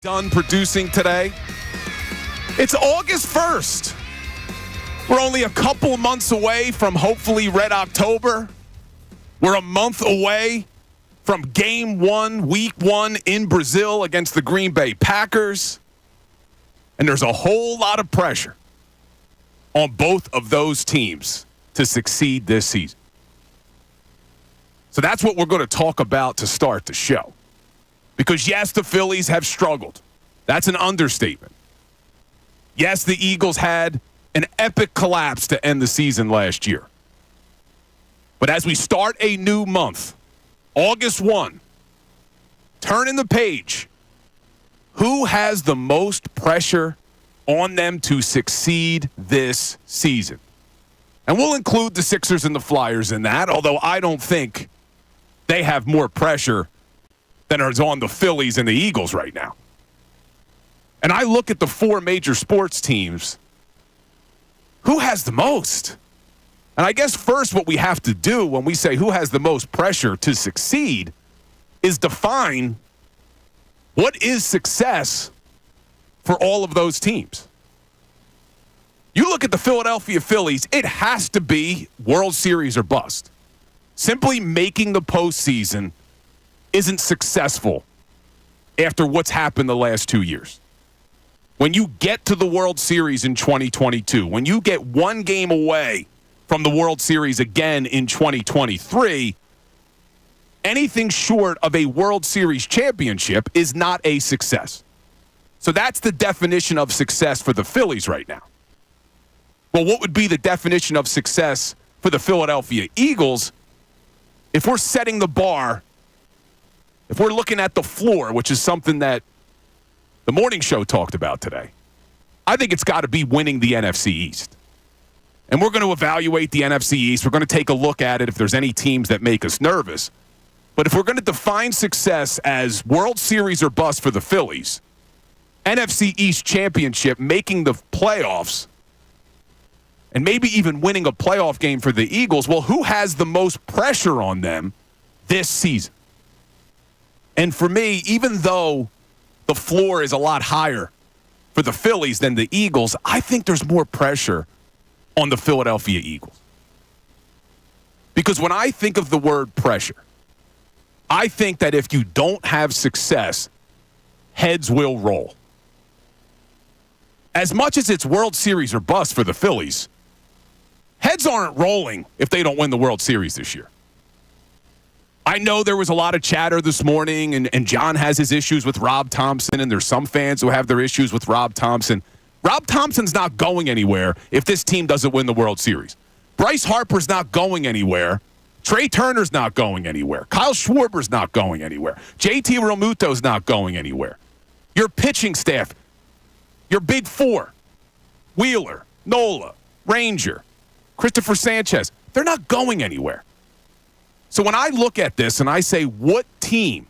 done producing today. It's August 1st. We're only a couple months away from hopefully Red October. We're a month away from Game 1, Week 1 in Brazil against the Green Bay Packers. And there's a whole lot of pressure on both of those teams to succeed this season. So that's what we're going to talk about to start the show. Because, yes, the Phillies have struggled. That's an understatement. Yes, the Eagles had an epic collapse to end the season last year. But as we start a new month, August 1, turning the page, who has the most pressure on them to succeed this season? And we'll include the Sixers and the Flyers in that, although I don't think they have more pressure than is on the Phillies and the Eagles right now. And I look at the four major sports teams. Who has the most? And I guess first what we have to do when we say who has the most pressure to succeed is define what is success for all of those teams. You look at the Philadelphia Phillies, it has to be World Series or bust. Simply making the postseason isn't successful after what's happened the last 2 years. When you get to the World Series in 2022, when you get one game away from the World Series again in 2023, anything short of a World Series championship is not a success. So that's the definition of success for the Phillies right now. Well, what would be the definition of success for the Philadelphia Eagles if we're setting the bar? If we're looking at the floor, which is something that the morning show talked about today, I think it's got to be winning the NFC East. And we're going to evaluate the NFC East. We're going to take a look at it if there's any teams that make us nervous. But if we're going to define success as World Series or bust for the Phillies, NFC East championship, making the playoffs, and maybe even winning a playoff game for the Eagles, well, who has the most pressure on them this season? And for me, even though the floor is a lot higher for the Phillies than the Eagles, I think there's more pressure on the Philadelphia Eagles. Because when I think of the word pressure, I think that if you don't have success, heads will roll. As much as it's World Series or bust for the Phillies, heads aren't rolling if they don't win the World Series this year. I know there was a lot of chatter this morning, and John has his issues with Rob Thompson, and there's some fans who have their issues with Rob Thompson. Rob Thompson's not going anywhere if this team doesn't win the World Series. Bryce Harper's not going anywhere. Trey Turner's not going anywhere. Kyle Schwarber's not going anywhere. JT Realmuto's not going anywhere. Your pitching staff, your big four, Wheeler, Nola, Ranger, Christopher Sanchez, they're not going anywhere. So when I look at this and I say, which team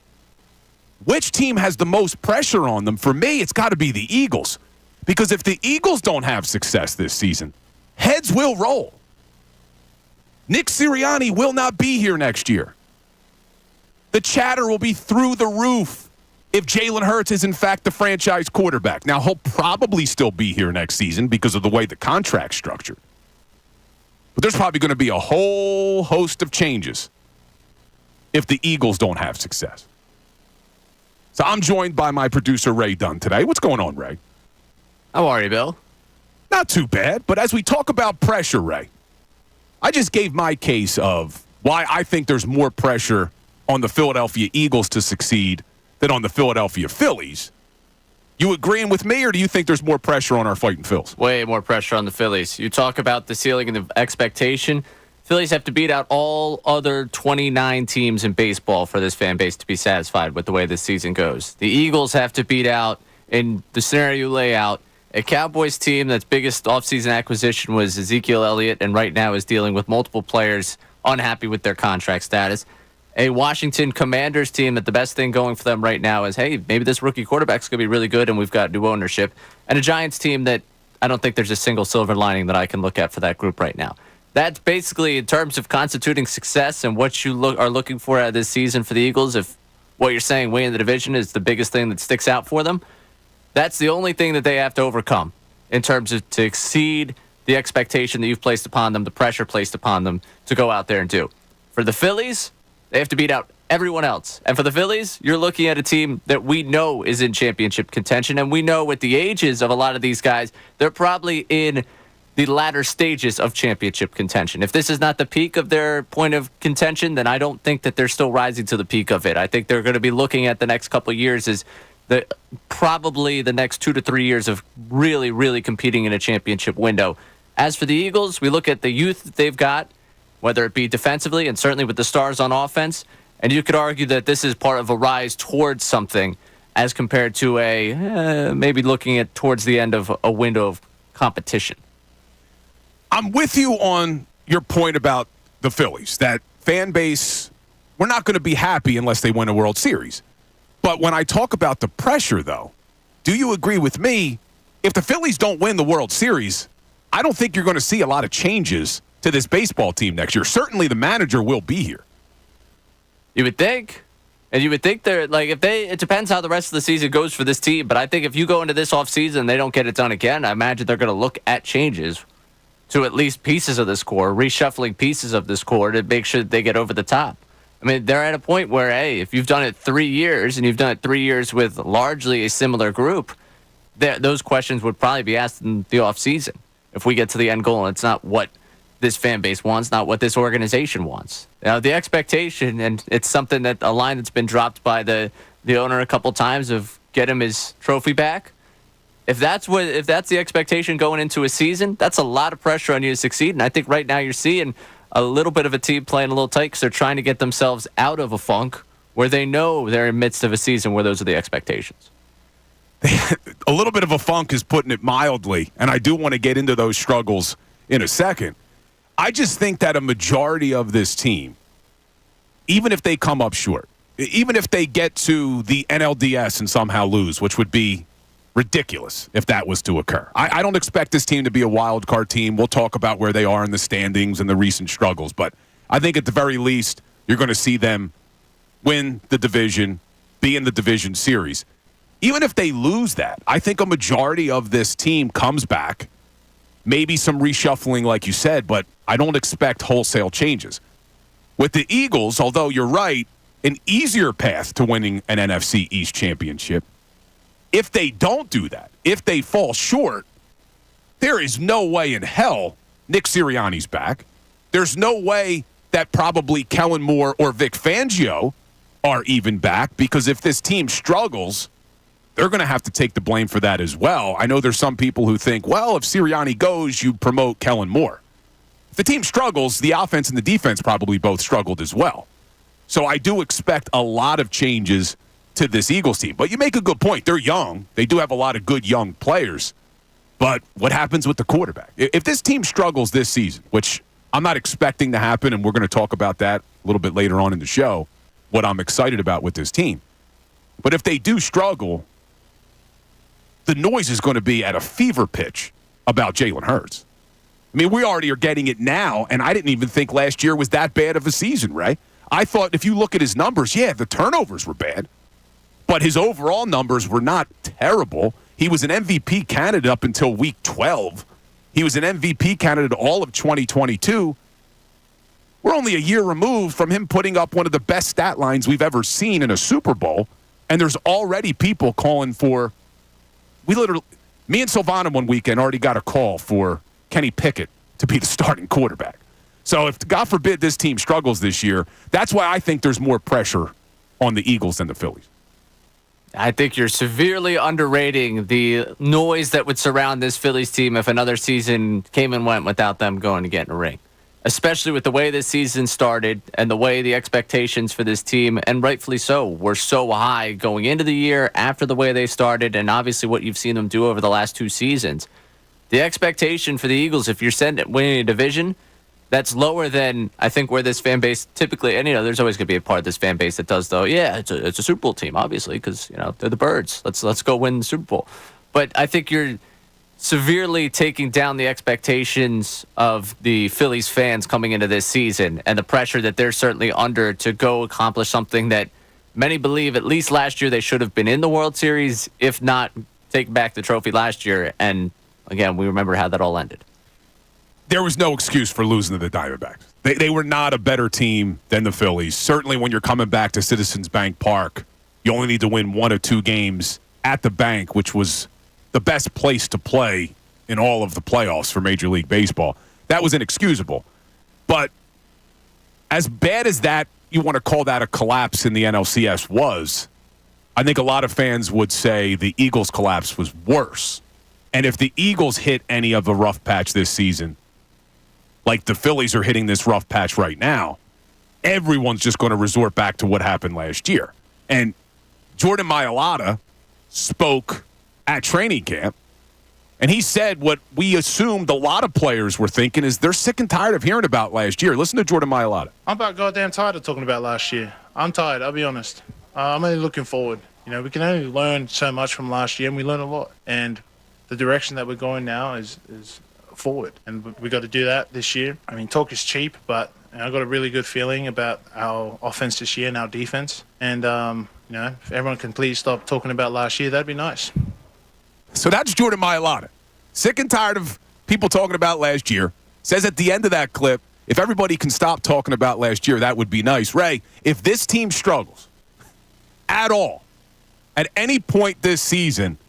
has the most pressure on them, for me, it's got to be the Eagles. Because if the Eagles don't have success this season, heads will roll. Nick Sirianni will not be here next year. The chatter will be through the roof if Jalen Hurts is, in fact, the franchise quarterback. Now, he'll probably still be here next season because of the way the contract's structured. But there's probably going to be a whole host of changes if the Eagles don't have success. So I'm joined by my producer, Ray Dunn, today. What's going on, Ray? How are you, Bill? Not too bad. But as we talk about pressure, Ray, I just gave my case of why I think there's more pressure on the Philadelphia Eagles to succeed than on the Philadelphia Phillies. You agreeing with me, or do you think there's more pressure on our fighting Phils? Way more pressure on the Phillies. You talk about the ceiling and the expectation. Phillies have to beat out all other 29 teams in baseball for this fan base to be satisfied with the way this season goes. The Eagles have to beat out, in the scenario you lay out, a Cowboys team that's biggest offseason acquisition was Ezekiel Elliott, and right now is dealing with multiple players unhappy with their contract status. A Washington Commanders team that the best thing going for them right now is, hey, maybe this rookie quarterback's going to be really good and we've got new ownership. And a Giants team that I don't think there's a single silver lining that I can look at for that group right now. That's basically in terms of constituting success and what you are looking for out of this season for the Eagles. If what you're saying, winning the division, is the biggest thing that sticks out for them, That's the only thing that they have to overcome in terms of to exceed the expectation that you've placed upon them, the pressure placed upon them to go out there and do. For the Phillies, they have to beat out everyone else. And for the Phillies, you're looking at a team that we know is in championship contention, and we know with the ages of a lot of these guys, they're probably in the latter stages of championship contention. If this is not the peak of their point of contention, then I don't think that they're still rising to the peak of it. I think they're going to be looking at the next couple of years as probably the next 2 to 3 years of really, really competing in a championship window. As for the Eagles, we look at the youth that they've got, whether it be defensively and certainly with the stars on offense, and you could argue that this is part of a rise towards something as compared to maybe looking at towards the end of a window of competition. I'm with you on your point about the Phillies, that fan base, we're not going to be happy unless they win a World Series. But when I talk about the pressure, though, do you agree with me? If the Phillies don't win the World Series, I don't think you're going to see a lot of changes to this baseball team next year. Certainly the manager will be here. You would think. And you would think they're like, it depends how the rest of the season goes for this team. But I think if you go into this offseason and they don't get it done again, I imagine they're going to look at changes to at least pieces of this core, reshuffling pieces of this core to make sure that they get over the top. I mean, they're at a point where, hey, if you've done it 3 years and you've done it 3 years with largely a similar group, those questions would probably be asked in the offseason if we get to the end goal and it's not what this fan base wants, not what this organization wants. Now, the expectation, and it's something that a line that's been dropped by the owner a couple times of get him his trophy back. If that's the expectation going into a season, that's a lot of pressure on you to succeed. And I think right now you're seeing a little bit of a team playing a little tight because they're trying to get themselves out of a funk where they know they're in the midst of a season where those are the expectations. A little bit of a funk is putting it mildly, and I do want to get into those struggles in a second. I just think that a majority of this team, even if they come up short, even if they get to the NLDS and somehow lose, which would be ridiculous if that was to occur. I don't expect this team to be a wild card team. We'll talk about where they are in the standings and the recent struggles, but I think at the very least you're going to see them win the division, be in the division series. Even if they lose that, I think a majority of this team comes back, maybe some reshuffling like you said, but I don't expect wholesale changes. With the Eagles, although you're right, an easier path to winning an NFC East championship. If they don't do that, if they fall short, there is no way in hell Nick Sirianni's back. There's no way that probably Kellen Moore or Vic Fangio are even back, because if this team struggles, they're going to have to take the blame for that as well. I know there's some people who think, well, if Sirianni goes, you promote Kellen Moore. If the team struggles, the offense and the defense probably both struggled as well. So I do expect a lot of changes to this Eagles team. But you make a good point. They're young. They do have a lot of good young players. But what happens with the quarterback? If this team struggles this season, which I'm not expecting to happen, and we're going to talk about that a little bit later on in the show, what I'm excited about with this team. But if they do struggle, the noise is going to be at a fever pitch about Jalen Hurts. I mean, we already are getting it now, and I didn't even think last year was that bad of a season, right? I thought if you look at his numbers, yeah, the turnovers were bad, but his overall numbers were not terrible. He was an MVP candidate up until week 12. He was an MVP candidate all of 2022. We're only a year removed from him putting up one of the best stat lines we've ever seen in a Super Bowl, and there's already people calling for – me and Silvana one weekend already got a call for Kenny Pickett to be the starting quarterback. So if, God forbid, this team struggles this year, that's why I think there's more pressure on the Eagles than the Phillies. I think you're severely underrating the noise that would surround this Phillies team if another season came and went without them going to get in a ring. Especially with the way this season started and the way the expectations for this team, and rightfully so, were so high going into the year, after the way they started, and obviously what you've seen them do over the last 2 seasons. The expectation for the Eagles, if you're winning a division, that's lower than I think where this fan base typically, and there's always going to be a part of this fan base that does, though. Yeah, it's a Super Bowl team, obviously, because they're the Birds. Let's go win the Super Bowl. But I think you're severely taking down the expectations of the Phillies fans coming into this season and the pressure that they're certainly under to go accomplish something that many believe, at least last year, they should have been in the World Series, if not taking back the trophy last year. And again, we remember how that all ended. There was no excuse for losing to the Diamondbacks. They were not a better team than the Phillies. Certainly when you're coming back to Citizens Bank Park, you only need to win 1 or 2 games at the bank, which was the best place to play in all of the playoffs for Major League Baseball. That was inexcusable. But as bad as that, you want to call that a collapse in the NLCS was, I think a lot of fans would say the Eagles' collapse was worse. And if the Eagles hit any of a rough patch this season, like the Phillies are hitting this rough patch right now, everyone's just going to resort back to what happened last year. And Jordan Mailata spoke at training camp, and he said what we assumed a lot of players were thinking is they're sick and tired of hearing about last year. Listen to Jordan Mailata. I'm about goddamn tired of talking about last year. I'm tired, I'll be honest. I'm only looking forward. We can only learn so much from last year, and we learned a lot. And the direction that we're going now is forward, and we got to do that this year. I mean, talk is cheap, but I got a really good feeling about our offense this year and our defense. And if everyone can please stop talking about last year, that'd be nice. So that's Jordan Mailata. Sick and tired of people talking about last year. Says at the end of that clip, if everybody can stop talking about last year, that would be nice. Ray, if this team struggles at all, at any point this season,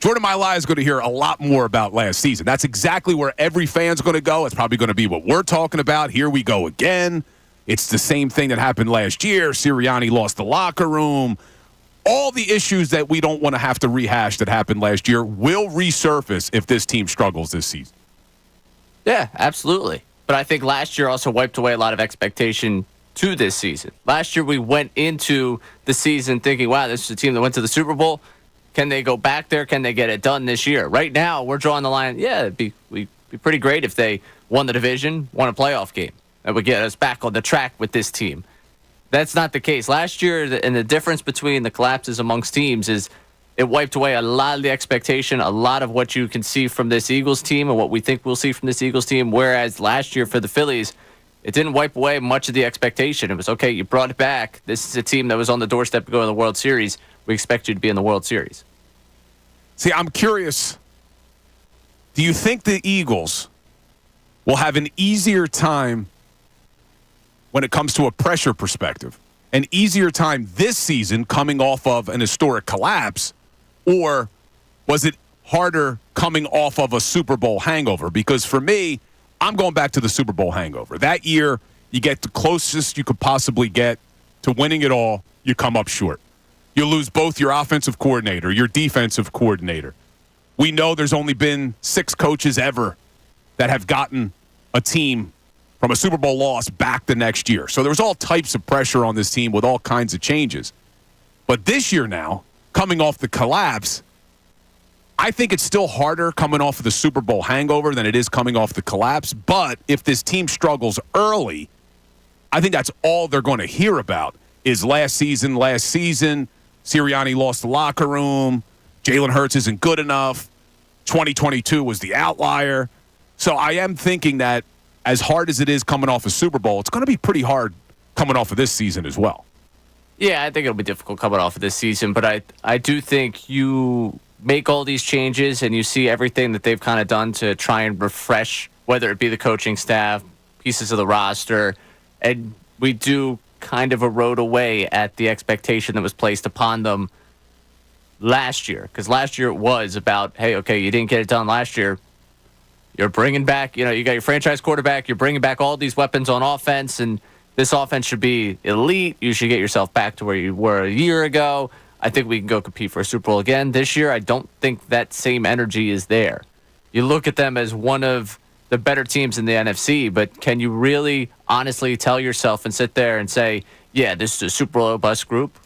Jordan Mailata is going to hear a lot more about last season. That's exactly where every fan's going to go. It's probably going to be what we're talking about. Here we go again. It's the same thing that happened last year. Sirianni lost the locker room. All the issues that we don't want to have to rehash that happened last year will resurface if this team struggles this season. Yeah, absolutely. But I think last year also wiped away a lot of expectation to this season. Last year we went into the season thinking, wow, this is a team that went to the Super Bowl. Can they go back there? Can they get it done this year? Right now, we're drawing the line. Yeah, it'd be pretty great if they won the division, won a playoff game. That would get us back on the track with this team. That's not the case. Last year, and the difference between the collapses amongst teams is it wiped away a lot of the expectation, a lot of what you can see from this Eagles team and what we think we'll see from this Eagles team, whereas last year for the Phillies, it didn't wipe away much of the expectation. It was, okay, you brought it back. This is a team that was on the doorstep to go to the World Series. We expect you to be in the World Series. See, I'm curious. Do you think the Eagles will have an easier time when it comes to a pressure perspective, an easier time this season coming off of an historic collapse, or was it harder coming off of a Super Bowl hangover? Because for me, I'm going back to the Super Bowl hangover. That year, you get the closest you could possibly get to winning it all, you come up short. You lose both your offensive coordinator, your defensive coordinator. We know there's only been 6 coaches ever that have gotten a team from a Super Bowl loss back the next year. So there was all types of pressure on this team with all kinds of changes. But this year now, coming off the collapse, I think it's still harder coming off of the Super Bowl hangover than it is coming off the collapse. But if this team struggles early, I think that's all they're going to hear about is last season. Sirianni lost the locker room. Jalen Hurts isn't good enough. 2022 was the outlier. So I am thinking that as hard as it is coming off a Super Bowl, it's going to be pretty hard coming off of this season as well. Yeah, I think it'll be difficult coming off of this season, but I do think you make all these changes and you see everything that they've kind of done to try and refresh, whether it be the coaching staff, pieces of the roster, and we do kind of erode away at the expectation that was placed upon them last year. Because last year it was about, hey, okay, you didn't get it done last year. You're bringing back, you got your franchise quarterback. You're bringing back all these weapons on offense, and this offense should be elite. You should get yourself back to where you were a year ago. I think we can go compete for a Super Bowl again. This year, I don't think that same energy is there. You look at them as one of the better teams in the NFC, but can you really honestly tell yourself and sit there and say, yeah, this is a Super Bowl bust group?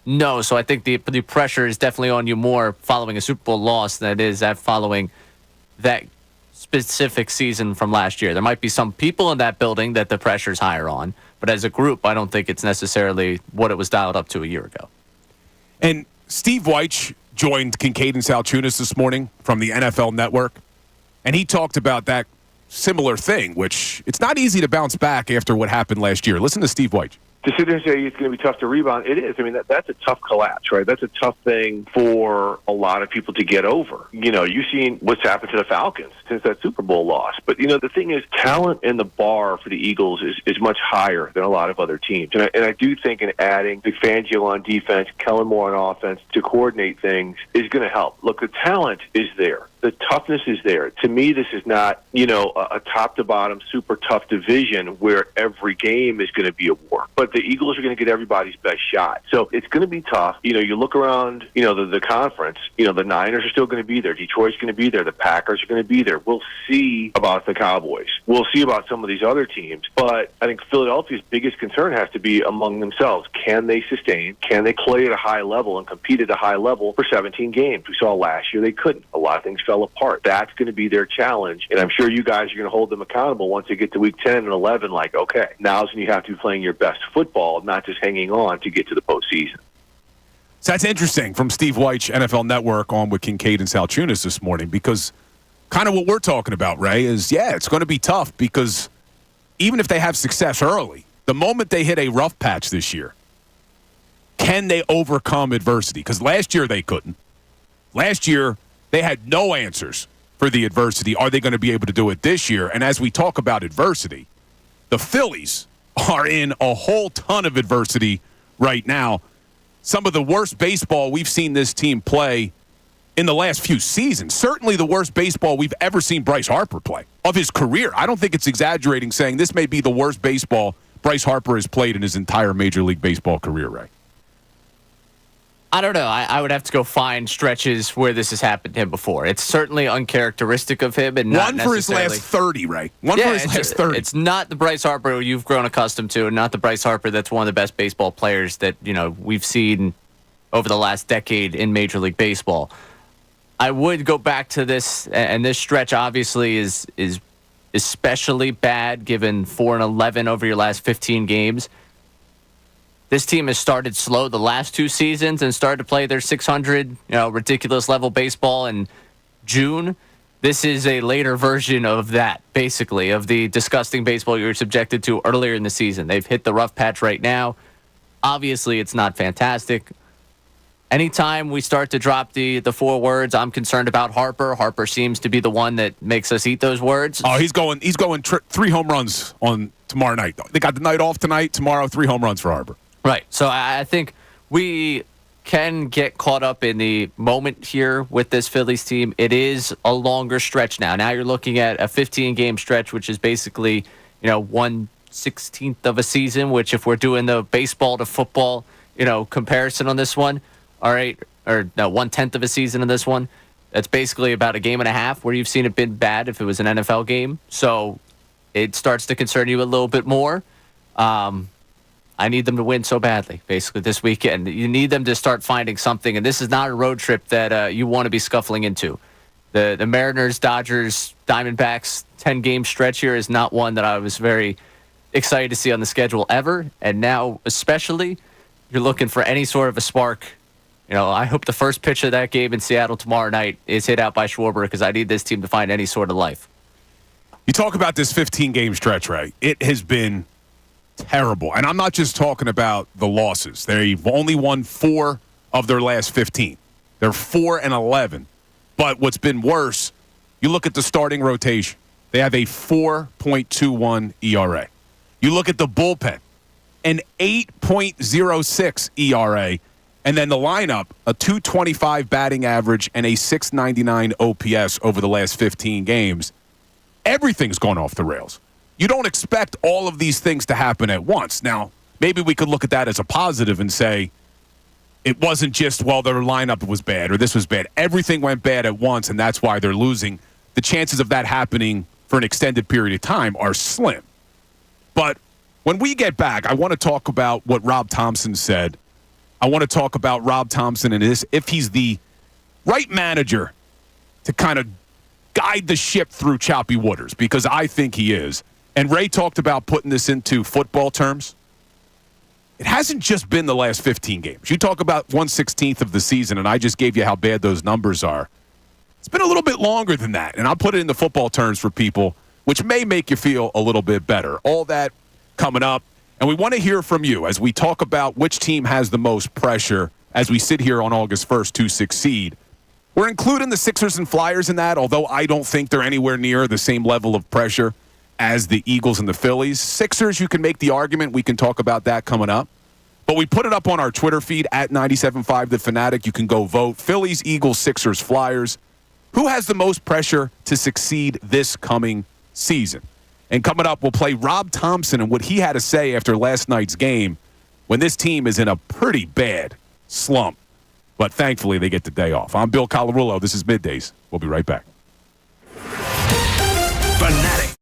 No, so I think the pressure is definitely on you more following a Super Bowl loss than it is at following that specific season from last year. There might be some people in that building that the pressure's higher on, but as a group, I don't think it's necessarily what it was dialed up to a year ago. And Steve Wyche joined Kincade Salciunas this morning from the NFL Network, and he talked about that similar thing, which it's not easy to bounce back after what happened last year. Listen to Steve Wyche. to sit there and say it's going to be tough to rebound, it is. I mean, that's a tough collapse, right? That's a tough thing for a lot of people to get over. You've seen what's happened to the Falcons since that Super Bowl loss. But, the thing is, talent in the bar for the Eagles is much higher than a lot of other teams. And I do think in adding Fangio on defense, Kellen Moore on offense to coordinate things is going to help. Look, the talent is there. The toughness is there. To me, this is not, a top-to-bottom super tough division where every game is going to be a war. But the Eagles are going to get everybody's best shot. So it's going to be tough. You look around, the conference, the Niners are still going to be there. Detroit's going to be there. The Packers are going to be there. We'll see about the Cowboys. We'll see about some of these other teams. But I think Philadelphia's biggest concern has to be among themselves. Can they sustain? Can they play at a high level and compete at a high level for 17 games? We saw last year they couldn't. A lot of things fell apart. That's going to be their challenge. And I'm sure you guys are going to hold them accountable once they get to week 10 and 11, like, okay, now's when you have to be playing your best football, not just hanging on to get to the postseason. So that's interesting from Steve Wyche, NFL Network, on with Kincade and Salciunas this morning, because kind of what we're talking about, Ray, is, it's going to be tough because even if they have success early, the moment they hit a rough patch this year, can they overcome adversity? Because last year they couldn't. Last year they had no answers for the adversity. Are they going to be able to do it this year? And as we talk about adversity, the Phillies are in a whole ton of adversity right now. Some of the worst baseball we've seen this team play in the last few seasons. Certainly the worst baseball we've ever seen Bryce Harper play of his career. I don't think it's exaggerating saying this may be the worst baseball Bryce Harper has played in his entire Major League Baseball career, Ray. I don't know. I would have to go find stretches where this has happened to him before. It's certainly uncharacteristic of him, and not one for his last 30, Ray. One for his last 30. It's not the Bryce Harper you've grown accustomed to, and not the Bryce Harper that's one of the best baseball players that we've seen over the last decade in Major League Baseball. I would go back to this, and this stretch obviously is especially bad given 4-11 over your last 15 games. This team has started slow the last two seasons and started to play their 600, ridiculous level baseball in June. This is a later version of that, basically, of the disgusting baseball you were subjected to earlier in the season. They've hit the rough patch right now. Obviously, it's not fantastic. Anytime we start to drop the four words, I'm concerned about Harper. Harper seems to be the one that makes us eat those words. Oh, he's going 3 home runs on tomorrow night. They got the night off tonight. Tomorrow, 3 home runs for Harper. Right. So I think we can get caught up in the moment here with this Phillies team. It is a longer stretch now. Now you're looking at a 15-game stretch, which is basically, 1/16 of a season, which if we're doing the baseball to football, comparison on this one, all right, or no, 1/10 of a season in this one, that's basically about a game and a half where you've seen it been bad if it was an NFL game. So it starts to concern you a little bit more. I need them to win so badly, basically, this weekend. You need them to start finding something, and this is not a road trip that you want to be scuffling into. The Mariners, Dodgers, Diamondbacks 10-game stretch here is not one that I was very excited to see on the schedule ever, and now especially you're looking for any sort of a spark. I hope the first pitch of that game in Seattle tomorrow night is hit out by Schwarber because I need this team to find any sort of life. You talk about this 15-game stretch, right? It has been terrible. And I'm not just talking about the losses. They've only won 4 of their last 15. They're 4-11. But what's been worse, you look at the starting rotation. They have a 4.21 ERA. You look at the bullpen, an 8.06 ERA. And then the lineup, a 225 batting average and a 699 OPS over the last 15 games. Everything's gone off the rails. You don't expect all of these things to happen at once. Now, maybe we could look at that as a positive and say it wasn't just, their lineup was bad or this was bad. Everything went bad at once, and that's why they're losing. The chances of that happening for an extended period of time are slim. But when we get back, I want to talk about what Rob Thompson said. I want to talk about Rob Thompson and if he's the right manager to kind of guide the ship through choppy waters, because I think he is. And Ray talked about putting this into football terms. It hasn't just been the last 15 games. You talk about 1/16 of the season, and I just gave you how bad those numbers are. It's been a little bit longer than that, and I'll put it into football terms for people, which may make you feel a little bit better. All that coming up. And we want to hear from you as we talk about which team has the most pressure as we sit here on August 1st to succeed. We're including the Sixers and Flyers in that, although I don't think they're anywhere near the same level of pressure as the Eagles and the Phillies. Sixers, you can make the argument. We can talk about that coming up. But we put it up on our Twitter feed at 97.5 The Fanatic. You can go vote. Phillies, Eagles, Sixers, Flyers. Who has the most pressure to succeed this coming season? And coming up, we'll play Rob Thompson and what he had to say after last night's game when this team is in a pretty bad slump. But thankfully, they get the day off. I'm Bill Colarulo. This is Middays. We'll be right back. Fanatic.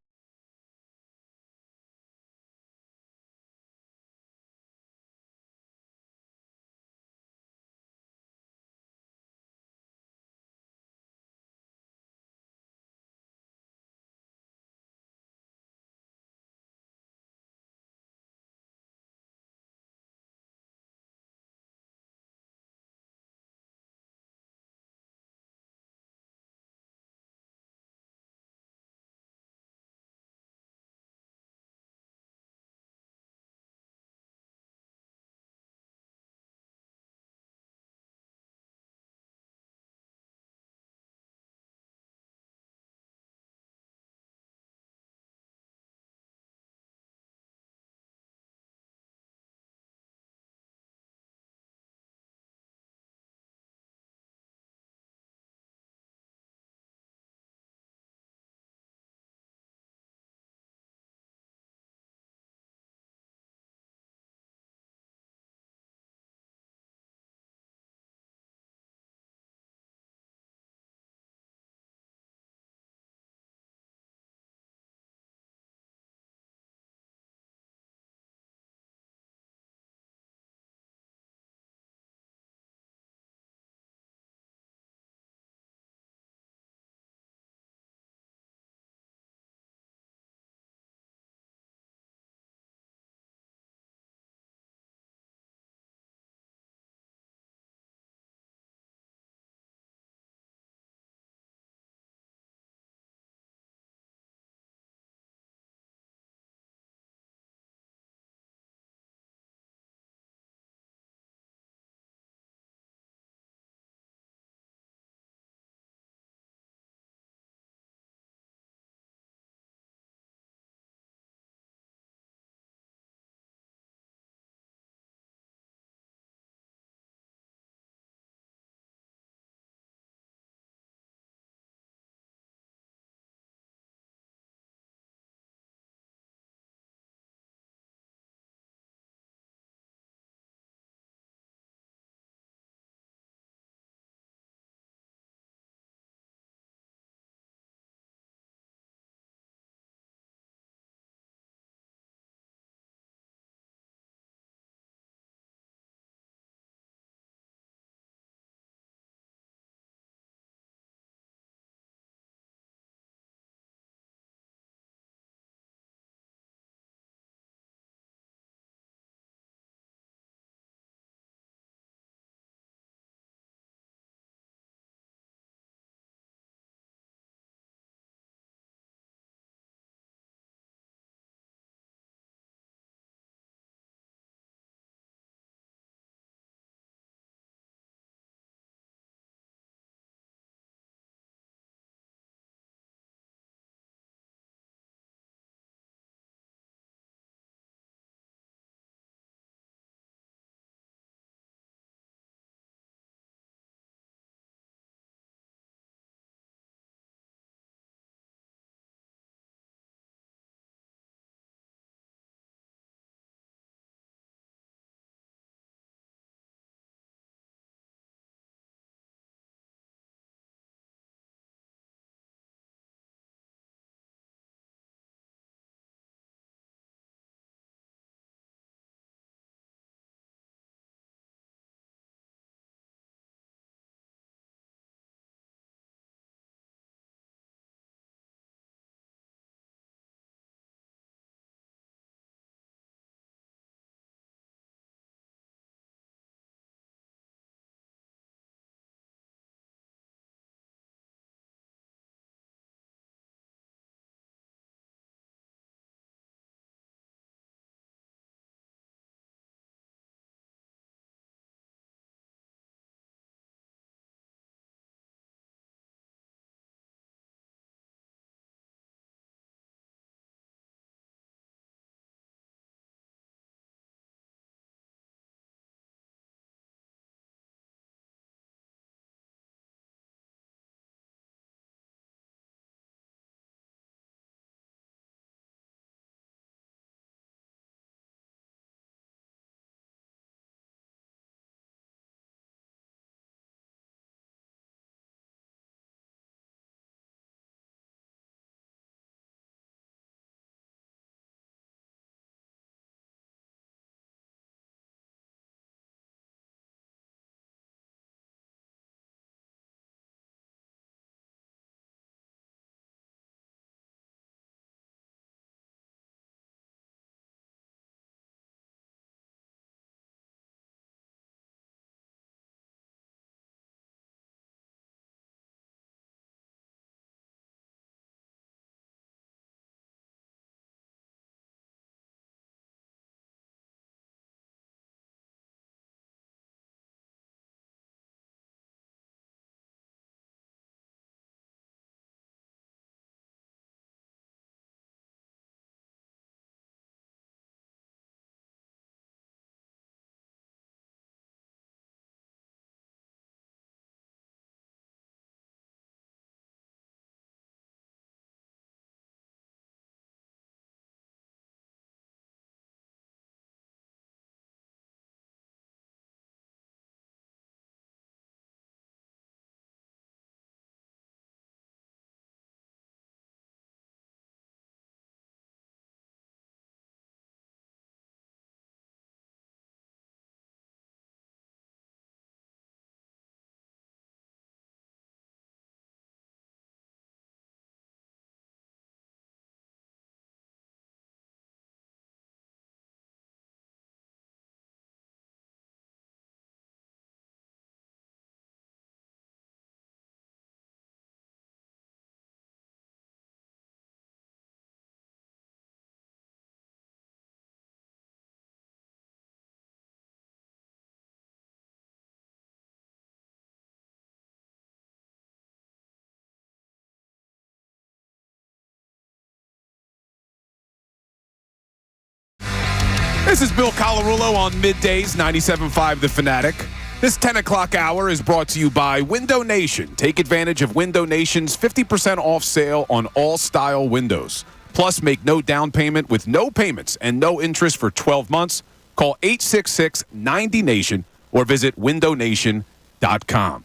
This is Bill Colarulo on Middays, 97.5 The Fanatic. This 10 o'clock hour is brought to you by Window Nation. Take advantage of Window Nation's 50% off sale on all style windows. Plus, make no down payment with no payments and no interest for 12 months. Call 866-90-NATION or visit windownation.com.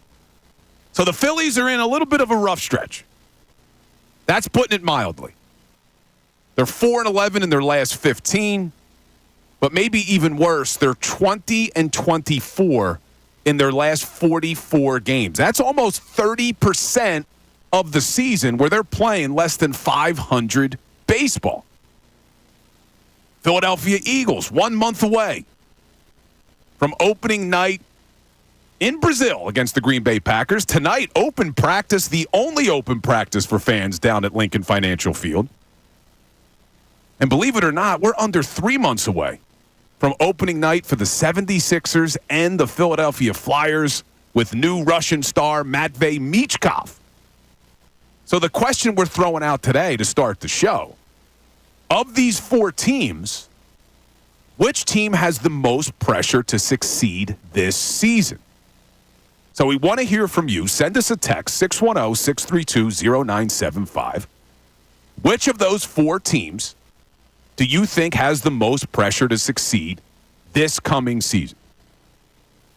So the Phillies are in a little bit of a rough stretch. That's putting it mildly. They're 4-11 in their last 15. But maybe even worse, they're 20-24 in their last 44 games. That's almost 30% of the season where they're playing less than 500 baseball. Philadelphia Eagles, 1 month away from opening night in Brazil against the Green Bay Packers. Tonight, open practice, the only open practice for fans down at Lincoln Financial Field. And believe it or not, we're under 3 months away from opening night for the 76ers and the Philadelphia Flyers with new Russian star Matvei Michkov. So the question we're throwing out today to start the show, of these four teams, which team has the most pressure to succeed this season? So we want to hear from you. Send us a text, 610-632-0975. Which of those four teams do you think has the most pressure to succeed this coming season?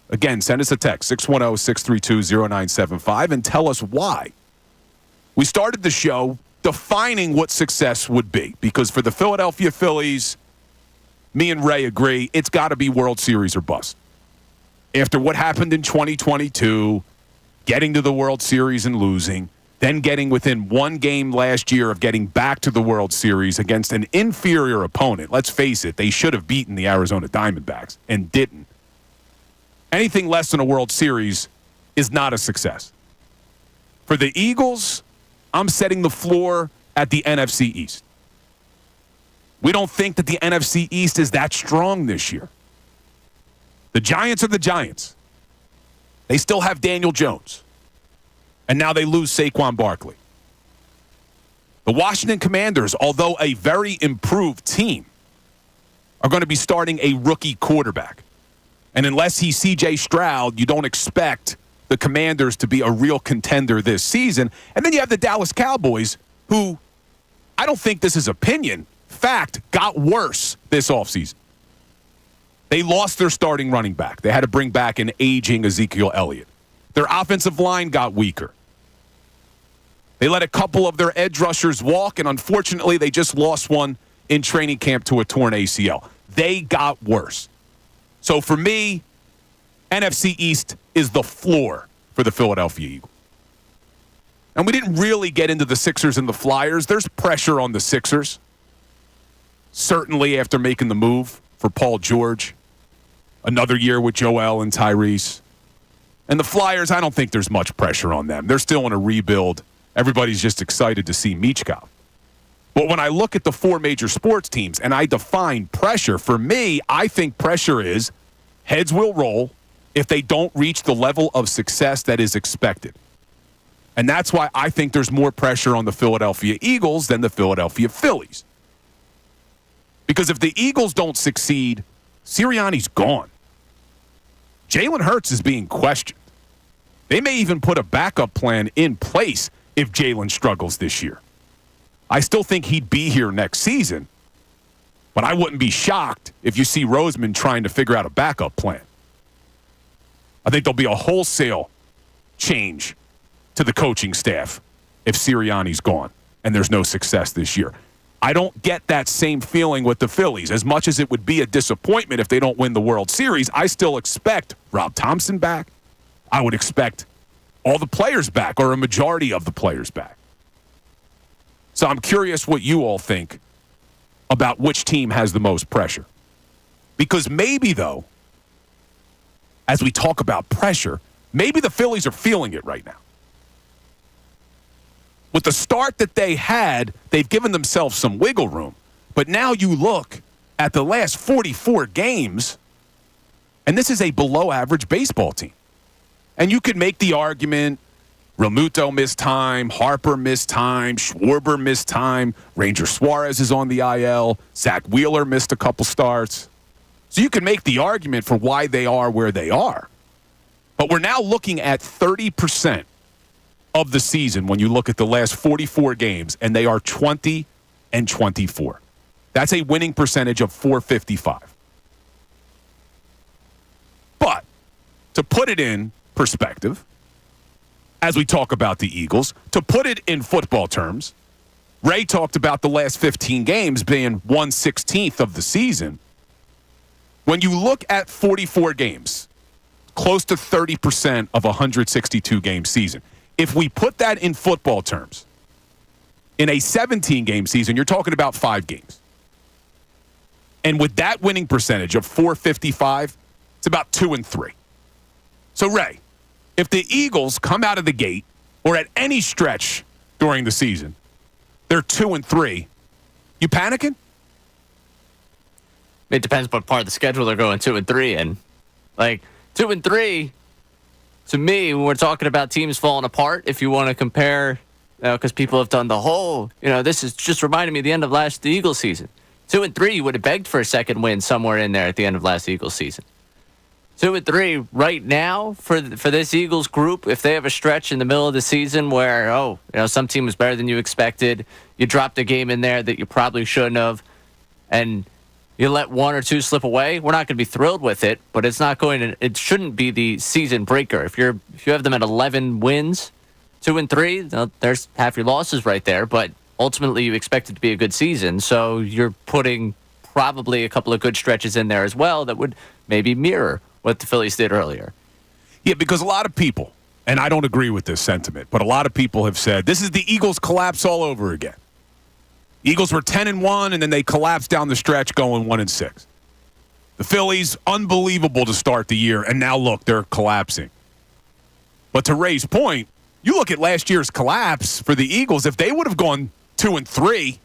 Again, send us a text, 610-632-0975, and tell us why. We started the show defining what success would be, because for the Philadelphia Phillies, me and Ray agree, it's got to be World Series or bust. After what happened in 2022, getting to the World Series and losing, then getting within one game last year of getting back to the World Series against an inferior opponent. Let's face it, they should have beaten the Arizona Diamondbacks and didn't. Anything less than a World Series is not a success. For the Eagles, I'm setting the floor at the NFC East. We don't think that the NFC East is that strong this year. The Giants are the Giants. They still have Daniel Jones. And now they lose Saquon Barkley. The Washington Commanders, although a very improved team, are going to be starting a rookie quarterback. And unless he's C.J. Stroud, you don't expect the Commanders to be a real contender this season. And then you have the Dallas Cowboys, who, I don't think this is opinion, fact, got worse this offseason. They lost their starting running back. They had to bring back an aging Ezekiel Elliott. Their offensive line got weaker. They let a couple of their edge rushers walk, and unfortunately, they just lost one in training camp to a torn ACL. They got worse. So for me, NFC East is the floor for the Philadelphia Eagles. And we didn't really get into the Sixers and the Flyers. There's pressure on the Sixers, certainly after making the move for Paul George. Another year with Joel and Tyrese. And the Flyers, I don't think there's much pressure on them. They're still in a rebuild. Everybody's just excited to see Michkov. But when I look at the four major sports teams and I define pressure, for me, I think pressure is heads will roll if they don't reach the level of success that is expected. And that's why I think there's more pressure on the Philadelphia Eagles than the Philadelphia Phillies. Because if the Eagles don't succeed, Sirianni's gone. Jalen Hurts is being questioned. They may even put a backup plan in place if Jalen struggles this year. I still think he'd be here next season, but I wouldn't be shocked if you see Roseman trying to figure out a backup plan. I think there'll be a wholesale change to the coaching staff if Sirianni's gone and there's no success this year. I don't get that same feeling with the Phillies. As much as it would be a disappointment if they don't win the World Series, I still expect Rob Thompson back. I would expect all the players back, or a majority of the players back. So I'm curious what you all think about which team has the most pressure. Because maybe, though, as we talk about pressure, maybe the Phillies are feeling it right now. With the start that they had, they've given themselves some wiggle room. But now you look at the last 44 games, and this is a below-average baseball team. And you could make the argument, Realmuto missed time, Harper missed time, Schwarber missed time, Ranger Suarez is on the IL, Zach Wheeler missed a couple starts. So you can make the argument for why they are where they are. But we're now looking at 30% of the season when you look at the last 44 games, and they are 20-24. That's a winning percentage of .455. But to put it in perspective, as we talk about the Eagles, to put it in football terms, Ray talked about the last 15 games being 1/16 of the season. When you look at 44 games, close to 30% of a 162-game season. If we put that in football terms, in a 17-game season, you're talking about 5 games. And with that winning percentage of .455, it's about 2-3. So, Ray, if the Eagles come out of the gate or at any stretch during the season, they're 2-3, you panicking? It depends what part of the schedule they're going 2-3 in. Like, 2-3, to me, when we're talking about teams falling apart, if you want to compare, because people have done the whole, this is just reminding me of the end of the Eagles season. 2-3, you would have begged for a second win somewhere in there at the end of last Eagles season. 2-3 right now for this Eagles group, if they have a stretch in the middle of the season where, some team was better than you expected, you dropped a game in there that you probably shouldn't have, and you let 1 or 2 slip away, we're not going to be thrilled with it, but it shouldn't be the season breaker. If you have them at 11 wins, 2-3, there's half your losses right there, but ultimately you expect it to be a good season, so you're putting probably a couple of good stretches in there as well that would maybe mirror what the Phillies did earlier. Yeah, because a lot of people, and I don't agree with this sentiment, but a lot of people have said, this is the Eagles collapse all over again. Eagles were 10-1, and then they collapsed down the stretch going 1-6. The Phillies, unbelievable to start the year, and now look, they're collapsing. But to Ray's point, you look at last year's collapse for the Eagles, if they would have gone 2-3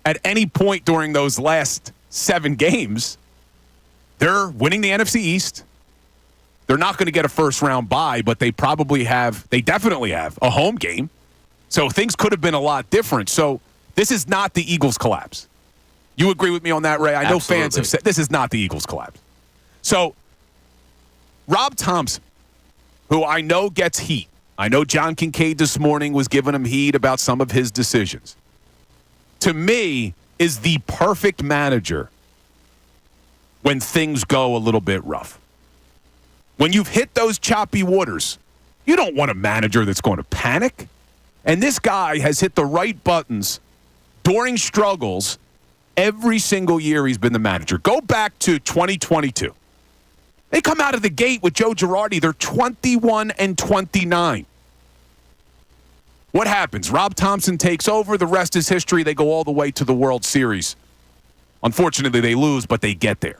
at any point during those last 7 games, they're winning the NFC East. They're not going to get a first-round bye, but they definitely have a home game. So things could have been a lot different. So this is not the Eagles' collapse. You agree with me on that, Ray? I know Absolutely. Fans have said this is not the Eagles' collapse. So Rob Thompson, who I know gets heat. I know John Kincade this morning was giving him heat about some of his decisions. To me, is the perfect manager when things go a little bit rough. When you've hit those choppy waters, you don't want a manager that's going to panic. And this guy has hit the right buttons during struggles every single year he's been the manager. Go back to 2022. They come out of the gate with Joe Girardi. They're 21-29. What happens? Rob Thompson takes over. The rest is history. They go all the way to the World Series. Unfortunately, they lose, but they get there.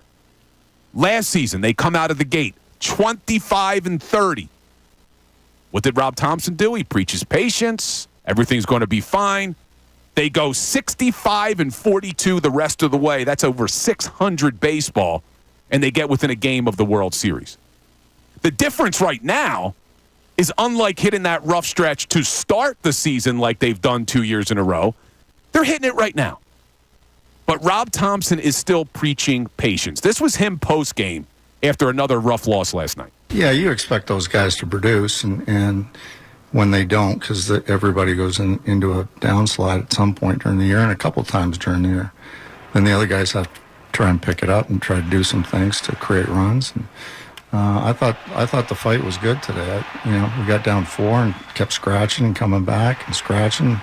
Last season, they come out of the gate 25-30. What did Rob Thompson do? He preaches patience. Everything's going to be fine. They go 65-42 the rest of the way. That's over 600 baseball, and they get within a game of the World Series. The difference right now is, unlike hitting that rough stretch to start the season like they've done 2 years in a row, they're hitting it right now. But Rob Thompson is still preaching patience. This was him post-game after another rough loss last night. Yeah, you expect those guys to produce, and when they don't, because everybody goes into a downslide at some point during the year and a couple times during the year, then the other guys have to try and pick it up and try to do some things to create runs. And I thought the fight was good today. We got down 4 and kept scratching and coming back and scratching.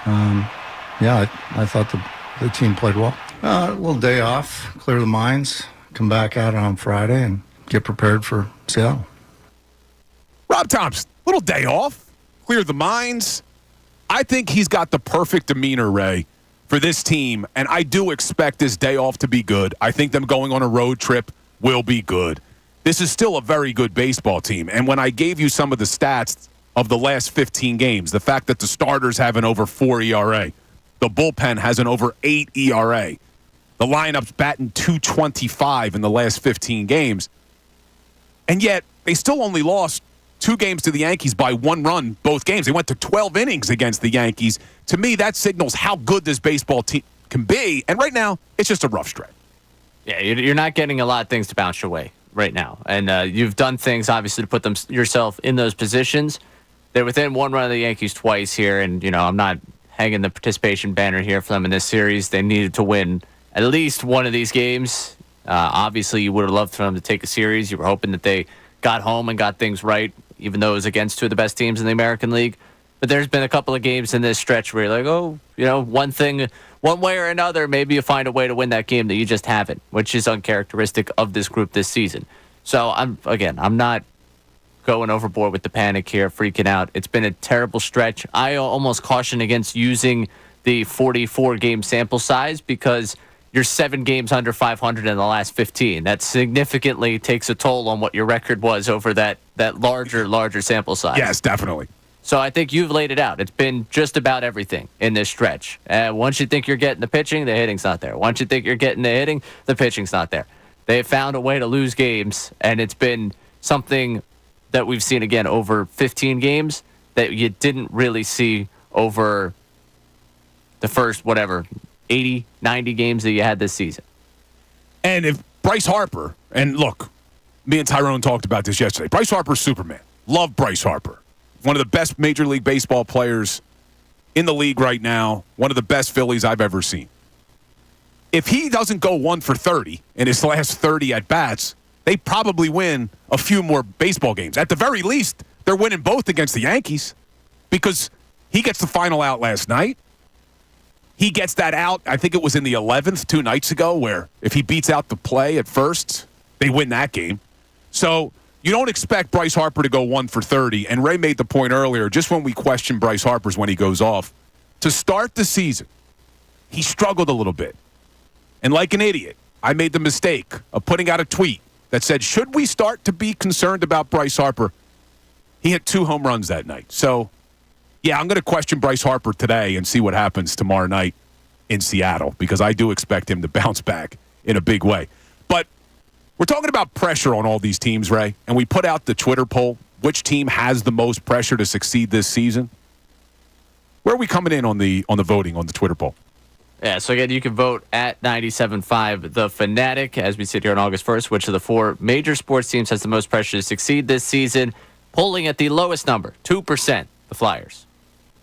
I thought the team played well. A little day off, clear the minds, come back out on Friday and get prepared for Seattle. Rob Thompson, little day off, clear the minds. I think he's got the perfect demeanor, Ray, for this team, and I do expect this day off to be good. I think them going on a road trip will be good. This is still a very good baseball team, and when I gave you some of the stats of the last 15 games, the fact that the starters have an over 4 ERA, the bullpen has an over 8 ERA, the lineup's batting .225 in the last 15 games, and yet they still only lost 2 games to the Yankees by 1 run both games. They went to 12 innings against the Yankees. To me, that signals how good this baseball team can be. And right now, it's just a rough stretch. Yeah, you're not getting a lot of things to bounce your way right now. And you've done things, obviously, to put yourself in those positions. They're within one run of the Yankees twice here, and, I'm not hanging the participation banner here for them in this series. They needed to win at least one of these games. Obviously, you would have loved for them to take a series. You were hoping that they got home and got things right, even though it was against two of the best teams in the American League. But there's been a couple of games in this stretch where you're like, one way or another, maybe you find a way to win that game that you just haven't, which is uncharacteristic of this group this season. So, I'm not going overboard with the panic here, freaking out. It's been a terrible stretch. I almost caution against using the 44-game sample size because you're 7 games under 500 in the last 15. That significantly takes a toll on what your record was over that larger sample size. Yes, definitely. So I think you've laid it out. It's been just about everything in this stretch. Once you think you're getting the pitching, the hitting's not there. Once you think you're getting the hitting, the pitching's not there. They found a way to lose games, and it's been something that we've seen again over 15 games that you didn't really see over the first, 80, 90 games that you had this season. And if Bryce Harper, and look, me and Tyrone talked about this yesterday. Bryce Harper's Superman. Love Bryce Harper. One of the best Major League Baseball players in the league right now. One of the best Phillies I've ever seen. If he doesn't go 1 for 30 in his last 30 at-bats, they probably win a few more baseball games. At the very least, they're winning both against the Yankees because he gets the final out last night. He gets that out, I think it was in the 11th 2 nights ago, where if he beats out the play at first, they win that game. So you don't expect Bryce Harper to go 1 for 30. And Ray made the point earlier, just when we question Bryce Harper's when he goes off, to start the season, he struggled a little bit. And like an idiot, I made the mistake of putting out a tweet that said, should we start to be concerned about Bryce Harper? He hit 2 home runs that night. So, yeah, I'm going to question Bryce Harper today and see what happens tomorrow night in Seattle because I do expect him to bounce back in a big way. But we're talking about pressure on all these teams, Ray, and we put out the Twitter poll, which team has the most pressure to succeed this season? Where are we coming in on the voting on the Twitter poll? Yeah, so again, you can vote at 97.5 The Fanatic as we sit here on August 1st. Which of the 4 major sports teams has the most pressure to succeed this season? Polling at the lowest number, 2%, the Flyers.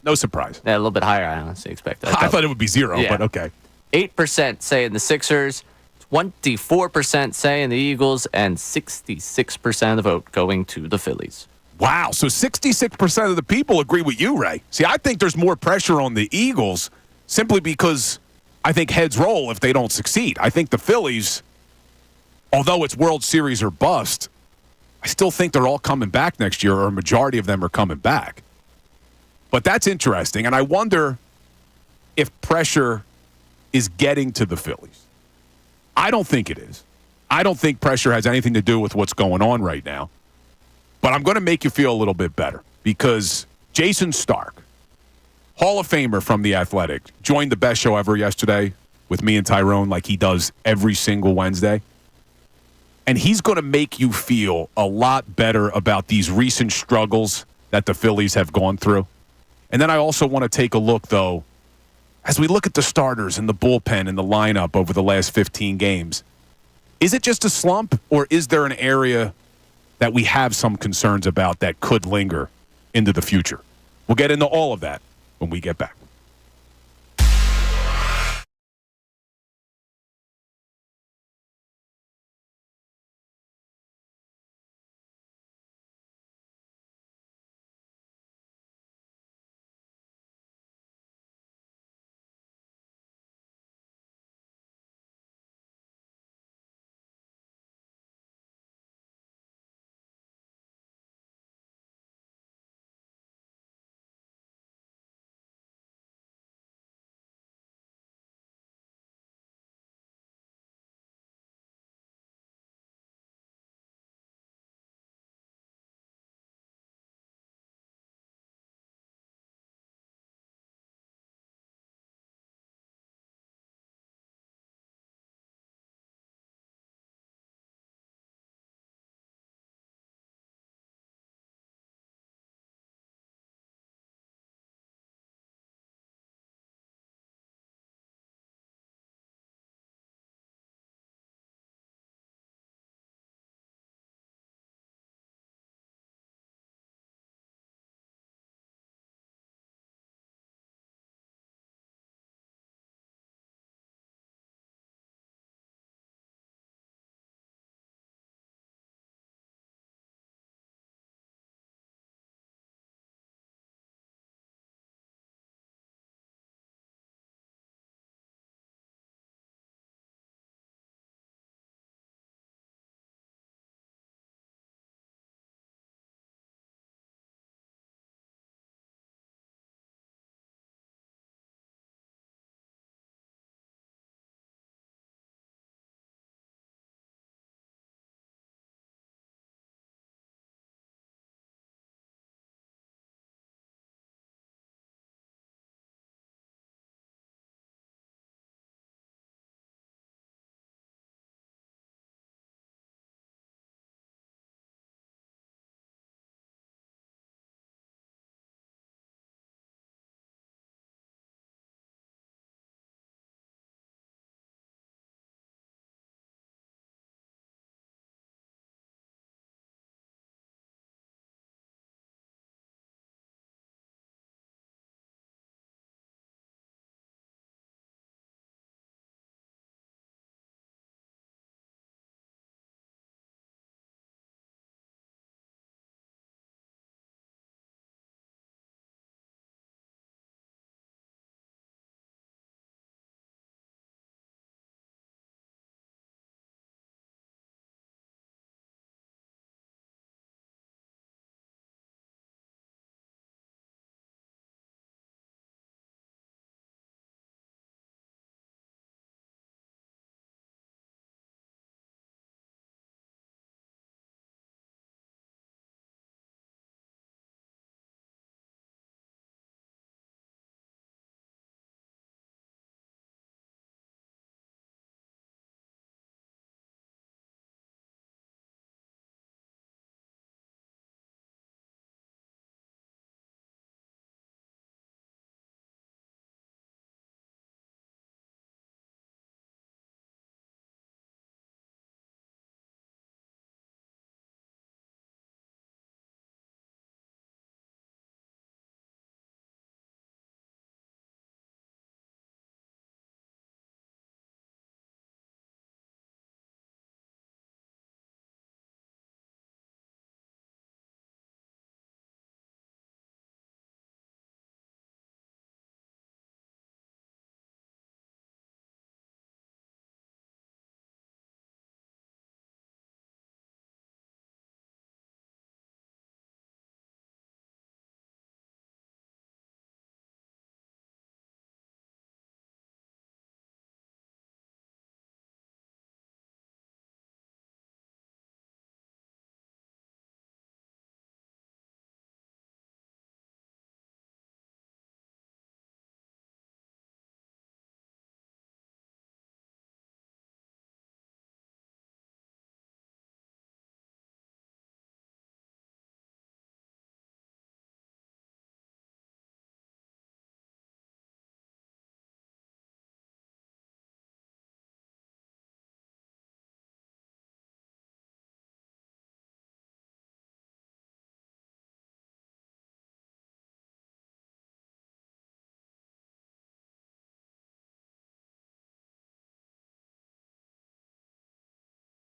No surprise. Yeah, a little bit higher, I honestly expect that. I thought it would be 0, Yeah. but okay. 8% saying the Sixers, 24% saying the Eagles, and 66% of the vote going to the Phillies. Wow, so 66% of the people agree with you, Ray. See, I think there's more pressure on the Eagles simply because I think heads roll if they don't succeed. I think the Phillies, although it's World Series or bust, I still think they're all coming back next year, or a majority of them are coming back. But that's interesting, and I wonder if pressure is getting to the Phillies. I don't think it is. I don't think pressure has anything to do with what's going on right now. But I'm going to make you feel a little bit better because Jason Stark, Hall of Famer from The Athletic, joined the best show ever yesterday with me and Tyrone like he does every single Wednesday. And he's going to make you feel a lot better about these recent struggles that the Phillies have gone through. And then I also want to take a look, though, as we look at the starters and the bullpen and the lineup over the last 15 games. Is it just a slump, or is there an area that we have some concerns about that could linger into the future? We'll get into all of that when we get back.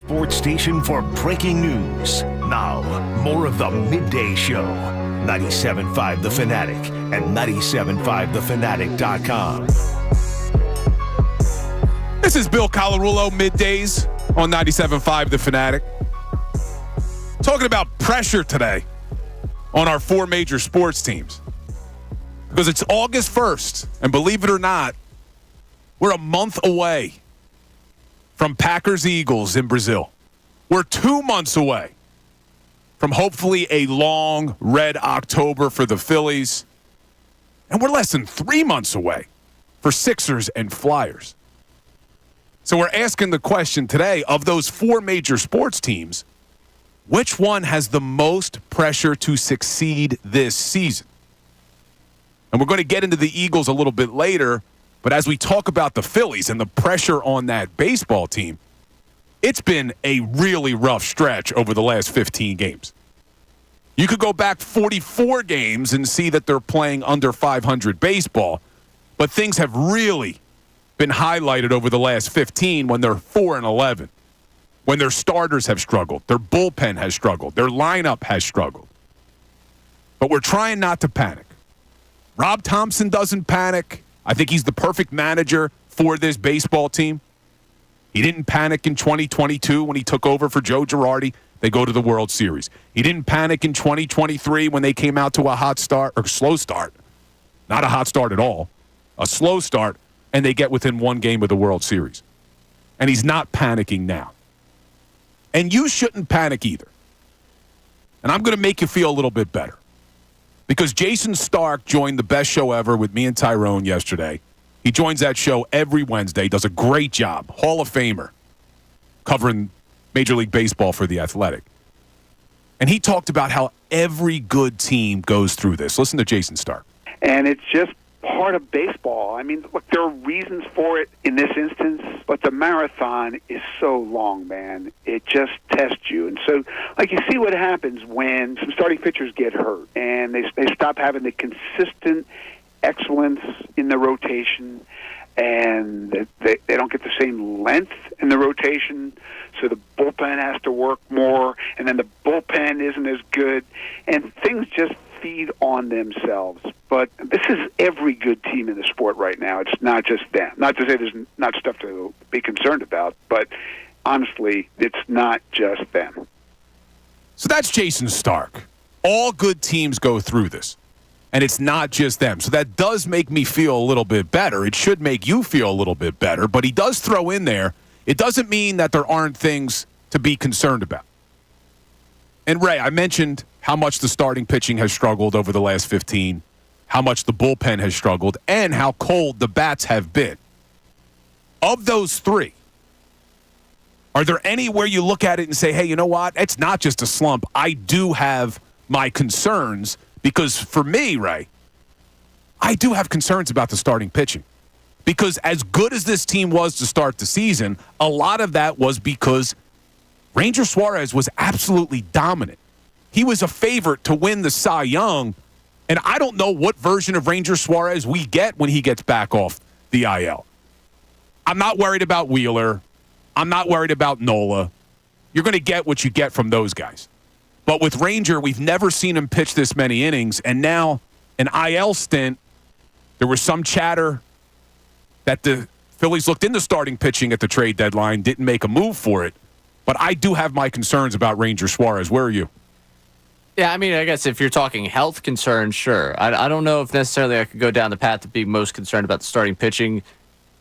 Sports station for breaking news. Now, more of the Midday Show. 97.5 The Fanatic and 97.5thefanatic.com. This is Bill Colarulo, Middays on 97.5 The Fanatic. Talking about pressure today on our four major sports teams. Because it's August 1st, and believe it or not, we're a month away from Packers-Eagles in Brazil. We're 2 months away from hopefully a long red October for the Phillies. And we're less than 3 months away for Sixers and Flyers. So we're asking the question today, of those four major sports teams, which one has the most pressure to succeed this season? And we're going to get into the Eagles a little bit later, but as we talk about the Phillies and the pressure on that baseball team, it's been a really rough stretch over the last 15 games. You could go back 44 games and see that they're playing under 500 baseball, but things have really been highlighted over the last 15 when they're 4-11, when their starters have struggled, their bullpen has struggled, their lineup has struggled. But we're trying not to panic. Rob Thompson doesn't panic. I think he's the perfect manager for this baseball team. He didn't panic in 2022 when he took over for Joe Girardi. They go to the World Series. He didn't panic in 2023 when they came out to a hot start, or slow start. Not a hot start at all. A slow start, and they get within one game of the World Series. And he's not panicking now. And you shouldn't panic either. And I'm going to make you feel a little bit better. Because Jason Stark joined the best show ever with me and Tyrone yesterday. He joins that show every Wednesday, does a great job. Hall of Famer, covering Major League Baseball for The Athletic. And he talked about how every good team goes through this. Listen to Jason Stark. And it's just part of baseball. I mean, look, there are reasons for it in this instance, but the marathon is so long, man. It just tests you. And so, like, you see what happens when some starting pitchers get hurt and they stop having the consistent excellence in the rotation, and they don't get the same length in the rotation, so the bullpen has to work more, and then the bullpen isn't as good, and things just feed on themselves. But this is every good team in the sport right now. It's not just them. Not to say there's not stuff to be concerned about, but honestly, it's not just them. So that's Jason Stark. All good teams go through this, and it's not just them. So that does make me feel a little bit better. It should make you feel a little bit better, but he does throw in there, it doesn't mean that there aren't things to be concerned about. And Ray, I mentioned how much the starting pitching has struggled over the last 15, how much the bullpen has struggled, and how cold the bats have been. Of those three, are there any where you look at it and say, hey, you know what? It's not just a slump. I do have my concerns, because for me, Ray, I do have concerns about the starting pitching. Because as good as this team was to start the season, a lot of that was because Ranger Suarez was absolutely dominant. He was a favorite to win the Cy Young, and I don't know what version of Ranger Suarez we get when he gets back off the IL. I'm not worried about Wheeler. I'm not worried about Nola. You're going to get what you get from those guys. But with Ranger, we've never seen him pitch this many innings, and now an IL stint, there was some chatter that the Phillies looked into starting pitching at the trade deadline, didn't make a move for it. But I do have my concerns about Ranger Suarez. Where are you? Yeah, I mean, I guess if you're talking health concerns, sure. I don't know if necessarily I could go down the path of being most concerned about the starting pitching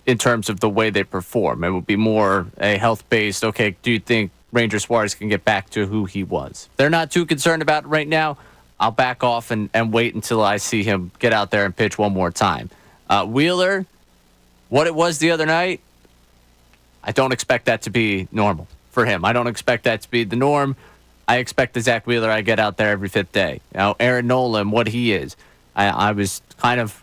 in terms of the way they perform. It would be more a health-based, okay, do you think Ranger Suarez can get back to who he was? They're not too concerned about it right now. I'll back off and wait until I see him get out there and pitch one more time. Wheeler, what it was the other night, I don't expect that to be normal for him. I don't expect that to be the norm. I expect the Zach Wheeler I get out there every fifth day. Now, Aaron Nola, what he is, I was kind of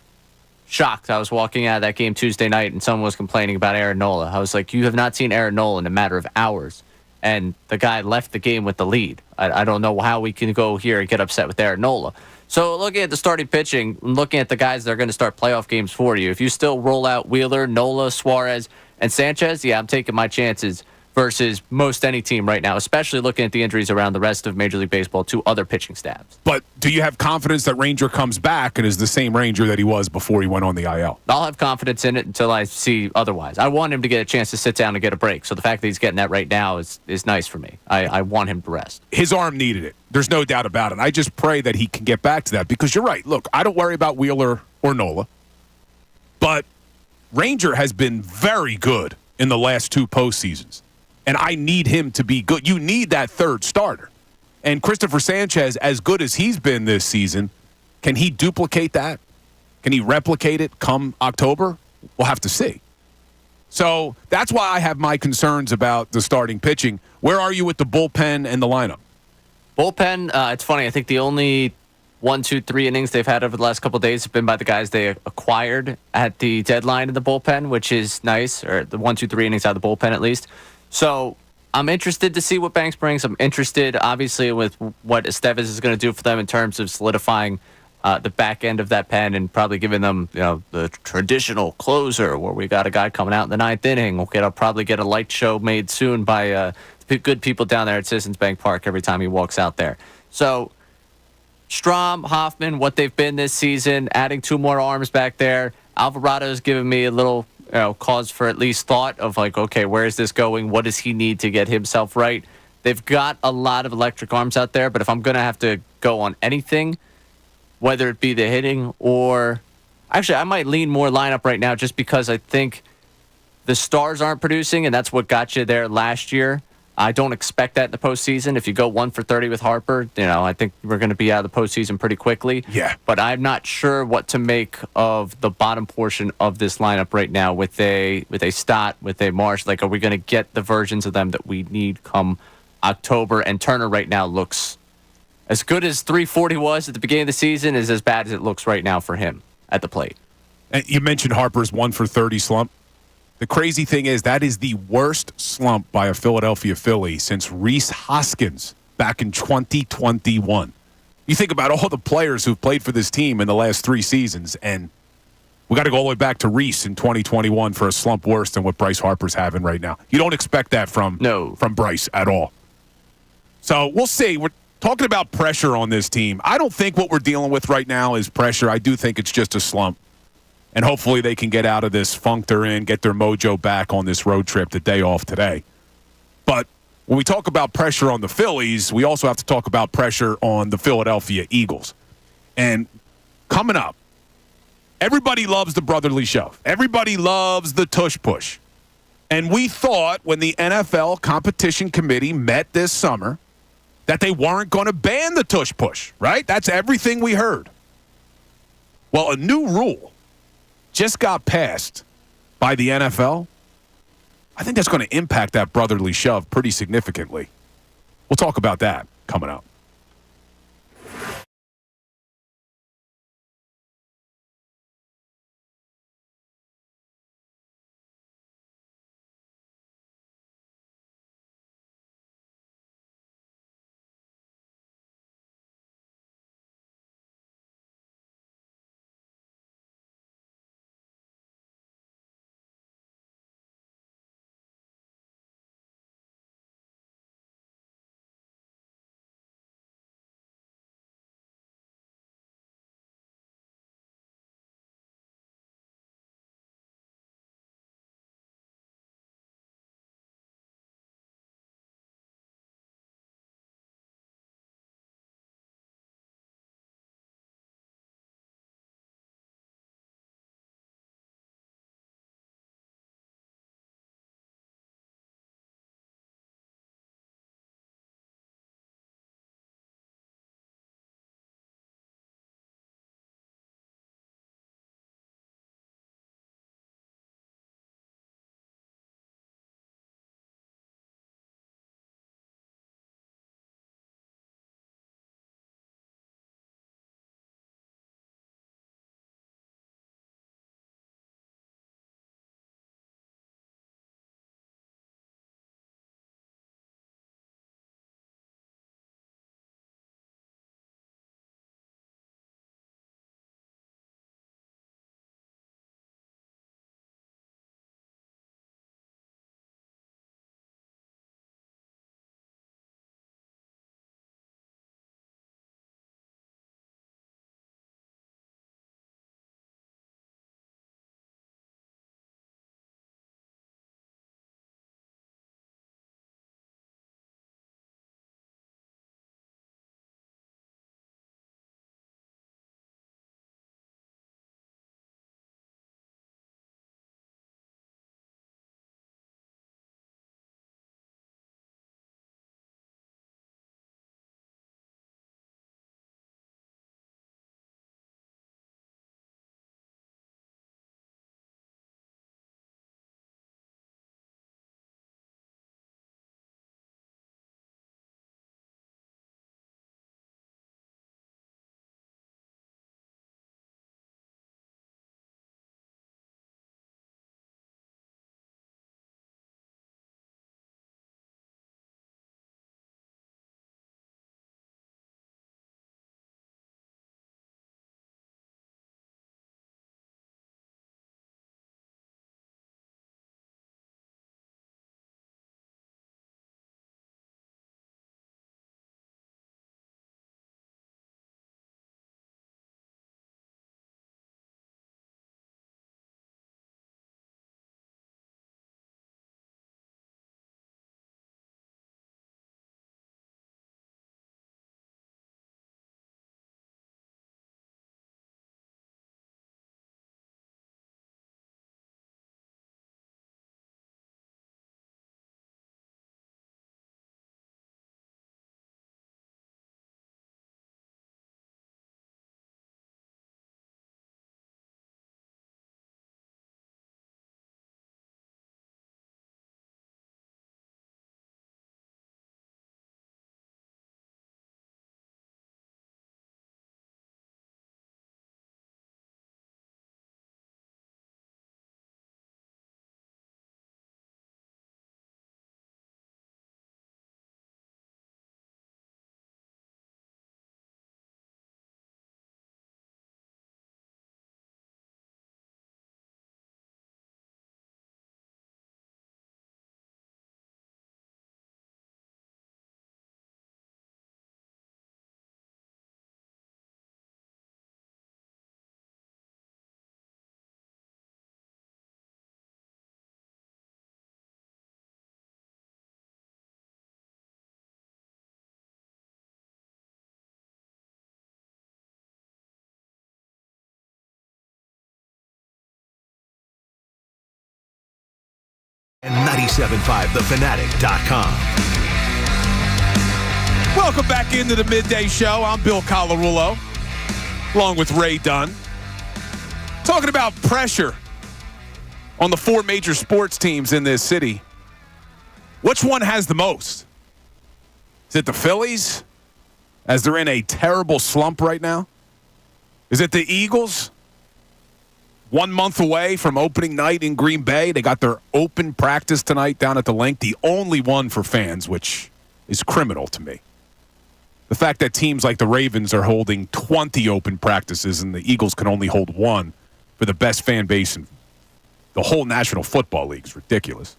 shocked. I was walking out of that game Tuesday night and someone was complaining about Aaron Nola. I was like, you have not seen Aaron Nola in a matter of hours. And the guy left the game with the lead. I don't know how we can go here and get upset with Aaron Nola. So looking at the starting pitching, looking at the guys that are going to start playoff games for you, if you still roll out Wheeler, Nola, Suarez, and Sanchez, yeah, I'm taking my chances versus most any team right now, especially looking at the injuries around the rest of Major League Baseball to other pitching staffs. But do you have confidence that Ranger comes back and is the same Ranger that he was before he went on the IL? I'll have confidence in it until I see otherwise. I want him to get a chance to sit down and get a break. So the fact that he's getting that right now is nice for me. I want him to rest. His arm needed it. There's no doubt about it. I just pray that he can get back to that because you're right. Look, I don't worry about Wheeler or Nola, but Ranger has been very good in the last 2 postseasons. And I need him to be good. You need that third starter. And Christopher Sanchez, as good as he's been this season, can he duplicate that? Can he replicate it come October? We'll have to see. So that's why I have my concerns about the starting pitching. Where are you with the bullpen and the lineup? Bullpen, it's funny. I think the only 1, 2, 3 innings they've had over the last couple of days have been by the guys they acquired at the deadline in the bullpen, which is nice, or the 1, 2, 3 innings out of the bullpen at least. So I'm interested to see what Banks brings. I'm interested, obviously, with what Estevez is going to do for them in terms of solidifying the back end of that pen and probably giving them, the traditional closer where we got a guy coming out in the 9th inning. I'll probably get a light show made soon by good people down there at Citizens Bank Park every time he walks out there. So Strom, Hoffman, what they've been this season, adding 2 more arms back there. Alvarado's given me a little cause for at least thought of okay, where is this going? What does he need to get himself right? They've got a lot of electric arms out there, but if I'm going to have to go on anything, whether it be the hitting or... Actually, I might lean more lineup right now just because I think the stars aren't producing, and that's what got you there last year. I don't expect that in the postseason. If you go 1 for 30 with Harper, I think we're going to be out of the postseason pretty quickly. Yeah. But I'm not sure what to make of the bottom portion of this lineup right now with a Stott, with a Marsh. Are we going to get the versions of them that we need come October? And Turner right now looks as good as 340 was at the beginning of the season, is as bad as it looks right now for him at the plate. And you mentioned Harper's 1 for 30 slump. The crazy thing is that is the worst slump by a Philadelphia Philly since Rhys Hoskins back in 2021. You think about all the players who've played for this team in the last 3 seasons, and we got to go all the way back to Rhys in 2021 for a slump worse than what Bryce Harper's having right now. You don't expect that from Bryce at all. So we'll see. We're talking about pressure on this team. I don't think what we're dealing with right now is pressure. I do think it's just a slump. And hopefully they can get out of this funk they're in, get their mojo back on this road trip, the day off today. But when we talk about pressure on the Phillies, we also have to talk about pressure on the Philadelphia Eagles. And coming up, everybody loves the brotherly shove. Everybody loves the tush push. And we thought when the NFL Competition Committee met this summer that they weren't going to ban the tush push, right? That's everything we heard. Well, a new rule just got passed by the NFL. I think that's going to impact that brotherly shove pretty significantly. We'll talk about that coming up. And 97.5thefanatic.com. Welcome back into the Midday Show. I'm Bill Colarulo, along with Ray Dunn. Talking about pressure on the four major sports teams in this city. Which one has the most? Is it the Phillies, as they're in a terrible slump right now? Is it the Eagles? 1 month away from opening night in Green Bay. They got their open practice tonight down at the Link, the only one for fans, which is criminal to me. The fact that teams like the Ravens are holding 20 open practices and the Eagles can only hold one for the best fan base in the whole National Football League is ridiculous.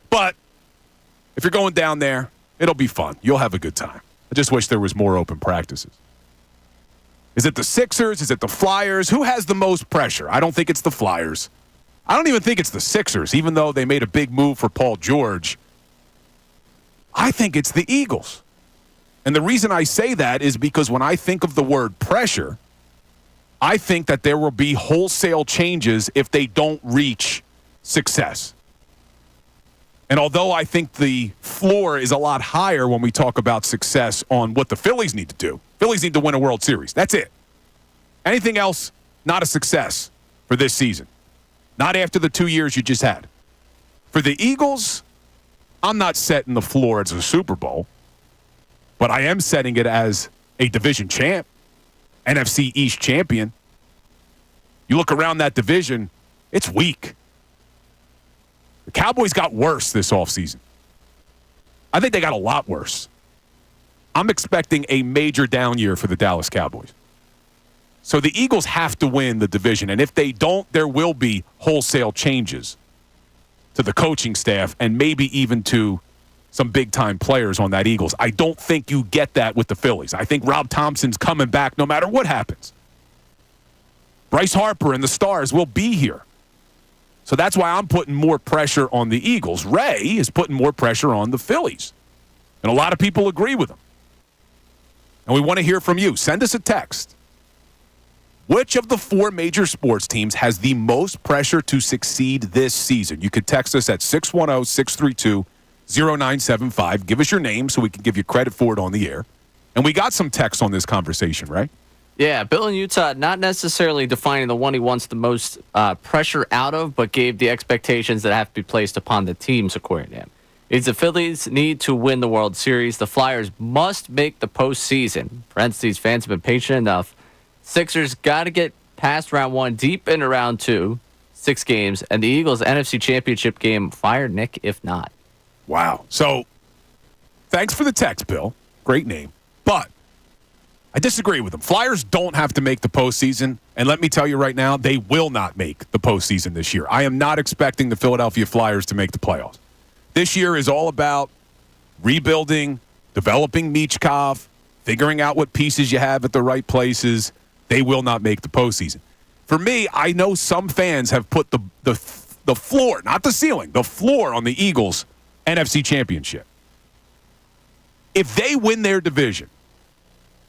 But if you're going down there, it'll be fun. You'll have a good time. I just wish there was more open practices. Is it the Sixers? Is it the Flyers? Who has the most pressure? I don't think it's the Flyers. I don't even think it's the Sixers, even though they made a big move for Paul George. I think it's the Eagles. And the reason I say that is because when I think of the word pressure, I think that there will be wholesale changes if they don't reach success. And although I think the floor is a lot higher when we talk about success on what the Phillies need to do, Phillies need to win a World Series. That's it. Anything else, not a success for this season. Not after the 2 years you just had. For the Eagles, I'm not setting the floor as a Super Bowl, but I am setting it as a division champ, NFC East champion. You look around that division, it's weak. The Cowboys got worse this offseason. I think they got a lot worse. I'm expecting a major down year for the Dallas Cowboys. So the Eagles have to win the division, and if they don't, there will be wholesale changes to the coaching staff and maybe even to some big-time players on that Eagles. I don't think you get that with the Phillies. I think Rob Thompson's coming back no matter what happens. Bryce Harper and the Stars will be here. So that's why I'm putting more pressure on the Eagles. Ray is putting more pressure on the Phillies. And a lot of people agree with him. And we want to hear from you. Send us a text. Which of the four major sports teams has the most pressure to succeed this season? You could text us at 610-632-0975. Give us your name so we can give you credit for it on the air. And we got some text on this conversation, right? Yeah, Bill in Utah, not necessarily defining the one he wants the most pressure out of, but gave the expectations that have to be placed upon the teams, according to him. Is the Phillies need to win the World Series. The Flyers must make the postseason. Parentheses, fans have been patient enough. Sixers got to get past round one, deep into round two, 6 games. And the Eagles' NFC Championship game, fire Nick if not. Wow. So, thanks for the text, Bill. Great name. But I disagree with him. Flyers don't have to make the postseason. And let me tell you right now, they will not make the postseason this year. I am not expecting the Philadelphia Flyers to make the playoffs. This year is all about rebuilding, developing Michkov, figuring out what pieces you have at the right places. They will not make the postseason. For me, I know some fans have put the floor, not the ceiling, the floor on the Eagles' NFC Championship. If they win their division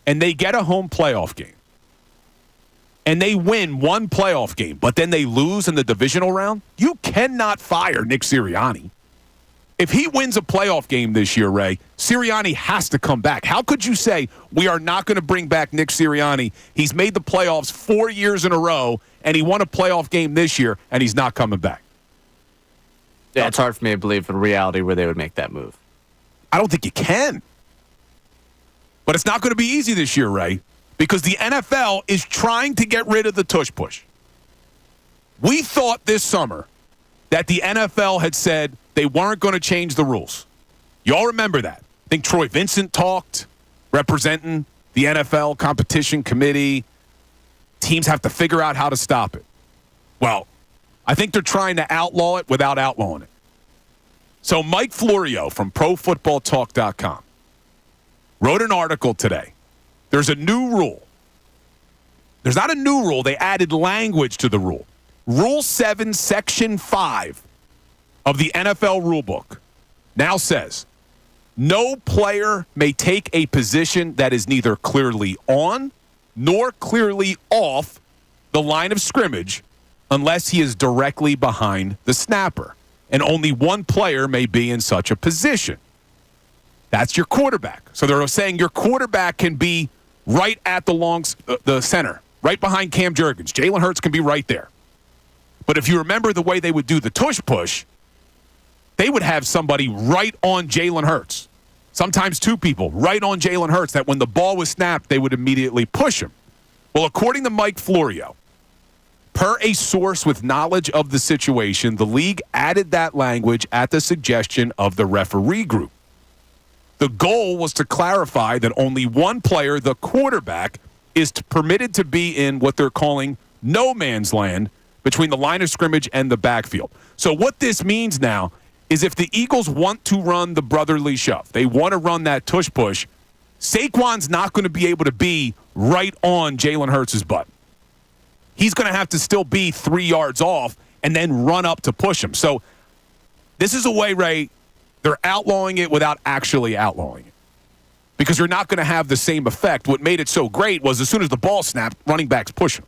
and they get a home playoff game and they win one playoff game, but then they lose in the divisional round, you cannot fire Nick Sirianni. If he wins a playoff game this year, Ray, Sirianni has to come back. How could you say we are not going to bring back Nick Sirianni? He's made the playoffs 4 years in a row, and he won a playoff game this year, and he's not coming back. Yeah, it's hard for me to believe in reality where they would make that move. I don't think you can. But it's not going to be easy this year, Ray, because the NFL is trying to get rid of the tush push. We thought this summer that the NFL had said they weren't going to change the rules. You all remember that. I think Troy Vincent talked, representing the NFL competition committee. Teams have to figure out how to stop it. Well, I think they're trying to outlaw it without outlawing it. So Mike Florio from ProFootballTalk.com wrote an article today. There's a new rule. There's not a new rule. They added language to the rule. Rule 7, Section 5 of the NFL rulebook now says, no player may take a position that is neither clearly on nor clearly off the line of scrimmage unless he is directly behind the snapper. and only one player may be in such a position. That's your quarterback. So they're saying your quarterback can be right at the center, right behind Cam Jurgens. Jalen Hurts can be right there. But if you remember the way they would do the tush push, they would have somebody right on Jalen Hurts. Sometimes two people right on Jalen Hurts that when the ball was snapped, they would immediately push him. Well, according to Mike Florio, per a source with knowledge of the situation, the league added that language at the suggestion of the referee group. The goal was to clarify that only one player, the quarterback, is permitted to be in what they're calling no man's land between the line of scrimmage and the backfield. So what this means now is if the Eagles want to run the brotherly shove, they want to run that tush push, Saquon's not going to be able to be right on Jalen Hurts' butt. He's going to have to still be 3 yards off and then run up to push him. So this is a way, Ray, they're outlawing it without actually outlawing it. Because you're not going to have the same effect. What made it so great was as soon as the ball snapped, running backs push him.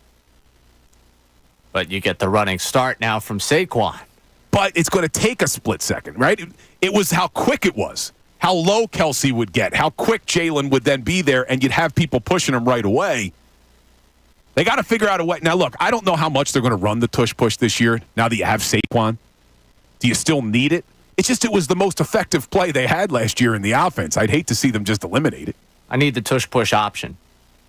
But you get the running start now from Saquon. But it's going to take a split second, right? It was how quick it was, how low Kelce would get, how quick Jalen would then be there, and you'd have people pushing him right away. They got to figure out a way. Now, look, I don't know how much they're going to run the tush push this year now that you have Saquon. Do you still need it? It's just it was the most effective play they had last year in the offense. I'd hate to see them just eliminate it. I need the tush push option.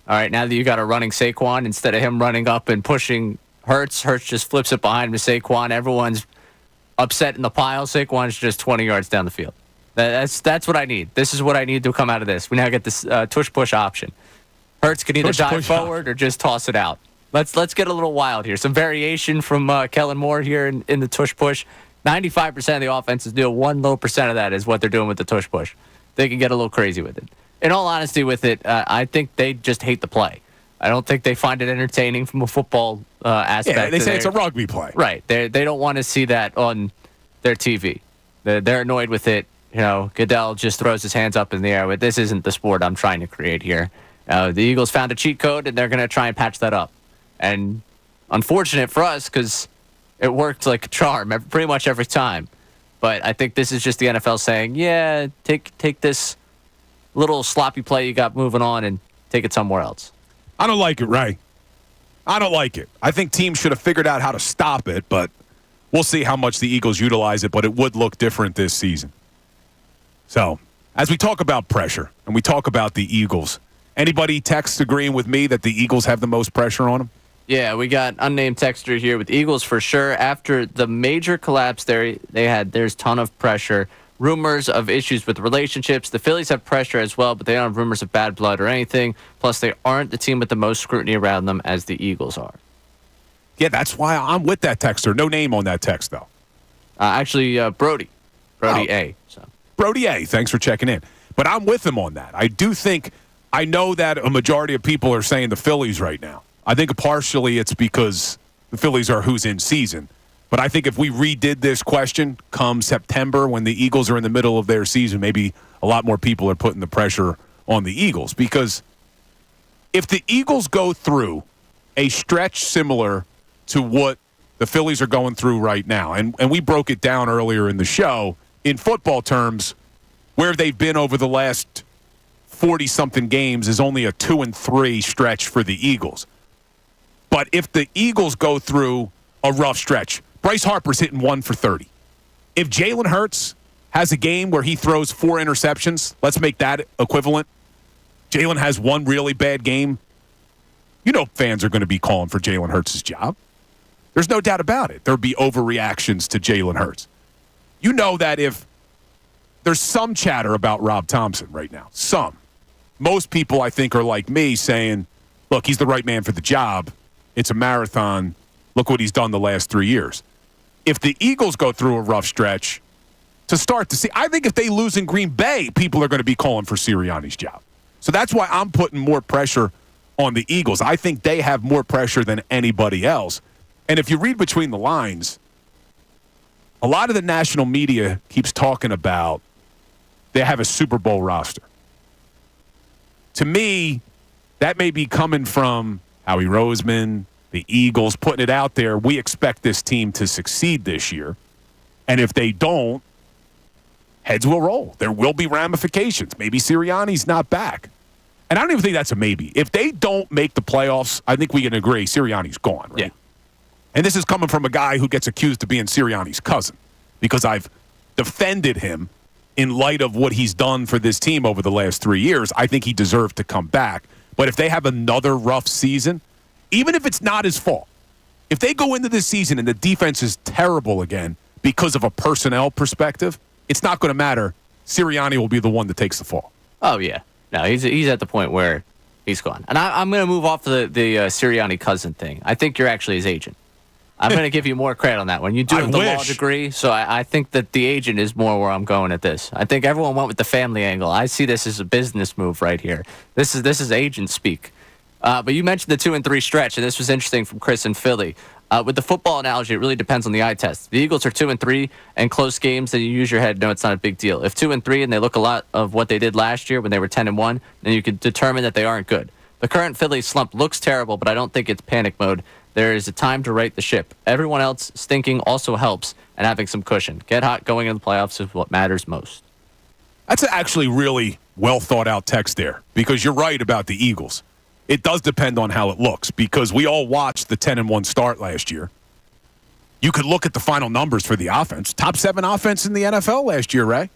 All right, now that you got a running Saquon, instead of him running up and pushing Hurts just flips it behind him to Saquon. Everyone's upset in the pile. Saquon's just 20 yards down the field. That's what I need. This is what I need to come out of this. We now get this tush push option. Hurts can either dive forward or just toss it out. Let's get a little wild here. Some variation from Kellen Moore here in the tush push. 95% of the offenses do. 1 low percent of that is what they're doing with the tush push. They can get a little crazy with it. In all honesty with it, I think they just hate the play. I don't think they find it entertaining from a football aspect. Yeah, they say it's a rugby play. Right. They don't want to see that on their TV. They're annoyed with it. You know, Goodell just throws his hands up in the air with, this isn't the sport I'm trying to create here. The Eagles found a cheat code, and they're going to try and patch that up. And unfortunate for us because it worked like a charm pretty much every time. But I think this is just the NFL saying, yeah, take this little sloppy play you got moving on and take it somewhere else. I don't like it, Ray. I don't like it. I think teams should have figured out how to stop it, but we'll see how much the Eagles utilize it, but it would look different this season. So, as we talk about pressure and we talk about the Eagles, anybody text agreeing with me that the Eagles have the most pressure on them? Yeah, we got unnamed texter here with Eagles for sure. After the major collapse there's ton of pressure. Rumors of issues with relationships. The Phillies have pressure as well, but they don't have rumors of bad blood or anything. Plus, they aren't the team with the most scrutiny around them as the Eagles are. Yeah, that's why I'm with that texter. No name on that text, though. Actually, Brody. Brody A. So. Brody A., thanks for checking in. But I'm with him on that. I know that a majority of people are saying the Phillies right now. I think partially it's because the Phillies are who's in season. But I think if we redid this question come September when the Eagles are in the middle of their season, maybe a lot more people are putting the pressure on the Eagles. Because if the Eagles go through a stretch similar to what the Phillies are going through right now, and we broke it down earlier in the show, in football terms, where they've been over the last 40-something games is only a 2-3 stretch for the Eagles. But if the Eagles go through a rough stretch, Bryce Harper's hitting 1 for 30. If Jalen Hurts has a game where he throws 4 interceptions, let's make that equivalent. Jalen has one really bad game. You know fans are going to be calling for Jalen Hurts' job. There's no doubt about it. There'll be overreactions to Jalen Hurts. You know that if there's some chatter about Rob Thompson right now, most people I think are like me saying, look, he's the right man for the job. It's a marathon. Look what he's done the last 3 years. If the Eagles go through a rough stretch, to start to see, I think if they lose in Green Bay, people are going to be calling for Sirianni's job. So that's why I'm putting more pressure on the Eagles. I think they have more pressure than anybody else. And if you read between the lines, a lot of the national media keeps talking about they have a Super Bowl roster. To me, that may be coming from Howie Roseman, the Eagles, putting it out there. We expect this team to succeed this year. And if they don't, heads will roll. There will be ramifications. Maybe Sirianni's not back. And I don't even think that's a maybe. If they don't make the playoffs, I think we can agree Sirianni's gone, right? Yeah. And this is coming from a guy who gets accused of being Sirianni's cousin because I've defended him in light of what he's done for this team over the last 3 years. I think he deserved to come back. But if they have another rough season, even if it's not his fault, if they go into this season and the defense is terrible again because of a personnel perspective, it's not going to matter. Sirianni will be the one that takes the fall. Oh, yeah. No, he's at the point where he's gone. And I'm going to move off the Sirianni cousin thing. I think you're actually his agent. I'm going to give you more credit on that one. You do have the law degree, so I think that the agent is more where I'm going at this. I think everyone went with the family angle. I see this as a business move right here. This is agent speak. But you mentioned the 2-3 stretch, and this was interesting from Chris in Philly. With the football analogy, it really depends on the eye test. The Eagles are 2-3 and close games, then you use your head. No, it's not a big deal. If 2-3 and they look a lot of what they did last year when they were 10-1, then you could determine that they aren't good. The current Phillies slump looks terrible, but I don't think it's panic mode. There is a time to right the ship. Everyone else stinking also helps, and having some cushion. Get hot going into the playoffs is what matters most. That's actually really well thought out text there, because you're right about the Eagles. It does depend on how it looks, because we all watched the 10-1 start last year. You could look at the final numbers for the offense. Top 7 offense in the NFL last year, Ray.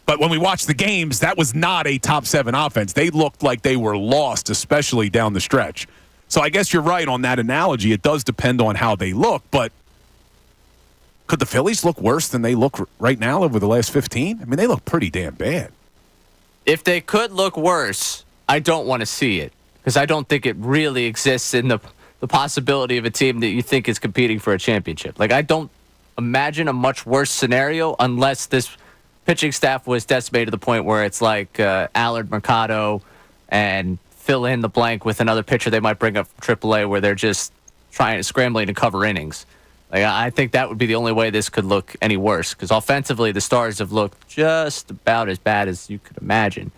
But when we watched the games, that was not a top 7 offense. They looked like they were lost, especially down the stretch. So I guess you're right on that analogy. It does depend on how they look, but could the Phillies look worse than they look right now over the last 15? I mean, they look pretty damn bad. If they could look worse, I don't want to see it, because I don't think it really exists in the possibility of a team that you think is competing for a championship. Like, I don't imagine a much worse scenario unless this pitching staff was decimated to the point where it's like Allard Mercado and fill in the blank with another pitcher they might bring up from AAA where they're just scrambling to cover innings. Like, I think that would be the only way this could look any worse, because offensively the Stars have looked just about as bad as you could imagine.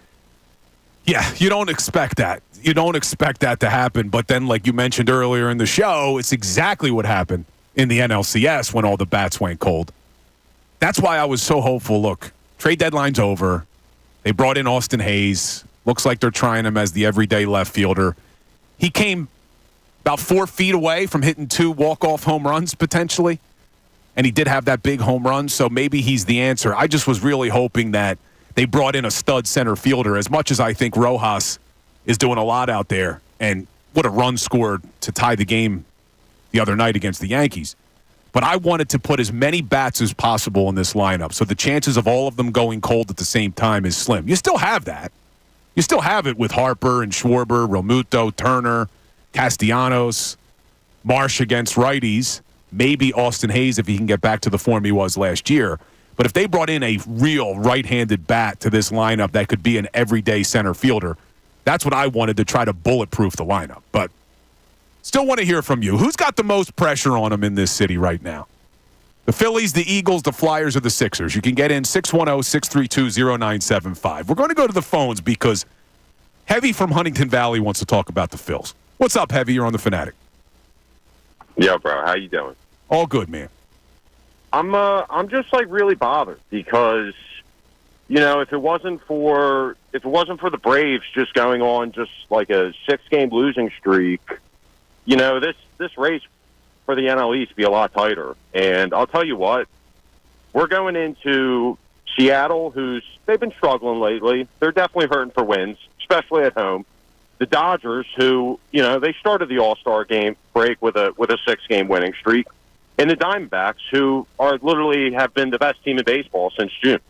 Yeah, you don't expect that. You don't expect that to happen, but then like you mentioned earlier in the show, it's exactly what happened in the NLCS when all the bats went cold. That's why I was so hopeful. Look, trade deadline's over. They brought in Austin Hayes. Looks like they're trying him as the everyday left fielder. He came about 4 feet away from hitting 2 walk-off home runs potentially, and he did have that big home run, so maybe he's the answer. I just was really hoping that they brought in a stud center fielder, as much as I think Rojas is doing a lot out there, and what a run scored to tie the game the other night against the Yankees. But I wanted to put as many bats as possible in this lineup, so the chances of all of them going cold at the same time is slim. You still have that. You still have it with Harper and Schwarber, Realmuto, Turner, Castellanos, Marsh against righties, maybe Austin Hayes if he can get back to the form he was last year. But if they brought in a real right-handed bat to this lineup that could be an everyday center fielder, that's what I wanted to try to bulletproof the lineup. But still want to hear from you. Who's got the most pressure on them in this city right now? The Phillies, the Eagles, the Flyers, or the Sixers? You can get in 610-632-0975. We're going to go to the phones because Heavy from Huntington Valley wants to talk about the Phils. What's up, Heavy? You're on the Fanatic. Yo, bro, how you doing? All good, man. I'm just like really bothered because, you know, if it wasn't for the Braves just going on just like a 6-game losing streak, you know, this race for the NL East be a lot tighter. And I'll tell you what, we're going into Seattle, they've been struggling lately. They're definitely hurting for wins, especially at home. The Dodgers, who, you know, they started the All-Star game break with a 6-game winning streak. And the Diamondbacks, who are literally have been the best team in baseball since June.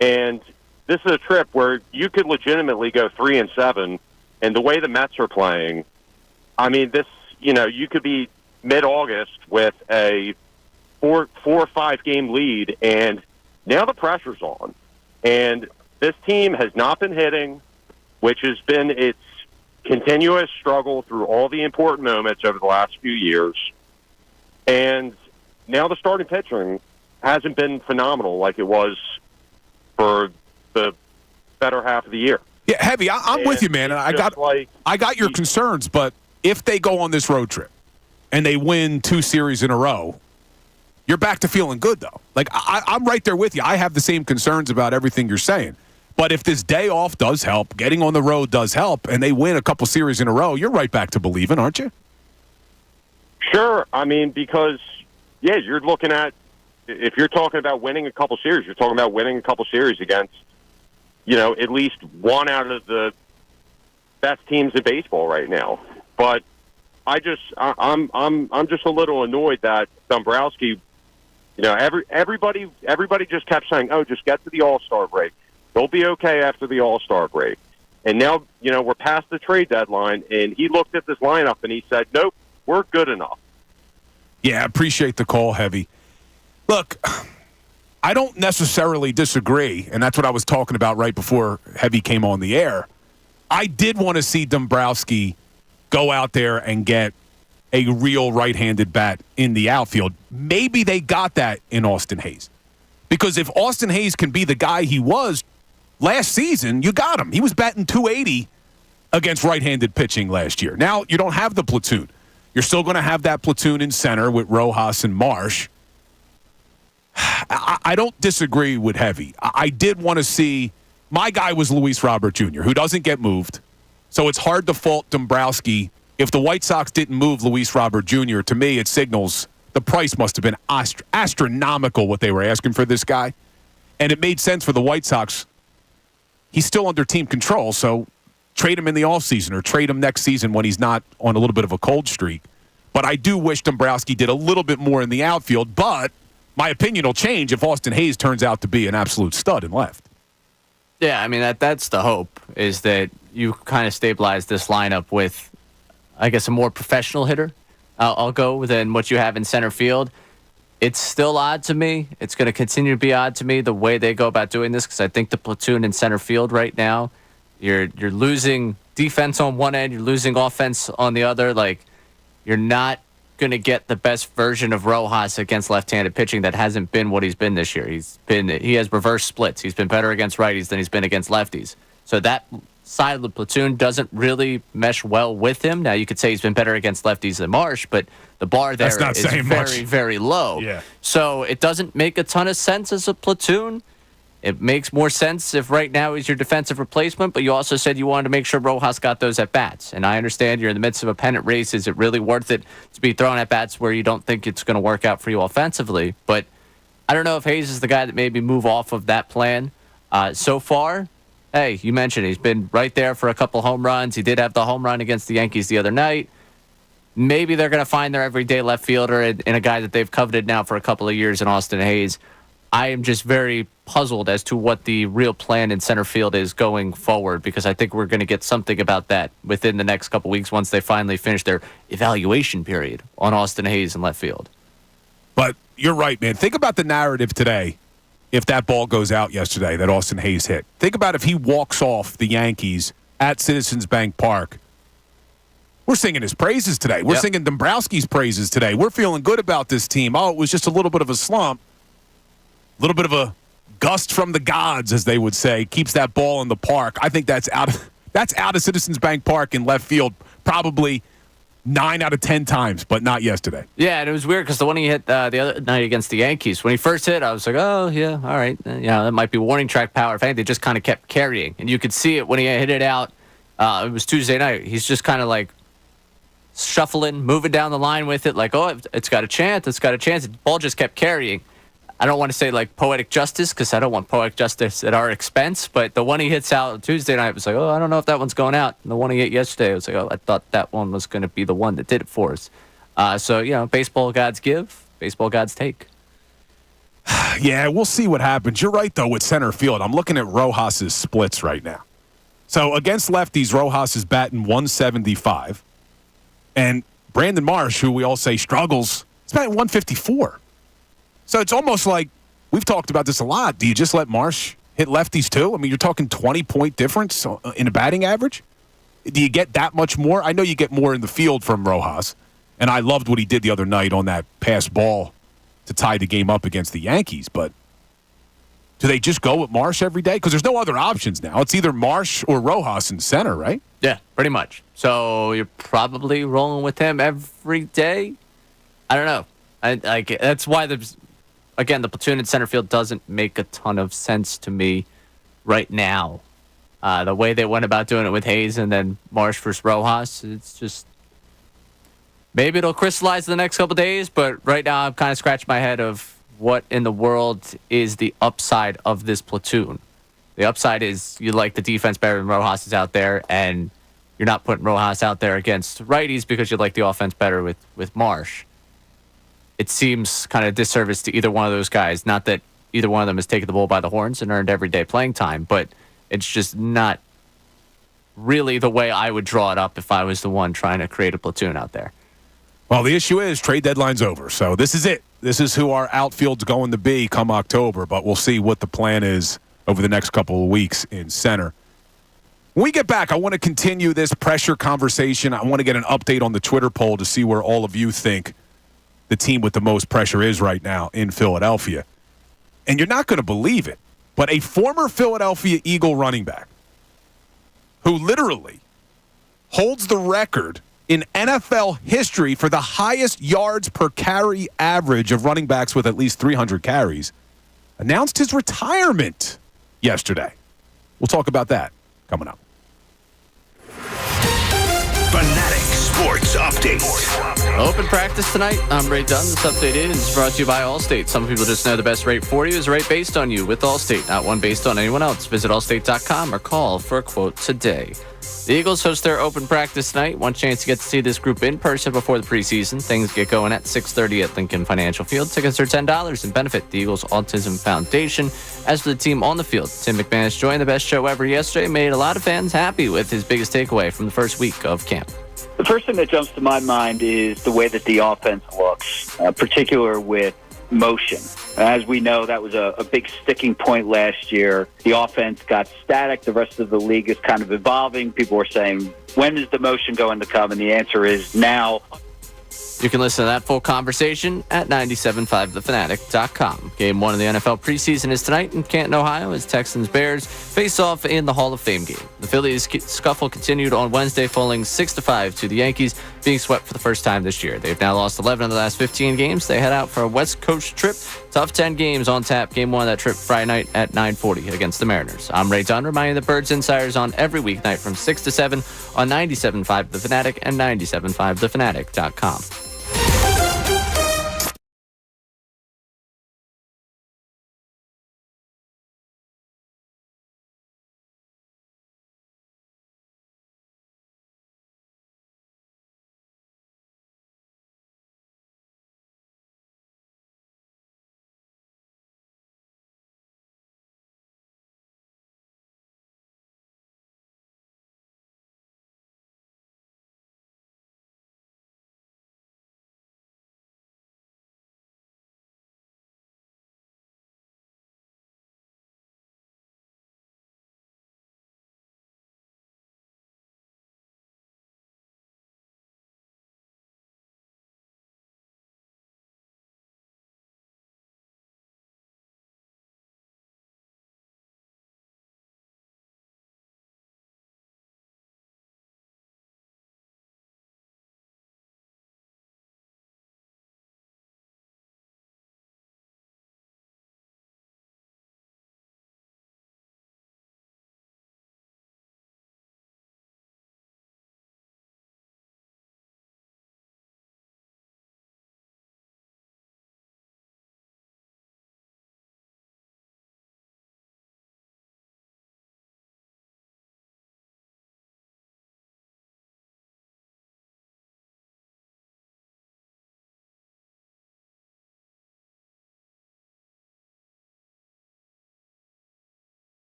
And this is a trip where you could legitimately go 3-7. And the way the Mets are playing, I mean, this, you know, you could be mid-August with a 4 or 5 game lead, and now the pressure's on. And this team has not been hitting, which has been its continuous struggle through all the important moments over the last few years. And now the starting pitching hasn't been phenomenal like it was for the better half of the year. Yeah, Heavy, I'm with you, man. And I got your concerns, but if they go on this road trip and they win 2 series in a row, you're back to feeling good, though. Like, I'm right there with you. I have the same concerns about everything you're saying. But if this day off does help, getting on the road does help, and they win a couple series in a row, you're right back to believing, aren't you? Sure. I mean, because, yeah, you're looking at, if you're talking about winning a couple series, you're talking about winning a couple series against, at least one out of the best teams in baseball right now. But I'm just a little annoyed that Dombrowski, everybody just kept saying, oh, just get to the All-Star break. They'll be okay after the All-Star break. And now, we're past the trade deadline, and he looked at this lineup and he said, nope, we're good enough. Yeah, I appreciate the call, Heavy. Look, I don't necessarily disagree, and that's what I was talking about right before Heavy came on the air. I did want to see Dombrowski go out there and get a real right-handed bat in the outfield. Maybe they got that in Austin Hayes. Because if Austin Hayes can be the guy he was last season, you got him. He was batting .280 against right-handed pitching last year. Now, you don't have the platoon. You're still going to have that platoon in center with Rojas and Marsh. I don't disagree with Heavy. I did want to see – my guy was Luis Robert Jr., who doesn't get moved. So it's hard to fault Dombrowski. If the White Sox didn't move Luis Robert Jr., to me it signals the price must have been astronomical what they were asking for this guy. And it made sense for the White Sox. He's still under team control, so trade him in the offseason or trade him next season when he's not on a little bit of a cold streak. But I do wish Dombrowski did a little bit more in the outfield, but my opinion will change if Austin Hayes turns out to be an absolute stud and left. Yeah, I mean, that's the hope, is that you kind of stabilize this lineup with, I guess, a more professional hitter. I'll go than what you have in center field. It's still odd to me. It's going to continue to be odd to me the way they go about doing this, because I think the platoon in center field right now, you're losing defense on one end, you're losing offense on the other. Like, you're not going to get the best version of Rojas against left-handed pitching that hasn't been what he's been this year. He has reverse splits. He's been better against righties than he's been against lefties. So that side of the platoon doesn't really mesh well with him. Now, you could say he's been better against lefties than Marsh, but the bar there is very, very low. Yeah. So it doesn't make a ton of sense as a platoon. It makes more sense if right now he's your defensive replacement, but you also said you wanted to make sure Rojas got those at-bats. And I understand you're in the midst of a pennant race. Is it really worth it to be throwing at-bats where you don't think it's going to work out for you offensively? But I don't know if Hayes is the guy that maybe move off of that plan. So far, hey, you mentioned he's been right there for a couple home runs. He did have the home run against the Yankees the other night. Maybe they're going to find their everyday left fielder in a guy that they've coveted now for a couple of years in Austin Hayes. I am just very puzzled as to what the real plan in center field is going forward, because I think we're going to get something about that within the next couple weeks once they finally finish their evaluation period on Austin Hayes in left field. But you're right, man. Think about the narrative today if that ball goes out yesterday that Austin Hayes hit. Think about if he walks off the Yankees at Citizens Bank Park. We're singing his praises today. We're singing Dombrowski's praises today. We're feeling good about this team. Oh, it was just a little bit of a slump. A little bit of a gust from the gods, as they would say, keeps that ball in the park. I think that's out of Citizens Bank Park in left field probably 9 out of 10 times, but not yesterday. Yeah, and it was weird because the one he hit the other night against the Yankees, when he first hit, I was like, oh, yeah, all right. That might be warning track power. If anything, they just kind of kept carrying. And you could see it when he hit it out. It was Tuesday night. He's just kind of like shuffling, moving down the line with it, like, oh, it's got a chance, it's got a chance. The ball just kept carrying. I don't want to say like poetic justice, because I don't want poetic justice at our expense, but the one he hits out Tuesday night was like, oh, I don't know if that one's going out. And the one he hit yesterday, I was like, oh, I thought that one was going to be the one that did it for us. So, baseball gods give, baseball gods take. Yeah, we'll see what happens. You're right, though, with center field. I'm looking at Rojas's splits right now. So against lefties, Rojas is batting 175. And Brandon Marsh, who we all say struggles, is batting 154. So it's almost like, we've talked about this a lot. Do you just let Marsh hit lefties too? I mean, you're talking 20-point difference in a batting average. Do you get that much more? I know you get more in the field from Rojas, and I loved what he did the other night on that pass ball to tie the game up against the Yankees. But do they just go with Marsh every day? Because there's no other options now. It's either Marsh or Rojas in center, right? Yeah, pretty much. So you're probably rolling with him every day? I don't know. That's why the platoon in center field doesn't make a ton of sense to me right now. The way they went about doing it with Hayes and then Marsh versus Rojas, it's just maybe it'll crystallize in the next couple days. But right now, I'm kind of scratching my head of what in the world is the upside of this platoon. The upside is you like the defense better than Rojas is out there, and you're not putting Rojas out there against righties because you like the offense better with Marsh. It seems kind of disservice to either one of those guys. Not that either one of them has taken the bull by the horns and earned everyday playing time, but it's just not really the way I would draw it up if I was the one trying to create a platoon out there. Well, the issue is trade deadline's over, so this is it. This is who our outfield's going to be come October, but we'll see what the plan is over the next couple of weeks in center. When we get back, I want to continue this pressure conversation. I want to get an update on the Twitter poll to see where all of you think the team with the most pressure is right now in Philadelphia. And you're not going to believe it, but a former Philadelphia Eagle running back who literally holds the record in NFL history for the highest yards per carry average of running backs with at least 300 carries announced his retirement yesterday. We'll talk about that coming up. Fanatic Sports Update. Open practice tonight. I'm Ray Dunn. This update is brought to you by Allstate. Some people just know the best rate for you is a rate based on you with Allstate, not one based on anyone else. Visit allstate.com or call for a quote today. The Eagles host their open practice tonight. One chance to get to see this group in person before the preseason. Things get going at 6:30 at Lincoln Financial Field. Tickets are $10 and benefit the Eagles Autism Foundation. As for the team on the field, Tim McManus joined the best show ever yesterday. Made a lot of fans happy with his biggest takeaway from the first week of camp. The first thing that jumps to my mind is the way that the offense looks, particular with motion. As we know, that was a big sticking point last year. The offense got static. The rest of the league is kind of evolving. People were saying, when is the motion going to come? And the answer is now. You can listen to that full conversation at 975thefanatic.com. Game 1 of the NFL preseason is tonight in Canton, Ohio, as Texans-Bears face off in the Hall of Fame game. The Phillies scuffle continued on Wednesday, falling 6-5 to the Yankees, being swept for the first time this year. They've now lost 11 of the last 15 games. They head out for a West Coast trip. Tough 10 games on tap. Game 1 of that trip Friday night at 9:40 against the Mariners. I'm Ray Dunn, reminding the Birds Insiders on every weeknight from 6 to 7 on 97.5 The Fanatic and 97.5thefanatic.com.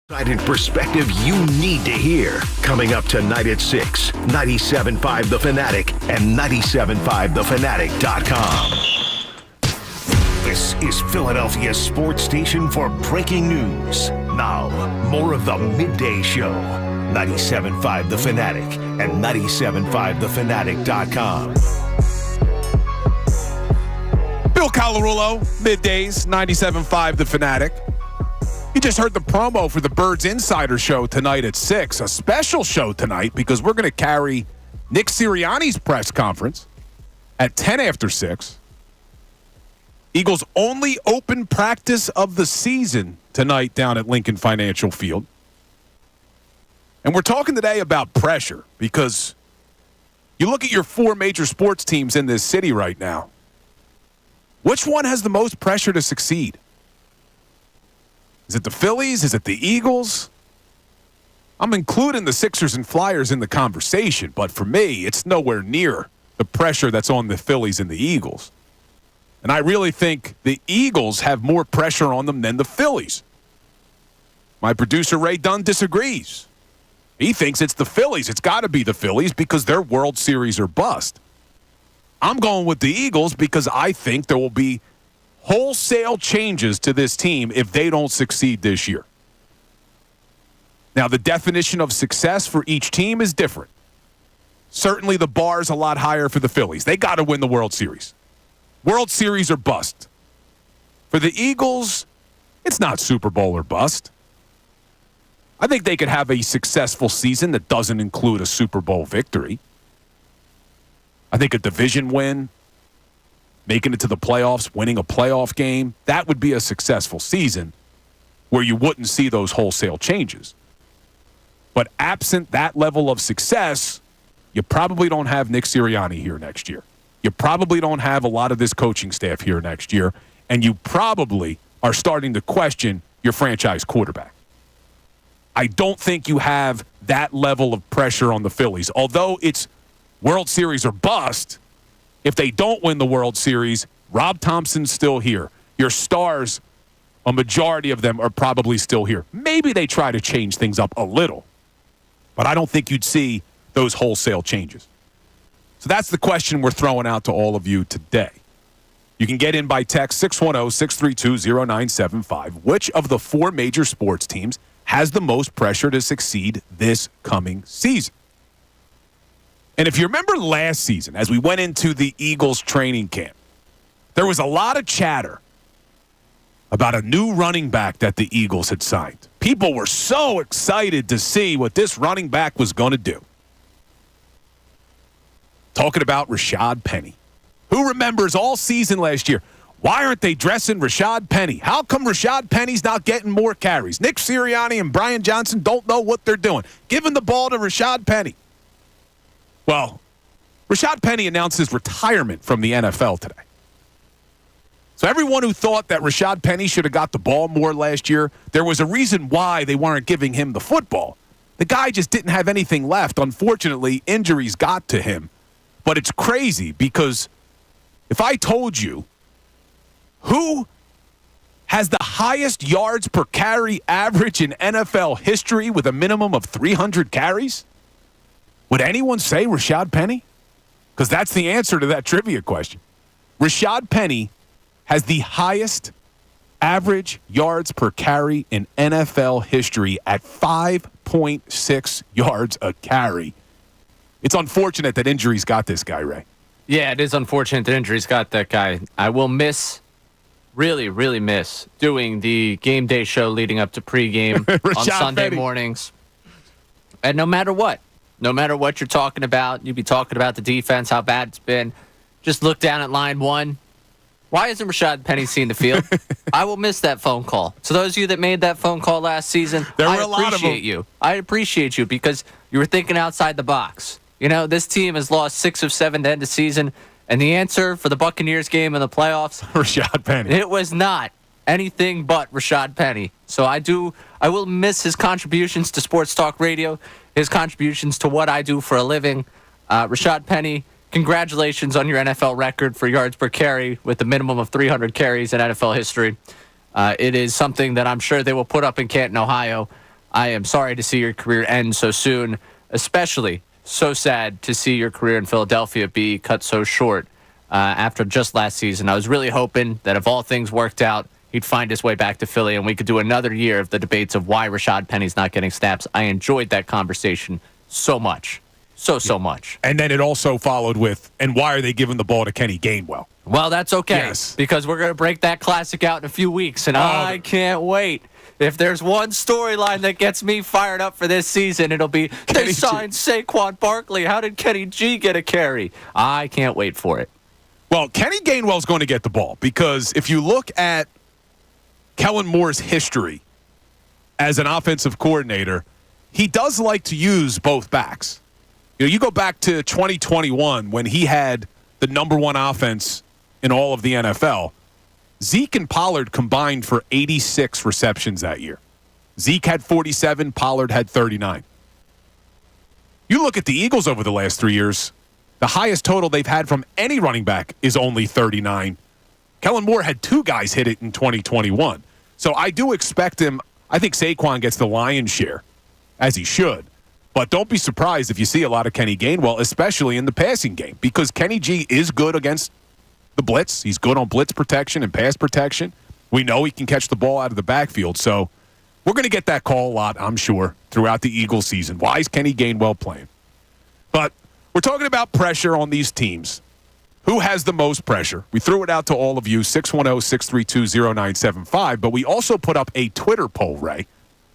Exciting perspective you need to hear. Coming up tonight at 6, 97.5 The Fanatic and 97.5thefanatic.com. This is Philadelphia's sports station for breaking news. Now, more of the Midday Show. 97.5 The Fanatic and 97.5thefanatic.com. Bill Calarulo, middays, 97.5 The Fanatic. You just heard the promo for the Birds Insider Show tonight at 6. A special show tonight because we're going to carry Nick Sirianni's press conference at 10 after 6. Eagles' only open practice of the season tonight down at Lincoln Financial Field. And we're talking today about pressure because you look at your four major sports teams in this city right now. Which one has the most pressure to succeed? Is it the Phillies? Is it the Eagles? I'm including the Sixers and Flyers in the conversation, but for me, it's nowhere near the pressure that's on the Phillies and the Eagles. And I really think the Eagles have more pressure on them than the Phillies. My producer, Ray Dunn, disagrees. He thinks it's the Phillies. It's got to be the Phillies because they're World Series or bust. I'm going with the Eagles because I think there will be wholesale changes to this team if they don't succeed this year. Now, the definition of success for each team is different. Certainly, the bar is a lot higher for the Phillies. They got to win the World Series. World Series or bust. For the Eagles, it's not Super Bowl or bust. I think they could have a successful season that doesn't include a Super Bowl victory. I think a division win, making it to the playoffs, winning a playoff game, that would be a successful season where you wouldn't see those wholesale changes. But absent that level of success, you probably don't have Nick Sirianni here next year. You probably don't have a lot of this coaching staff here next year, and you probably are starting to question your franchise quarterback. I don't think you have that level of pressure on the Phillies. Although it's World Series or bust, if they don't win the World Series, Rob Thompson's still here. Your stars, a majority of them are probably still here. Maybe they try to change things up a little, but I don't think you'd see those wholesale changes. So that's the question we're throwing out to all of you today. You can get in by text 610-632-0975. Which of the four major sports teams has the most pressure to succeed this coming season? And if you remember last season, as we went into the Eagles training camp, there was a lot of chatter about a new running back that the Eagles had signed. People were so excited to see what this running back was going to do. Talking about Rashad Penny. Who remembers all season last year? Why aren't they dressing Rashad Penny? How come Rashad Penny's not getting more carries? Nick Sirianni and Brian Johnson don't know what they're doing. Giving the ball to Rashad Penny. Well, Rashad Penny announced his retirement from the NFL today. So everyone who thought that Rashad Penny should have got the ball more last year, there was a reason why they weren't giving him the football. The guy just didn't have anything left. Unfortunately, injuries got to him. But it's crazy because if I told you who has the highest yards per carry average in NFL history with a minimum of 300 carries, would anyone say Rashad Penny? Because that's the answer to that trivia question. Rashad Penny has the highest average yards per carry in NFL history at 5.6 yards a carry. It's unfortunate that injuries got this guy, Ray. Yeah, it is unfortunate that injuries got that guy. I will really miss doing the game day show leading up to pregame on Sunday mornings. And no matter what you're talking about, you'd be talking about the defense, how bad it's been. Just look down at line one. Why isn't Rashad Penny seeing the field? I will miss that phone call. So those of you that made that phone call last season, I appreciate you. I appreciate you because you were thinking outside the box. You know, this team has lost 6 of 7 to end the season, and the answer for the Buccaneers game in the playoffs, Rashad Penny. It was not anything but Rashad Penny. So I will miss his contributions to Sports Talk Radio, his contributions to what I do for a living. Rashad Penny, congratulations on your NFL record for yards per carry with a minimum of 300 carries in NFL history. It is something that I'm sure they will put up in Canton, Ohio I am sorry to see your career end so soon, especially so sad to see your career in Philadelphia be cut so short after just last season. I was really hoping that if all things worked out, he'd find his way back to Philly and we could do another year of the debates of why Rashad Penny's not getting snaps. I enjoyed that conversation so much. So much. And then it also followed with, and why are they giving the ball to Kenny Gainwell? Well, that's okay. Yes. Because we're going to break that classic out in a few weeks, and I can't wait. If there's one storyline that gets me fired up for this season, it'll be they signed Saquon Barkley. How did Kenny G get a carry? I can't wait for it. Well, Kenny Gainwell's going to get the ball because if you look at Kellen Moore's history as an offensive coordinator, he does like to use both backs. You know, you go back to 2021 when he had the number one offense in all of the NFL. Zeke and Pollard combined for 86 receptions that year. Zeke had 47, Pollard had 39. You look at the Eagles over the last 3 years, the highest total they've had from any running back is only 39. Kellen Moore had 2 guys hit it in 2021. So I do expect him. I think Saquon gets the lion's share, as he should. But don't be surprised if you see a lot of Kenny Gainwell, especially in the passing game, because Kenny G is good against the blitz. He's good on blitz protection and pass protection. We know he can catch the ball out of the backfield. So we're going to get that call a lot, I'm sure, throughout the Eagles season. Why is Kenny Gainwell playing? But we're talking about pressure on these teams. Who has the most pressure? We threw it out to all of you, 610-632-0975, but we also put up a Twitter poll, Ray.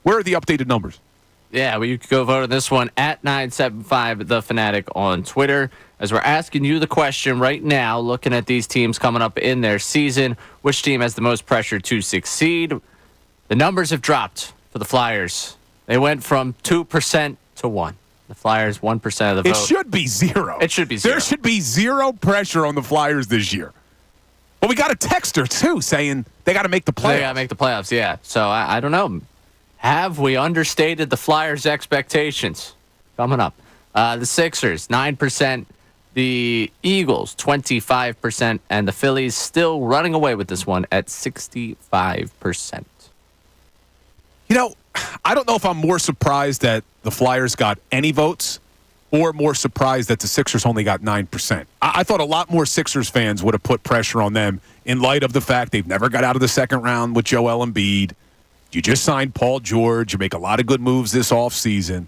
Where are the updated numbers? Yeah, well, you could go vote on this one at 975 The Fanatic on Twitter. As we're asking you the question right now, looking at these teams coming up in their season, which team has the most pressure to succeed? The numbers have dropped for the Flyers. They went from 2% to 1%. The Flyers, 1% of the vote. It should be 0. It should be 0. There should be 0 pressure on the Flyers this year. Well, we got a texter, too, saying they got to make the playoffs. They got to make the playoffs, yeah. So I don't know. Have we understated the Flyers' expectations? Coming up. The Sixers, 9%. The Eagles, 25%. And the Phillies still running away with this one at 65%. You know, I don't know if I'm more surprised that the Flyers got any votes or more surprised that the Sixers only got 9%. I thought a lot more Sixers fans would have put pressure on them in light of the fact they've never got out of the second round with Joel Embiid. You just signed Paul George. You make a lot of good moves this offseason.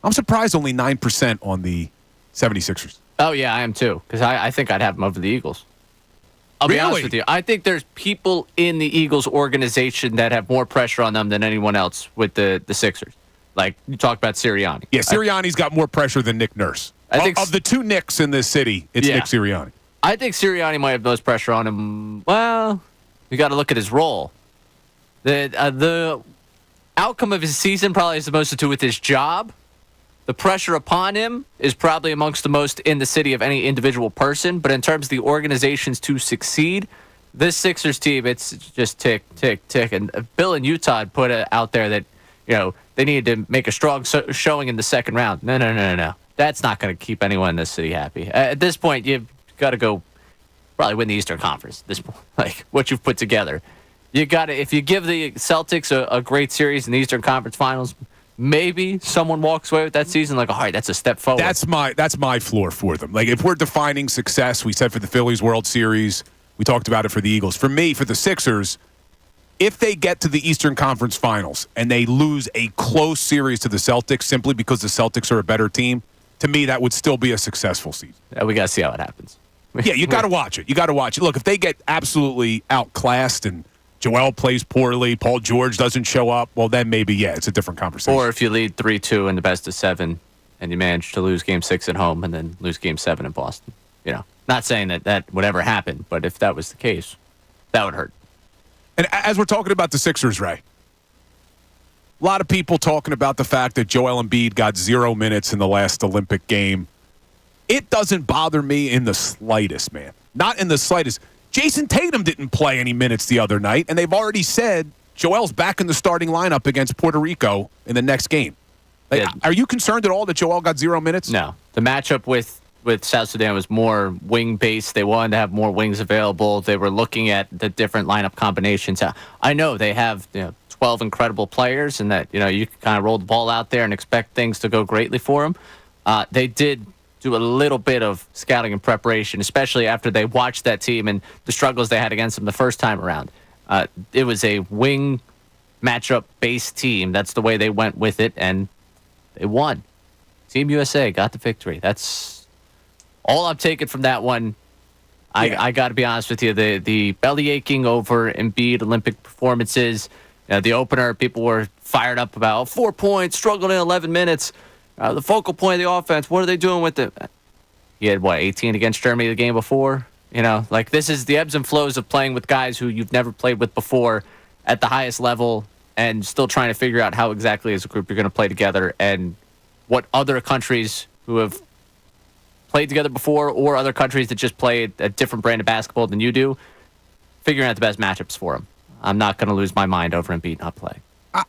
I'm surprised only 9% on the 76ers. Oh, yeah, I am too, because I think I'd have them over the Eagles. I'll be honest with you. I think there's people in the Eagles organization that have more pressure on them than anyone else with the Sixers. Like, you talk about Sirianni. Yeah, Sirianni's got more pressure than Nick Nurse. I think of the 2 Knicks in this city, it's Nick Sirianni. I think Sirianni might have the most pressure on him. Well, you got to look at his role. The outcome of his season probably has the most to do with his job. The pressure upon him is probably amongst the most in the city of any individual person. But in terms of the organizations to succeed, this Sixers team, it's just tick, tick, tick. And Bill and Utah put it out there that, you know, they needed to make a strong showing in the second round. No. That's not going to keep anyone in this city happy. At this point, you've got to go probably win the Eastern Conference. At this point, like what you've put together. You got to, if you give the Celtics a great series in the Eastern Conference Finals, maybe someone walks away with that season like, all right, that's a step forward. That's my floor for them. Like, if we're defining success, we said for the Phillies World Series, we talked about it for the Eagles. For me, for the Sixers, if they get to the Eastern Conference Finals and they lose a close series to the Celtics simply because the Celtics are a better team, to me, that would still be a successful season. Yeah, we got to see how it happens. Yeah, you got to watch it. You got to watch it. Look, if they get absolutely outclassed and Joel plays poorly, Paul George doesn't show up, well, then maybe, yeah, it's a different conversation. Or if you lead 3-2 in the best of 7 and you manage to lose Game 6 at home and then lose Game 7 in Boston. You know, not saying that would ever happen, but if that was the case, that would hurt. And as we're talking about the Sixers, Ray, a lot of people talking about the fact that Joel Embiid got 0 minutes in the last Olympic game. It doesn't bother me in the slightest, man. Not in the slightest. Jason Tatum didn't play any minutes the other night, and they've already said Joel's back in the starting lineup against Puerto Rico in the next game. Like, are you concerned at all that Joel got 0 minutes? No. The matchup with South Sudan was more wing-based. They wanted to have more wings available. They were looking at the different lineup combinations. I know they have 12 incredible players and that, you can kind of roll the ball out there and expect things to go greatly for them. They did do a little bit of scouting and preparation, especially after they watched that team and the struggles they had against them the first time around. It was a wing matchup-based team. That's the way they went with it, and they won. Team USA got the victory. That's all I'm taking from that one. I got to be honest with you. The belly aching over Embiid Olympic performances. The opener, people were fired up about 4 points, struggled in 11 minutes. The focal point of the offense, what are they doing with it? He had, 18 against Germany the game before? This is the ebbs and flows of playing with guys who you've never played with before at the highest level and still trying to figure out how exactly as a group you're going to play together and what other countries who have played together before or other countries that just play a different brand of basketball than you do, figuring out the best matchups for them. I'm not going to lose my mind over Embiid not playing.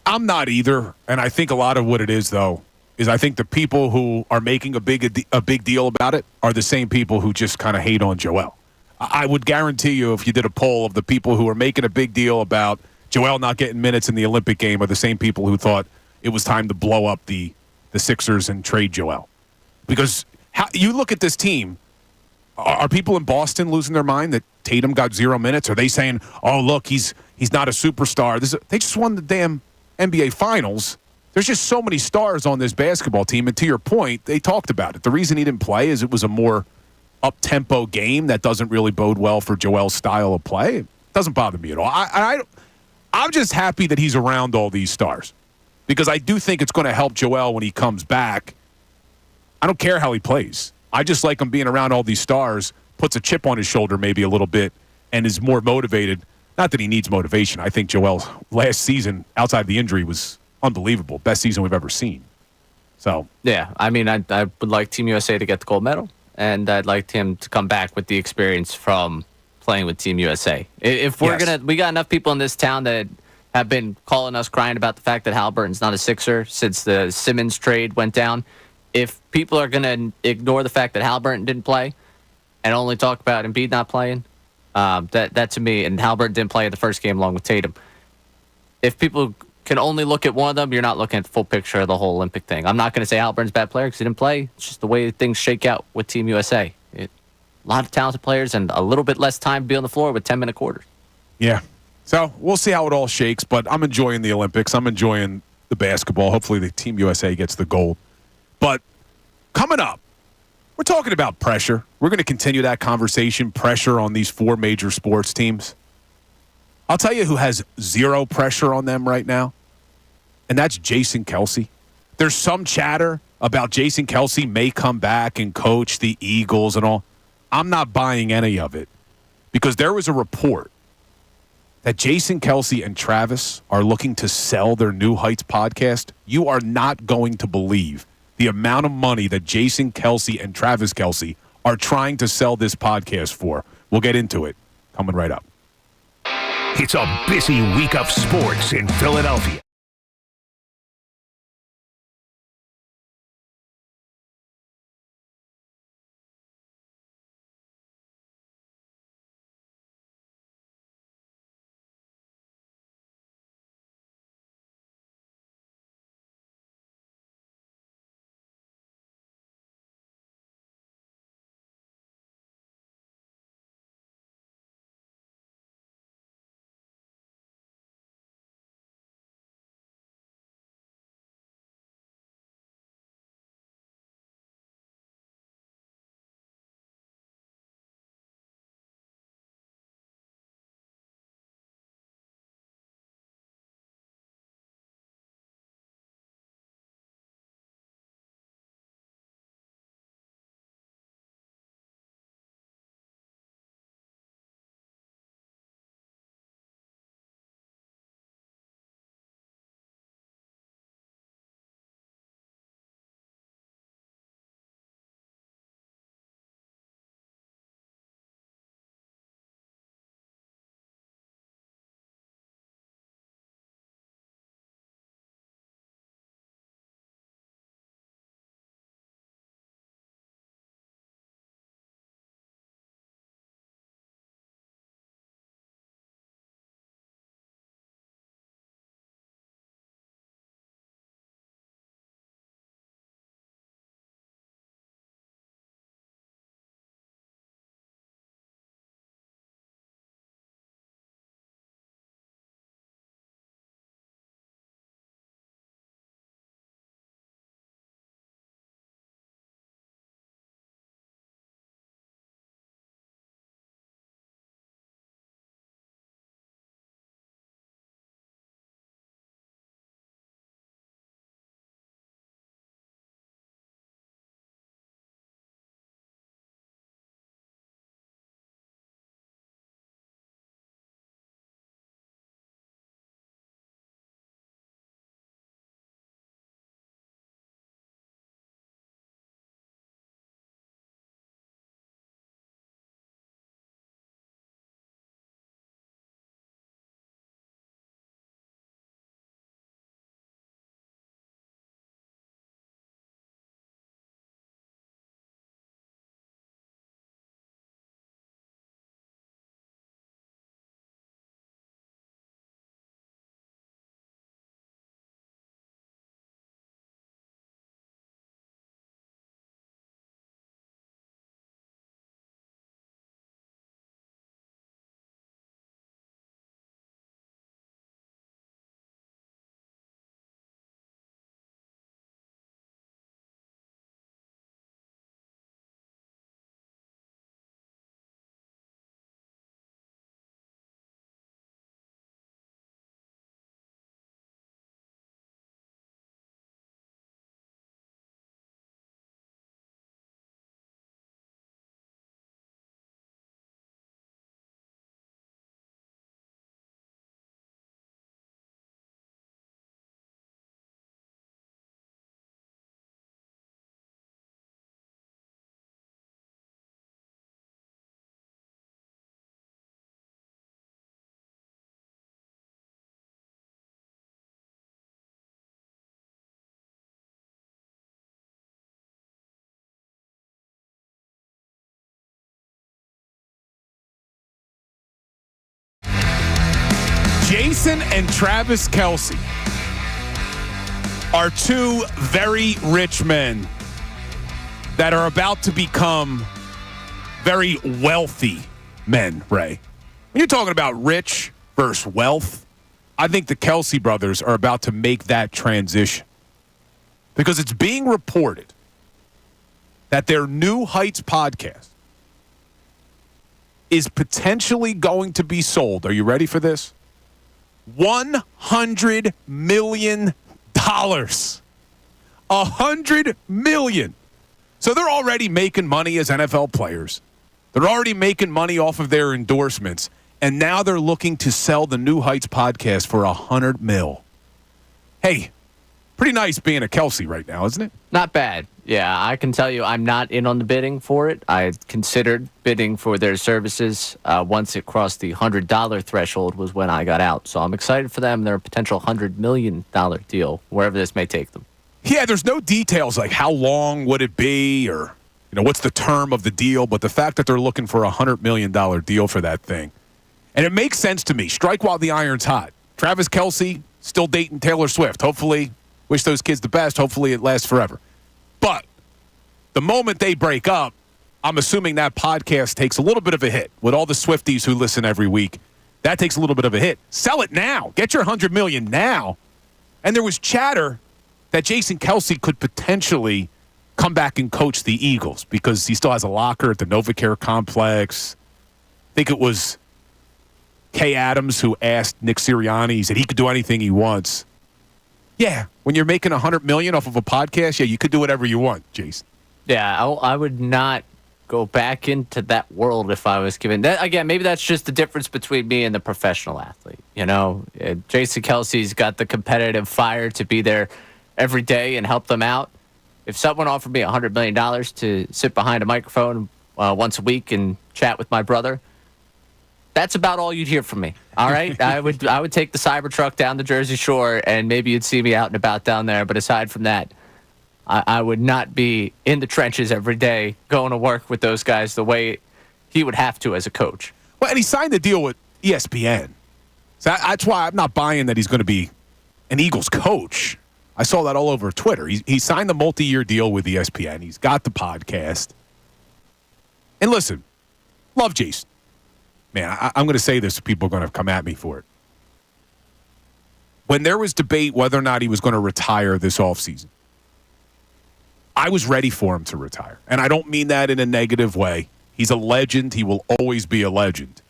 I'm not either, and I think a lot of what it is, though, is I think the people who are making a big deal about it are the same people who just kind of hate on Joel. I would guarantee you if you did a poll of the people who are making a big deal about Joel not getting minutes in the Olympic game are the same people who thought it was time to blow up the Sixers and trade Joel. Because you look at this team, are people in Boston losing their mind that Tatum got 0 minutes? Are they saying, oh, look, he's not a superstar? They just won the damn NBA Finals. There's just so many stars on this basketball team. And to your point, they talked about it. The reason he didn't play is it was a more up-tempo game that doesn't really bode well for Joel's style of play. It doesn't bother me at all. I'm just happy that he's around all these stars because I do think it's going to help Joel when he comes back. I don't care how he plays. I just like him being around all these stars, puts a chip on his shoulder maybe a little bit, and is more motivated. Not that he needs motivation. I think Joel's last season, outside of the injury, was unbelievable. Best season we've ever seen. So yeah, I mean, I would like Team USA to get the gold medal, and I'd like him to come back with the experience from playing with Team USA. If we're we got enough people in this town that have been calling us crying about the fact that Halliburton's not a Sixer since the Simmons trade went down. If people are going to ignore the fact that Halliburton didn't play and only talk about Embiid not playing, that to me, and Halliburton didn't play in the first game along with Tatum. If people can only look at one of them, you're not looking at the full picture of the whole Olympic thing. I'm not going to say Halliburton's a bad player because he didn't play. It's just the way things shake out with Team USA. A lot of talented players and a little bit less time to be on the floor with 10-minute quarters. Yeah. So we'll see how it all shakes, but I'm enjoying the Olympics. I'm enjoying the basketball. Hopefully the Team USA gets the gold. But coming up, we're talking about pressure. We're going to continue that conversation, pressure on these 4 major sports teams. I'll tell you who has 0 pressure on them right now, and that's Jason Kelce. There's some chatter about Jason Kelce may come back and coach the Eagles and all. I'm not buying any of it because there was a report that Jason Kelce and Travis are looking to sell their New Heights podcast. You are not going to believe the amount of money that Jason Kelce and Travis Kelce are trying to sell this podcast for. We'll get into it coming right up. It's a busy week of sports in Philadelphia. Jason and Travis Kelce are two very rich men that are about to become very wealthy men, Ray. When you're talking about rich versus wealth, I think the Kelce brothers are about to make that transition. Because it's being reported that their New Heights podcast is potentially going to be sold. Are you ready for this? $100 million. $100 million. So they're already making money as NFL players. They're already making money off of their endorsements. And now they're looking to sell the New Heights podcast for $100 million. Hey, pretty nice being a Kelce right now, isn't it? Not bad. Yeah, I can tell you I'm not in on the bidding for it. I considered bidding for their services. Once it crossed the $100 threshold was when I got out. So I'm excited for them. They're a potential $100 million deal, wherever this may take them. Yeah, there's no details like how long would it be or what's the term of the deal. But the fact that they're looking for a $100 million deal for that thing. And it makes sense to me. Strike while the iron's hot. Travis Kelce still dating Taylor Swift. Hopefully, wish those kids the best. Hopefully it lasts forever. But the moment they break up, I'm assuming that podcast takes a little bit of a hit. With all the Swifties who listen every week, that takes a little bit of a hit. Sell it now. Get your $100 million now. And there was chatter that Jason Kelce could potentially come back and coach the Eagles because he still has a locker at the NovaCare complex. I think it was Kay Adams who asked Nick Sirianni. He said he could do anything he wants. Yeah, when you're making $100 million off of a podcast, yeah, you could do whatever you want, Jason. Yeah, I would not go back into that world if I was given that. Again, maybe that's just the difference between me and the professional athlete. Jason Kelce's got the competitive fire to be there every day and help them out. If someone offered me $100 million to sit behind a microphone once a week and chat with my brother, that's about all you'd hear from me. All right, I would take the Cybertruck down the Jersey Shore, and maybe you'd see me out and about down there. But aside from that, I would not be in the trenches every day going to work with those guys the way he would have to as a coach. Well, and he signed the deal with ESPN. So that's why I'm not buying that he's going to be an Eagles coach. I saw that all over Twitter. He signed the multi-year deal with ESPN. He's got the podcast. And listen, love Jason. Man, I'm going to say this. People are going to come at me for it. When there was debate whether or not he was going to retire this offseason, I was ready for him to retire. And I don't mean that in a negative way. He's a legend. He will always be a legend.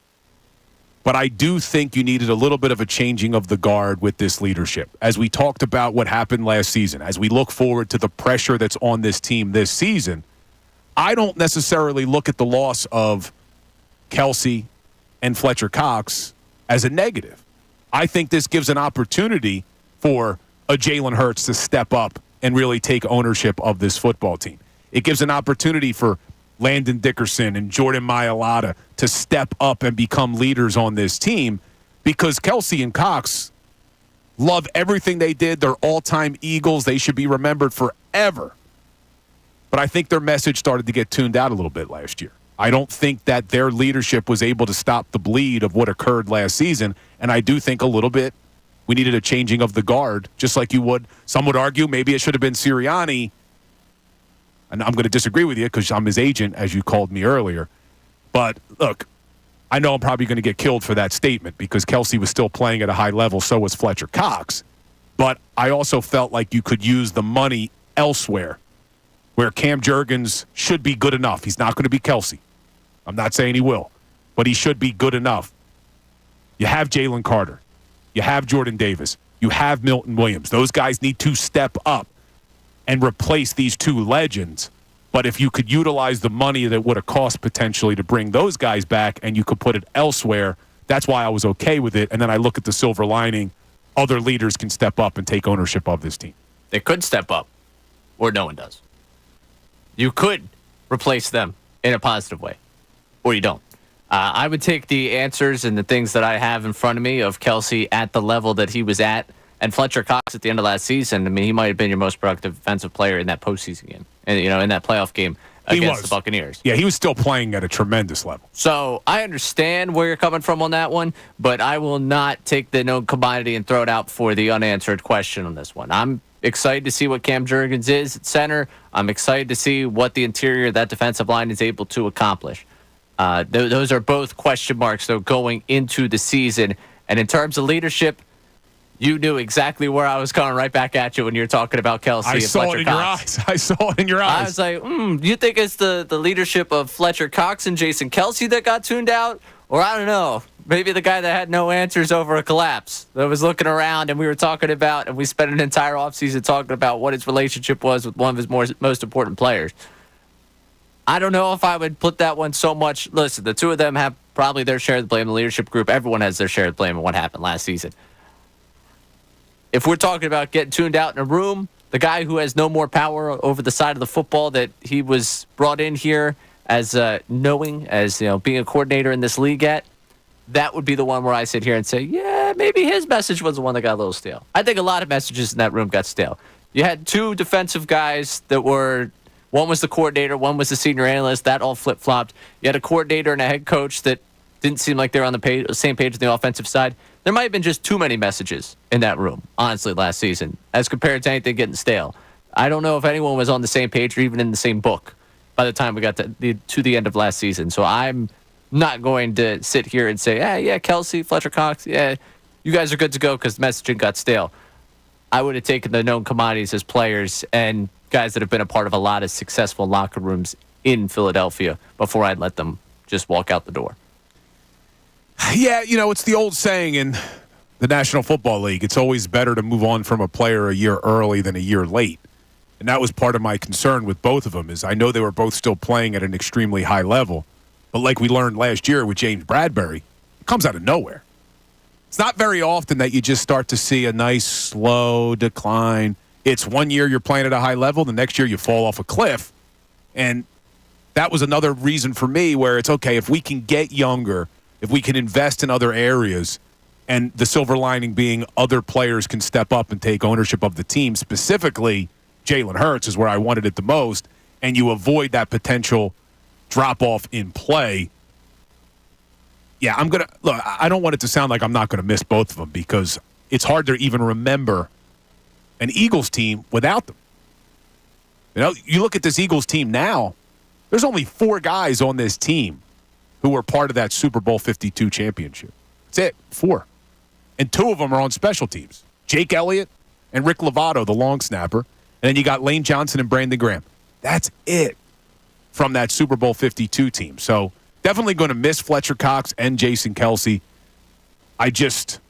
But I do think you needed a little bit of a changing of the guard with this leadership. As we talked about what happened last season, as we look forward to the pressure that's on this team this season, I don't necessarily look at the loss of Kelce and Fletcher Cox as a negative. I think this gives an opportunity for a Jalen Hurts to step up and really take ownership of this football team. It gives an opportunity for Landon Dickerson and Jordan Mailata to step up and become leaders on this team because Kelce and Cox love everything they did. They're all-time Eagles. They should be remembered forever. But I think their message started to get tuned out a little bit last year. I don't think that their leadership was able to stop the bleed of what occurred last season, and I do think a little bit we needed a changing of the guard, just like you would. Some would argue maybe it should have been Sirianni, and I'm going to disagree with you because I'm his agent, as you called me earlier. But, look, I know I'm probably going to get killed for that statement because Kelce was still playing at a high level, so was Fletcher Cox. But I also felt like you could use the money elsewhere where Cam Jurgens should be good enough. He's not going to be Kelce. I'm not saying he will, but he should be good enough. You have Jalen Carter. You have Jordan Davis. You have Milton Williams. Those guys need to step up and replace these two legends. But if you could utilize the money that would have cost potentially to bring those guys back and you could put it elsewhere, that's why I was okay with it. And then I look at the silver lining. Other leaders can step up and take ownership of this team. They could step up, or no one does. You could replace them in a positive way, or you don't. I would take the answers and the things that I have in front of me of Kelce at the level that he was at, and Fletcher Cox at the end of last season. I mean, he might have been your most productive defensive player in that postseason game, and in that playoff game against the Buccaneers. Yeah, he was still playing at a tremendous level. So I understand where you're coming from on that one, but I will not take the known commodity and throw it out for the unanswered question on this one. I'm excited to see what Cam Jurgens is at center. I'm excited to see what the interior of that defensive line is able to accomplish. Those are both question marks, though, going into the season. And in terms of leadership, you knew exactly where I was coming right back at you when you were talking about Kelce and Fletcher Cox. I saw it in your eyes. I was like, you think it's the leadership of Fletcher Cox and Jason Kelce that got tuned out? Or I don't know, maybe the guy that had no answers over a collapse that was looking around and we were talking about, and we spent an entire offseason talking about what his relationship was with one of his most important players. I don't know if I would put that one so much. Listen, the two of them have probably their share of the blame in the leadership group. Everyone has their share of the blame in what happened last season. If we're talking about getting tuned out in a room, the guy who has no more power over the side of the football that he was brought in here as being a coordinator in this league at, that would be the one where I sit here and say, yeah, maybe his message was the one that got a little stale. I think a lot of messages in that room got stale. You had two defensive guys that were, one was the coordinator, one was the senior analyst. That all flip-flopped. You had a coordinator and a head coach that didn't seem like they were on the same page on the offensive side. There might have been just too many messages in that room, honestly, last season, as compared to anything getting stale. I don't know if anyone was on the same page or even in the same book by the time we got to the end of last season. So I'm not going to sit here and say, yeah, Kelce, Fletcher Cox, yeah, you guys are good to go because the messaging got stale. I would have taken the known commodities as players and guys that have been a part of a lot of successful locker rooms in Philadelphia before I'd let them just walk out the door. Yeah, it's the old saying in the National Football League. It's always better to move on from a player a year early than a year late. And that was part of my concern with both of them, is I know they were both still playing at an extremely high level. But like we learned last year with James Bradbury, it comes out of nowhere. It's not very often that you just start to see a nice, slow decline. It's 1 year you're playing at a high level, the next year you fall off a cliff. And that was another reason for me where it's okay, if we can get younger, if we can invest in other areas, and the silver lining being other players can step up and take ownership of the team, specifically Jalen Hurts is where I wanted it the most, and you avoid that potential drop-off in play. Yeah, I don't want it to sound like I'm not going to miss both of them because it's hard to even remember an Eagles team without them. You look at this Eagles team now, there's only 4 guys on this team who were part of that Super Bowl 52 championship. That's it, 4. And 2 of them are on special teams. Jake Elliott and Rick Lovato, the long snapper. And then you got Lane Johnson and Brandon Graham. That's it from that Super Bowl 52 team. So definitely going to miss Fletcher Cox and Jason Kelce. I just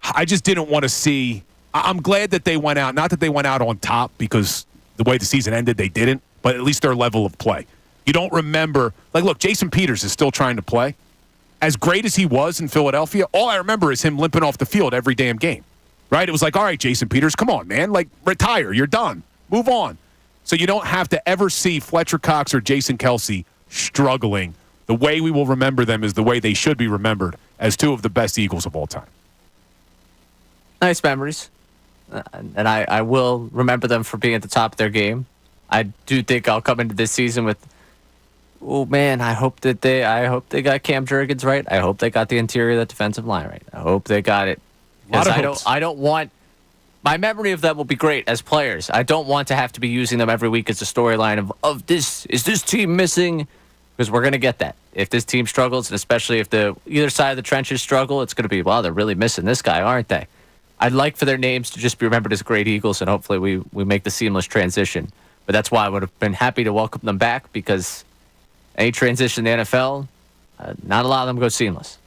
didn't want to see. I'm glad that they went out. Not that they went out on top because the way the season ended, they didn't. But at least their level of play. You don't remember. Look, Jason Peters is still trying to play. As great as he was in Philadelphia, all I remember is him limping off the field every damn game. Right? It was like, all right, Jason Peters, come on, man. Retire. You're done. Move on. So you don't have to ever see Fletcher Cox or Jason Kelce struggling. The way we will remember them is the way they should be remembered as 2 of the best Eagles of all time. Nice memories. And I will remember them for being at the top of their game. I do think I'll come into this season with, oh man, I hope they got Cam Jurgens right. I hope they got the interior of that defensive line right. I hope they got it. Because I don't want, my memory of them will be great as players. I don't want to have to be using them every week as a storyline of this, is this team missing? Because we're going to get that. If this team struggles, and especially if either side of the trenches struggle, it's going to be, wow, they're really missing this guy, aren't they? I'd like for their names to just be remembered as great Eagles, and hopefully we make the seamless transition. But that's why I would have been happy to welcome them back, because any transition in the NFL, not a lot of them go seamless.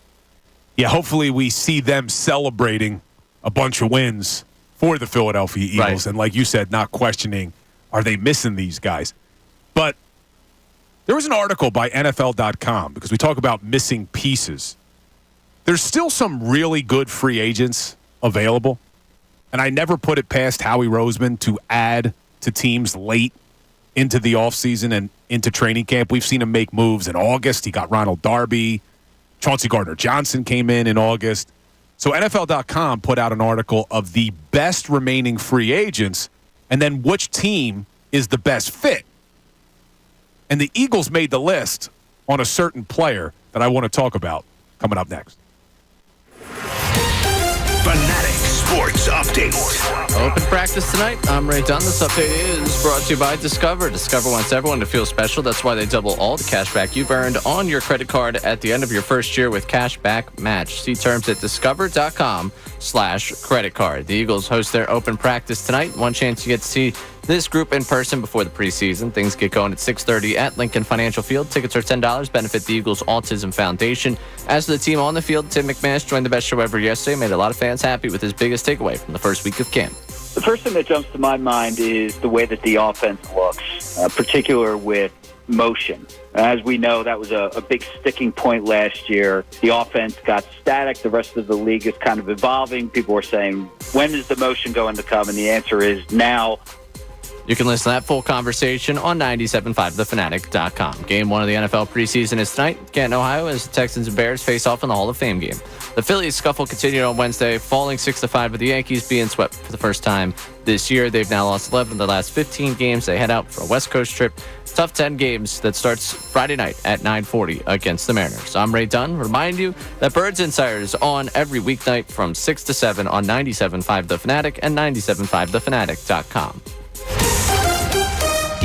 Yeah, hopefully we see them celebrating a bunch of wins for the Philadelphia Eagles. Right. And like you said, not questioning, are they missing these guys? But there was an article by NFL.com, because we talk about missing pieces. There's still some really good free agents available. And I never put it past Howie Roseman to add to teams late into the offseason and into training camp. We've seen him make moves in August. He got Ronald Darby. Chauncey Gardner-Johnson came in August. So NFL.com put out an article of the best remaining free agents and then which team is the best fit. And the Eagles made the list on a certain player that I want to talk about coming up next. Fanatic Sports Update. Open practice tonight. I'm Ray Dunn. This update is brought to you by Discover. Discover wants everyone to feel special. That's why they double all the cash back you've earned on your credit card at the end of your first year with cash back match. See terms at discover.com/credit card. The Eagles host their open practice tonight. One chance you get to see this group in person before the preseason. Things get going at 6:30 at Lincoln Financial Field. Tickets are $10. Benefit the Eagles Autism Foundation. As for the team on the field, Tim McManus joined the best show ever yesterday. Made a lot of fans happy with his biggest takeaway from the first week of camp. The first thing that jumps to my mind is the way that the offense looks, particular with motion. As we know, that was a big sticking point last year. The offense got static. The rest of the league is kind of evolving. People were saying, when is the motion going to come? And the answer is now. You can listen to that full conversation on 97.5thefanatic.com. Game 1 of the NFL preseason is tonight. Canton, Ohio, as the Texans and Bears face off in the Hall of Fame game. The Phillies scuffle continued on Wednesday, falling 6-5 with the Yankees being swept for the first time this year. They've now lost 11 of the last 15 games. They head out for a West Coast trip. Tough 10 games that starts Friday night at 9:40 against the Mariners. I'm Ray Dunn. Remind you that Birds Insider is on every weeknight from 6 to 7 on 97.5 The Fanatic and 97.5thefanatic.com.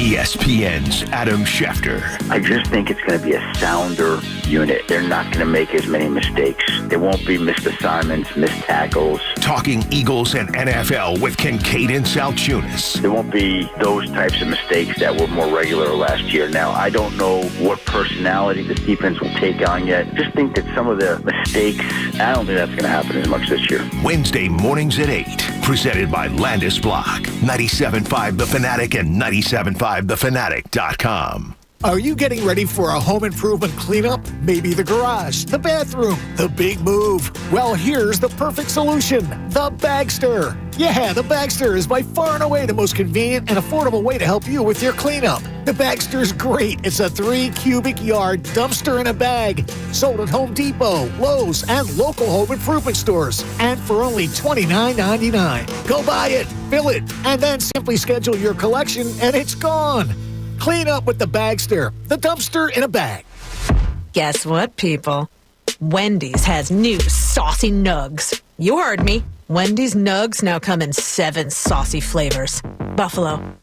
ESPN's Adam Schefter. I just think it's going to be a sounder unit. They're not going to make as many mistakes. There won't be missed assignments, missed tackles. Talking Eagles and NFL with Kincade Salciunas. There won't be those types of mistakes that were more regular last year. Now, I don't know what personality this defense will take on yet. Just think that some of the mistakes, I don't think that's going to happen as much this year. Wednesday mornings at 8. Presented by Landis Block. 97.5 The Fanatic and 97.5thefanatic.com. Are you getting ready for a home improvement cleanup? Maybe the garage, the bathroom, the big move. Well, here's the perfect solution, the Bagster. Yeah, the Bagster is by far and away the most convenient and affordable way to help you with your cleanup. The Bagster's great. It's a 3 cubic yard dumpster in a bag. Sold at Home Depot, Lowe's, and local home improvement stores. And for only $29.99. Go buy it, fill it, and then simply schedule your collection and it's gone. Clean up with the Bagster, the dumpster in a bag. Guess what, people? Wendy's has new saucy nugs. You heard me. Wendy's nugs now come in 7 saucy flavors. Buffalo,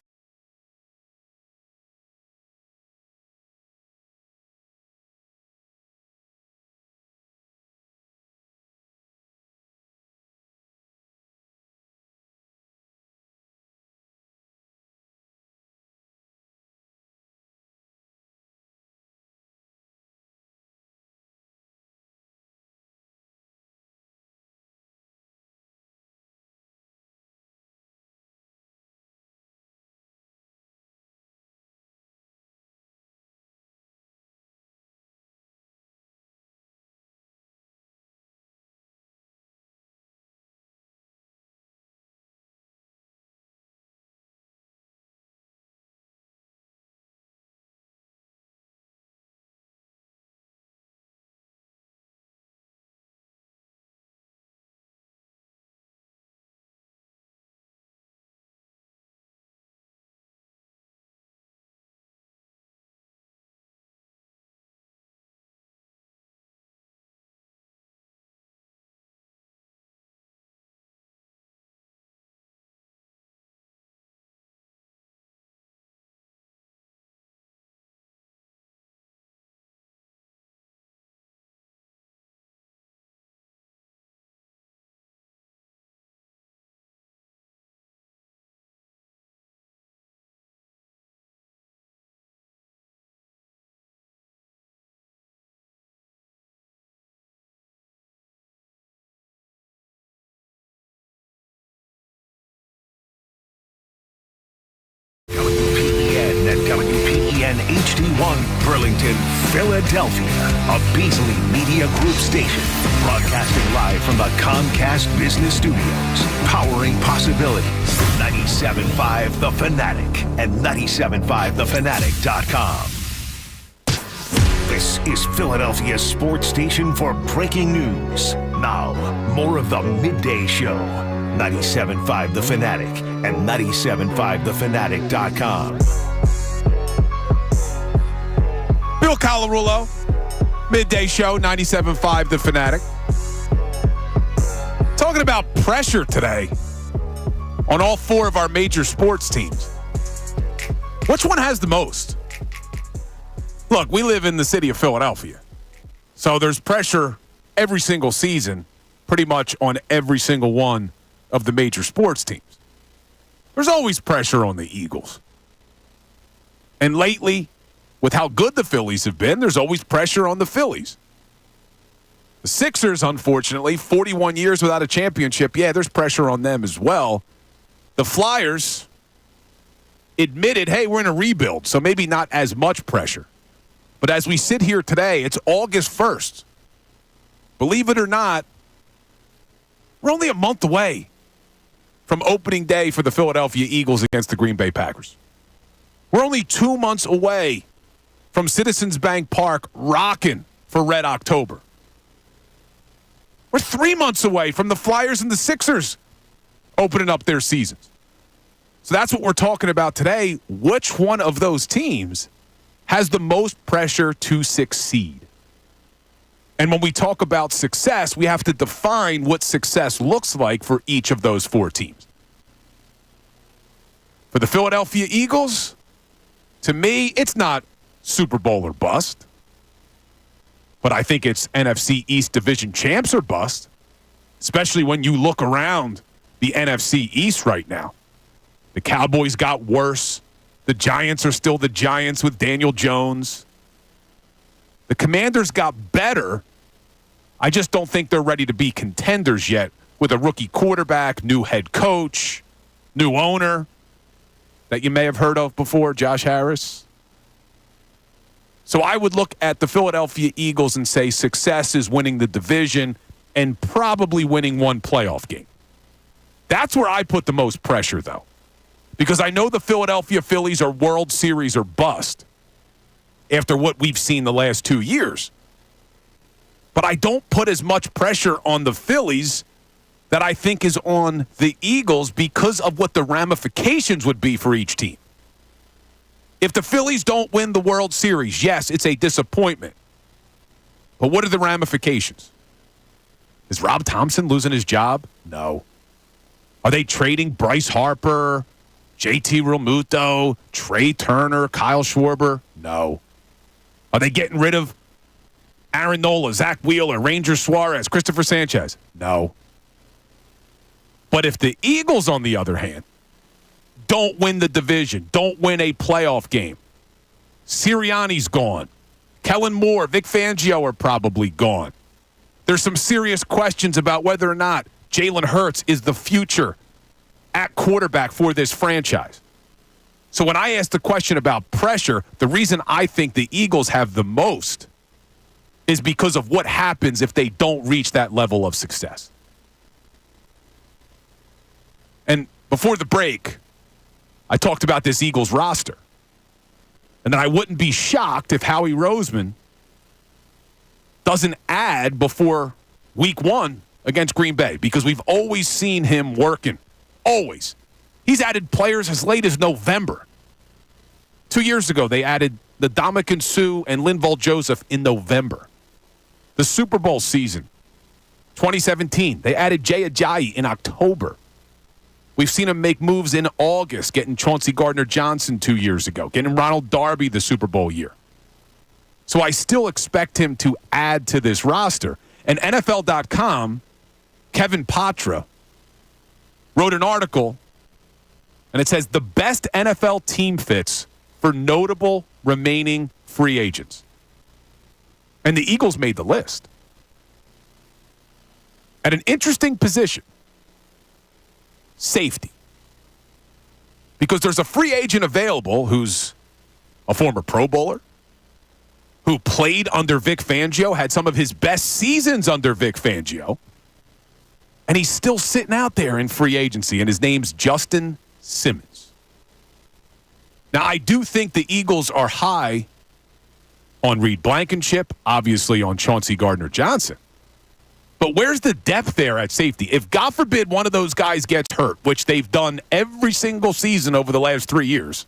WPEN and WPEN HD1 Burlington, Philadelphia. A Beasley Media Group station. Broadcasting live from the Comcast Business Studios. Powering possibilities. 97.5 The Fanatic and 97.5thefanatic.com. This is Philadelphia's sports station for breaking news. Now, more of the Midday Show. 97.5 The Fanatic and 97.5thefanatic.com. Bill Colarulo, midday show, 97.5 The Fanatic. Talking about pressure today on all four of our major sports teams. Which one has the most? Look, we live in the city of Philadelphia, so there's pressure every single season, pretty much on every single one of the major sports teams. There's always pressure on the Eagles. And lately, with how good the Phillies have been, there's always pressure on the Phillies. The Sixers, unfortunately, 41 years without a championship, yeah, there's pressure on them as well. The Flyers admitted, hey, we're in a rebuild, so maybe not as much pressure. But as we sit here today, it's August 1st. Believe it or not, we're only a month away from opening day for the Philadelphia Eagles against the Green Bay Packers. We're only 2 months away from Citizens Bank Park rocking for Red October. We're 3 months away from the Flyers and the Sixers opening up their seasons. So that's what we're talking about today. Which one of those teams has the most pressure to succeed? And when we talk about success, we have to define what success looks like for each of those four teams. For the Philadelphia Eagles, to me, it's not Super Bowl or bust. But I think it's NFC East Division champs or bust, especially when you look around the NFC East right now. The Cowboys got worse. The Giants are still the Giants with Daniel Jones. The Commanders got better. I just don't think they're ready to be contenders yet with a rookie quarterback, new head coach, new owner that you may have heard of before, Josh Harris. So I would look at the Philadelphia Eagles and say success is winning the division and probably winning one playoff game. That's where I put the most pressure, though, because I know the Philadelphia Phillies are World Series or bust after what we've seen the last 2 years. But I don't put as much pressure on the Phillies that I think is on the Eagles because of what the ramifications would be for each team. If the Phillies don't win the World Series, yes, it's a disappointment. But what are the ramifications? Is Rob Thompson losing his job? No. Are they trading Bryce Harper, JT Realmuto, Trey Turner, Kyle Schwarber? No. Are they getting rid of Aaron Nola, Zach Wheeler, Ranger Suarez, Christopher Sanchez? No. But if the Eagles, on the other hand, don't win the division, don't win a playoff game, Sirianni's gone, Kellen Moore, Vic Fangio are probably gone. There's some serious questions about whether or not Jalen Hurts is the future at quarterback for this franchise. So when I ask the question about pressure, the reason I think the Eagles have the most is because of what happens if they don't reach that level of success. And before the break, I talked about this Eagles roster. And that I wouldn't be shocked if Howie Roseman doesn't add before week 1 against Green Bay, because we've always seen him working. Always. He's added players as late as November. 2 years ago, they added the Ndamukong Suh and Linval Joseph in November. The Super Bowl season, 2017, they added Jay Ajayi in October. We've seen him make moves in August, getting Chauncey Gardner-Johnson 2 years ago, getting Ronald Darby the Super Bowl year. So I still expect him to add to this roster. And NFL.com, Kevin Patra, wrote an article, and it says the best NFL team fits for notable remaining free agents. And the Eagles made the list. At an interesting position, safety. Because there's a free agent available who's a former Pro Bowler, who played under Vic Fangio, had some of his best seasons under Vic Fangio, and he's still sitting out there in free agency, and his name's Justin Simmons. Now, I do think the Eagles are high on Reed Blankenship, obviously on Chauncey Gardner-Johnson. But where's the depth there at safety? If, God forbid, one of those guys gets hurt, which they've done every single season over the last 3 years,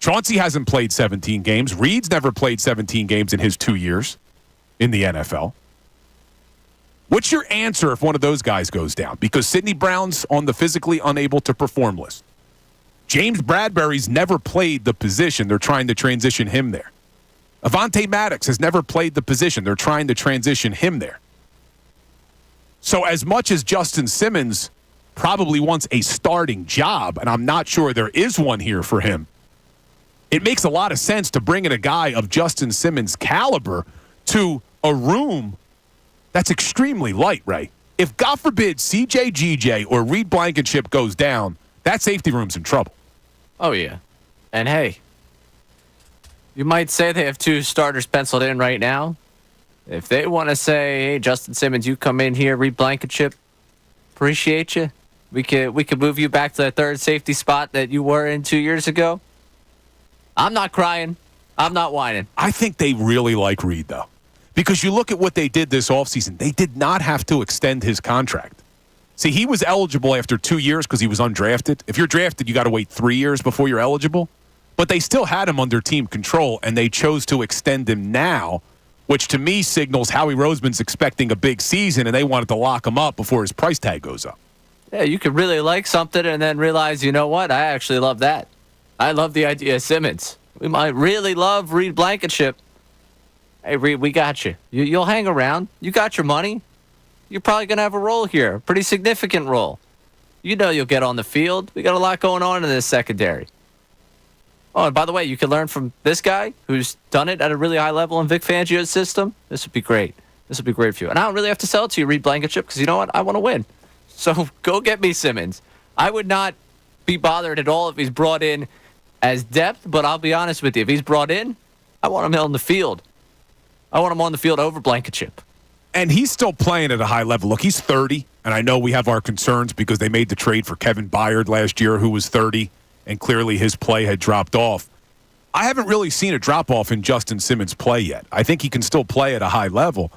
Chauncey hasn't played 17 games. Reed's never played 17 games in his 2 years in the NFL. What's your answer if one of those guys goes down? Because Sidney Brown's on the physically unable to perform list. James Bradbury's never played the position. They're trying to transition him there. Avonte Maddox has never played the position. They're trying to transition him there. So as much as Justin Simmons probably wants a starting job, and I'm not sure there is one here for him, it makes a lot of sense to bring in a guy of Justin Simmons' caliber to a room that's extremely light, Ray. If, God forbid, CJ GJ or Reed Blankenship goes down, that safety room's in trouble. Oh, yeah. And, hey, you might say they have 2 starters penciled in right now. If they want to say, hey, Justin Simmons, you come in here, Reed Blankenship, appreciate you. We could move you back to that 3rd safety spot that you were in 2 years ago. I'm not crying. I'm not whining. I think they really like Reed, though. Because you look at what they did this offseason, they did not have to extend his contract. See, he was eligible after 2 years because he was undrafted. If you're drafted, you got to wait 3 years before you're eligible. But they still had him under team control, and they chose to extend him now, which to me signals Howie Roseman's expecting a big season, and they wanted to lock him up before his price tag goes up. Yeah, you could really like something and then realize, you know what? I actually love that. I love the idea of Simmons. We might really love Reed Blankenship. Hey, Reed, we got you. You'll hang around. You got your money. You're probably going to have a role here, a pretty significant role. You know you'll get on the field. We got a lot going on in this secondary. Oh, and by the way, you can learn from this guy who's done it at a really high level in Vic Fangio's system. This would be great. This would be great for you. And I don't really have to sell it to you, Reed Blankenship, because you know what? I want to win. So go get me Simmons. I would not be bothered at all if he's brought in as depth, but I'll be honest with you. If he's brought in, I want him on the field. I want him on the field over Blankenship. And he's still playing at a high level. Look, he's 30, and I know we have our concerns because they made the trade for Kevin Byard last year, who was 30, and clearly his play had dropped off. I haven't really seen a drop-off in Justin Simmons' play yet. I think he can still play at a high level.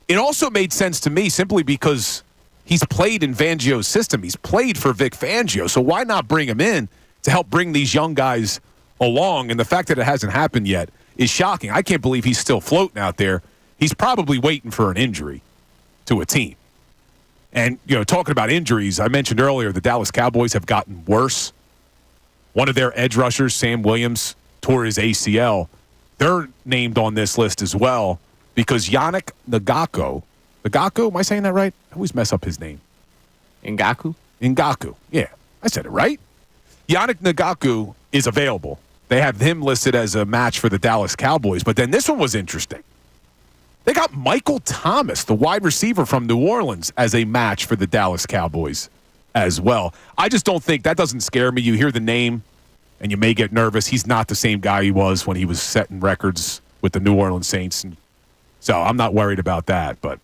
It also made sense to me simply because he's played in Fangio's system. He's played for Vic Fangio, so why not bring him in to help bring these young guys along? And the fact that it hasn't happened yet is shocking. I can't believe he's still floating out there. He's probably waiting for an injury to a team. And, you know, talking about injuries, I mentioned earlier the Dallas Cowboys have gotten worse. One of their edge rushers, Sam Williams, tore his ACL. They're named on this list as well because Yannick Ngakoue, am I saying that right? I always mess up his name. Ngakoue. Yeah, I said it right. Yannick Ngakoue is available. They have him listed as a match for the Dallas Cowboys. But then this one was interesting. They got Michael Thomas, the wide receiver from New Orleans, as a match for the Dallas Cowboys as well. I just don't think that doesn't scare me. You hear the name and you may get nervous. He's not the same guy he was when he was setting records with the New Orleans Saints. And so I'm not worried about that. But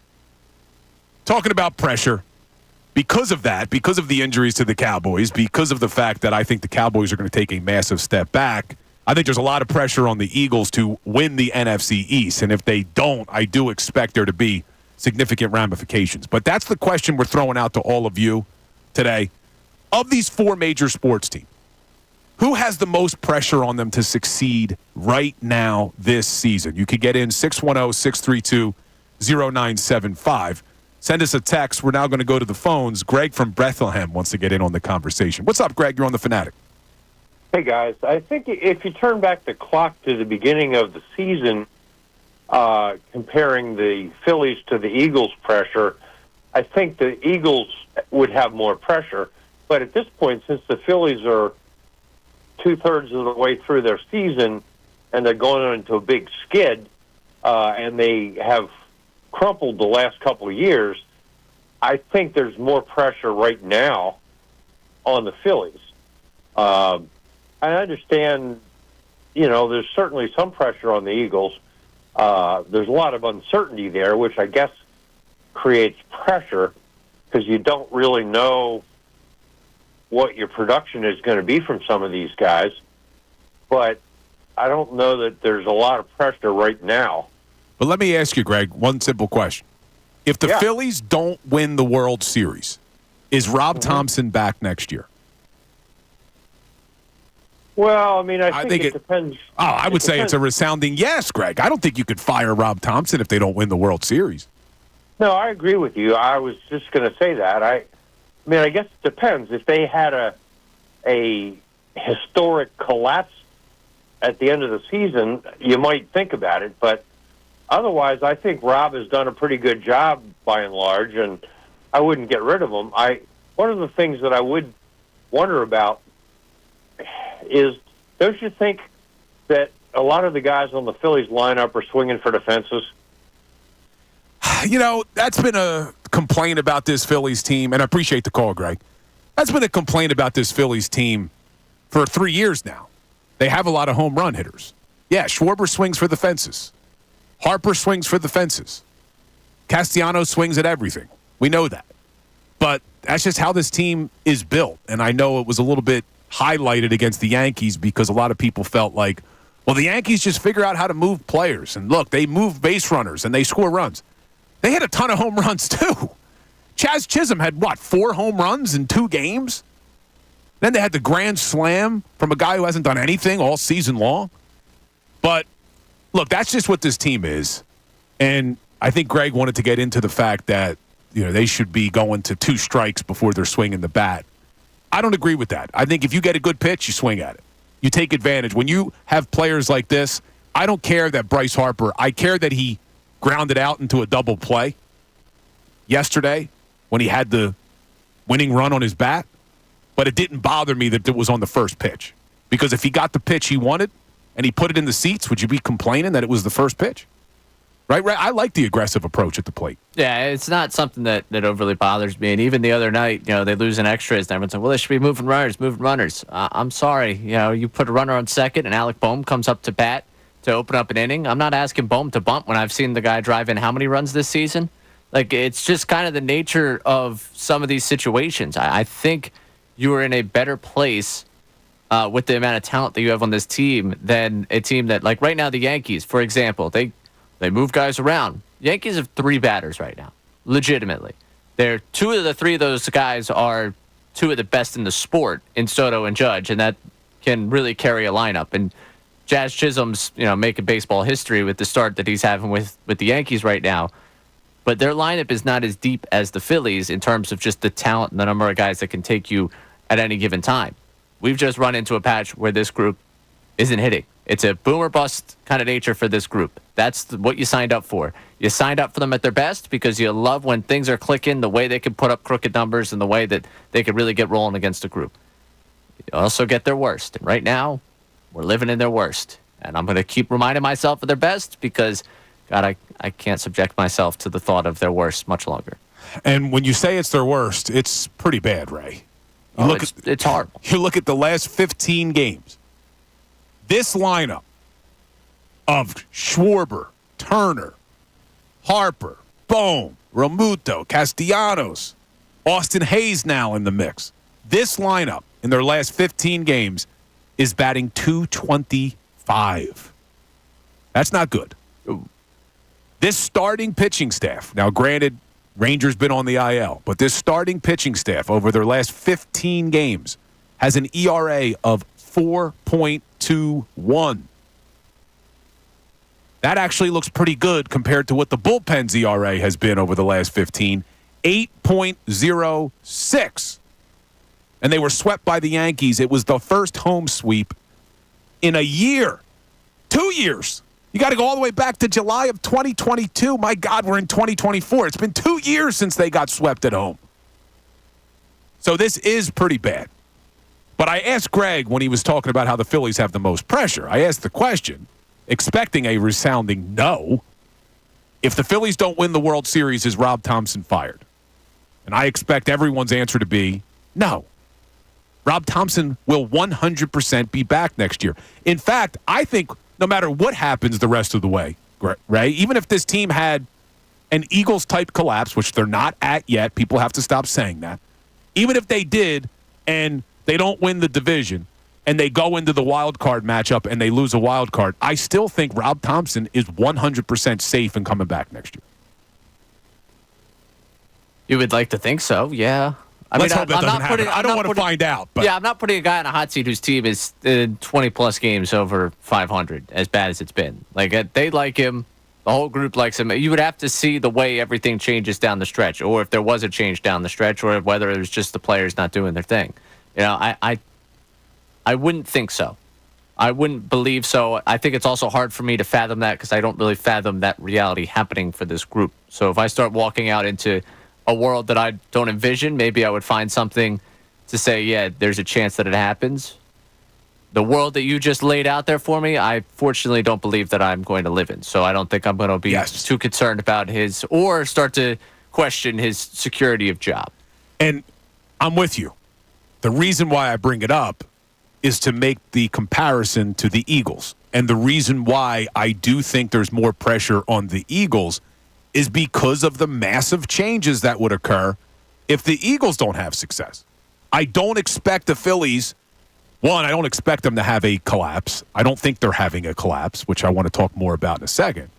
talking about pressure, because of that, because of the injuries to the Cowboys, because of the fact that I think the Cowboys are going to take a massive step back, I think there's a lot of pressure on the Eagles to win the NFC East. And if they don't, I do expect there to be significant ramifications. But that's the question we're throwing out to all of you today. Of these 4 major sports teams, who has the most pressure on them to succeed right now this season? You could get in 610-632-0975. Send us a text. We're now going to go to the phones. Greg from Bethlehem wants to get in on the conversation. What's up, Greg? You're on the Fanatic. Hey, guys. I think if you turn back the clock to the beginning of the season, comparing the Phillies to the Eagles' pressure, I think the Eagles would have more pressure. But at this point, since the Phillies are 2/3 of the way through their season and they're going into a big skid, and they have crumpled the last couple of years, I think there's more pressure right now on the Phillies. I understand, you know, there's certainly some pressure on the Eagles. There's a lot of uncertainty there, which I guess creates pressure because you don't really know what your production is going to be from some of these guys. But I don't know that there's a lot of pressure right now. But let me ask you, Greg, one simple question. If the Phillies don't win the World Series, is Rob Thompson back next year? Well, I mean, I think it depends. Oh, I would say it's a resounding yes, Greg. I don't think you could fire Rob Thompson if they don't win the World Series. No, I agree with you. I was just going to say that. I mean, I guess it depends. If they had a historic collapse at the end of the season, you might think about it. But otherwise, I think Rob has done a pretty good job by and large, and I wouldn't get rid of him. One of the things that I would wonder about is, don't you think that a lot of the guys on the Phillies lineup are swinging for the fences? You know, that's been a complaint about this Phillies team, and I appreciate the call, Greg. That's been a complaint about this Phillies team for 3 years now. They have a lot of home run hitters. Yeah, Schwarber swings for the fences. Harper swings for the fences. Castellanos swings at everything. We know that. But that's just how this team is built, and I know it was a little bit highlighted against the Yankees because a lot of people felt like, well, the Yankees just figure out how to move players. And look, they move base runners and they score runs. They had a ton of home runs, too. Chaz Chisholm had, 4 home runs in 2 games? Then they had the grand slam from a guy who hasn't done anything all season long. But, look, that's just what this team is. And I think Greg wanted to get into the fact that, they should be going to 2 strikes before they're swinging the bat. I don't agree with that. I think if you get a good pitch, you swing at it. You take advantage. When you have players like this, I don't care that Bryce Harper, I care that he grounded out into a double play yesterday when he had the winning run on his bat. But it didn't bother me that it was on the first pitch. Because if he got the pitch he wanted and he put it in the seats, would you be complaining that it was the first pitch? Right? I like the aggressive approach at the plate. Yeah, it's not something that overly bothers me. And even the other night, they lose in extras, and everyone's like, well, they should be moving runners. I'm sorry. You put a runner on second, and Alec Boehm comes up to bat to open up an inning. I'm not asking Boehm to bunt when I've seen the guy drive in how many runs this season. Like, it's just kind of the nature of some of these situations. I think you are in a better place with the amount of talent that you have on this team than a team that, like right now, the Yankees, for example, they move guys around. Yankees have 3 batters right now, legitimately. They're 2 of the 3 of those guys are 2 of the best in the sport in Soto and Judge, and that can really carry a lineup. And Jazz Chisholm's, making baseball history with the start that he's having with the Yankees right now. But their lineup is not as deep as the Phillies in terms of just the talent and the number of guys that can take you at any given time. We've just run into a patch where this group isn't hitting. It's a boom or bust kind of nature for this group. That's what you signed up for. You signed up for them at their best because you love when things are clicking, the way they can put up crooked numbers and the way that they can really get rolling against a group. You also get their worst. And right now, we're living in their worst. And I'm going to keep reminding myself of their best because, God, I can't subject myself to the thought of their worst much longer. And when you say it's their worst, it's pretty bad, Ray. It's horrible. You look at the last 15 games. This lineup of Schwarber, Turner, Harper, Boehm, Realmuto, Castellanos, Austin Hayes now in the mix. This lineup in their last 15 games is batting .225. That's not good. This starting pitching staff, now granted, Rangers been on the IL, but this starting pitching staff over their last 15 games has an ERA of 4.21. That actually looks pretty good compared to what the bullpen's ERA has been over the last 15, 8.06. And they were swept by the Yankees. It was the first home sweep in a year. 2 years. You got to go all the way back to July of 2022. My God, we're in 2024. It's been 2 years since they got swept at home. So this is pretty bad. But I asked Greg when he was talking about how the Phillies have the most pressure. I asked the question, expecting a resounding no. If the Phillies don't win the World Series, is Rob Thompson fired? And I expect everyone's answer to be no. Rob Thompson will 100% be back next year. In fact, I think no matter what happens the rest of the way, Ray, even if this team had an Eagles-type collapse, which they're not at yet, people have to stop saying that. Even if they did and they don't win the division and they go into the wild card matchup and they lose a wild card, I still think Rob Thompson is 100% safe and coming back next year. You would like to think so, yeah. Let's hope that doesn't happen. I don't want to find out. But yeah, I'm not putting a guy on a hot seat whose team is 20-plus games over 500, as bad as it's been. Like, they like him. The whole group likes him. You would have to see the way everything changes down the stretch, or if there was a change down the stretch, or whether it was just the players not doing their thing. You know, I wouldn't think so. I wouldn't believe so. I think it's also hard for me to fathom that because I don't really fathom that reality happening for this group. So if I start walking out into a world that I don't envision, maybe I would find something to say, yeah, there's a chance that it happens. The world that you just laid out there for me, I fortunately don't believe that I'm going to live in. So I don't think I'm going to be too concerned about his or start to question his security of job. And I'm with you. The reason why I bring it up is to make the comparison to the Eagles. And the reason why I do think there's more pressure on the Eagles is because of the massive changes that would occur if the Eagles don't have success. I don't expect the Phillies. One, I don't expect them to have a collapse. I don't think they're having a collapse, which I want to talk more about in a second.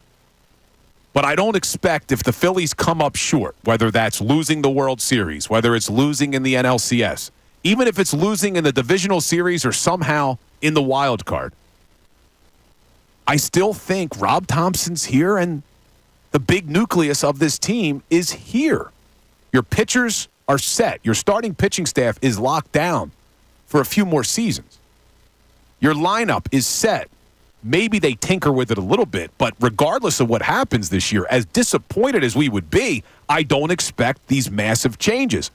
But I don't expect if the Phillies come up short, whether that's losing the World Series, whether it's losing in the NLCS, even if it's losing in the divisional series or somehow in the wild card, I still think Rob Thompson's here and the big nucleus of this team is here. Your pitchers are set. Your starting pitching staff is locked down for a few more seasons. Your lineup is set. Maybe they tinker with it a little bit, but regardless of what happens this year, as disappointed as we would be, I don't expect these massive changes.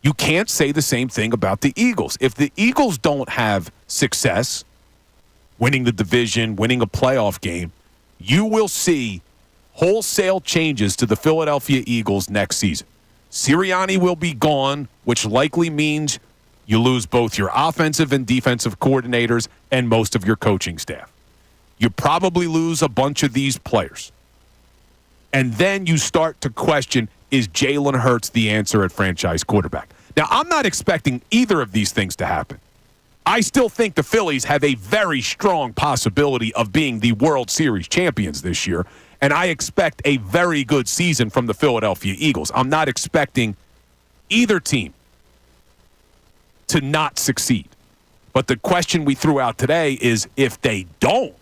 You can't say the same thing about the Eagles. If the Eagles don't have success, winning the division, winning a playoff game, you will see wholesale changes to the Philadelphia Eagles next season. Sirianni will be gone, which likely means you lose both your offensive and defensive coordinators and most of your coaching staff. You probably lose a bunch of these players. And then you start to question, is Jalen Hurts the answer at franchise quarterback? Now, I'm not expecting either of these things to happen. I still think the Phillies have a very strong possibility of being the World Series champions this year, and I expect a very good season from the Philadelphia Eagles. I'm not expecting either team to not succeed. But the question we threw out today is if they don't,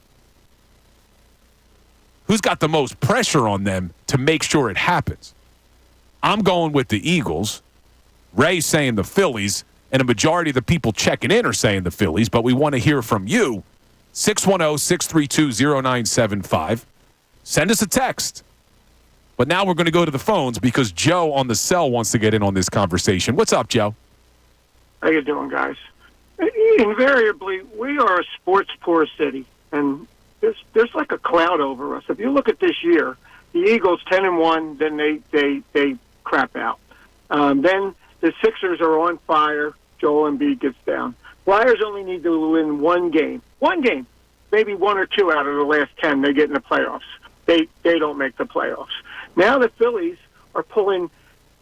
who's got the most pressure on them to make sure it happens? I'm going with the Eagles. Ray's saying the Phillies, and a majority of the people checking in are saying the Phillies, but we want to hear from you. 610-632-0975. Send us a text. But now we're going to go to the phones because Joe on the cell wants to get in on this conversation. What's up, Joe? How you doing, guys? Invariably, we are a sports-poor city, and there's like a cloud over us. If you look at this year, the Eagles 10-1, then they crap out. Then the Sixers are on fire. Joel Embiid gets down. Flyers only need to win one game, maybe one or two out of the last 10. They get in the playoffs. They don't make the playoffs. Now the Phillies are pulling.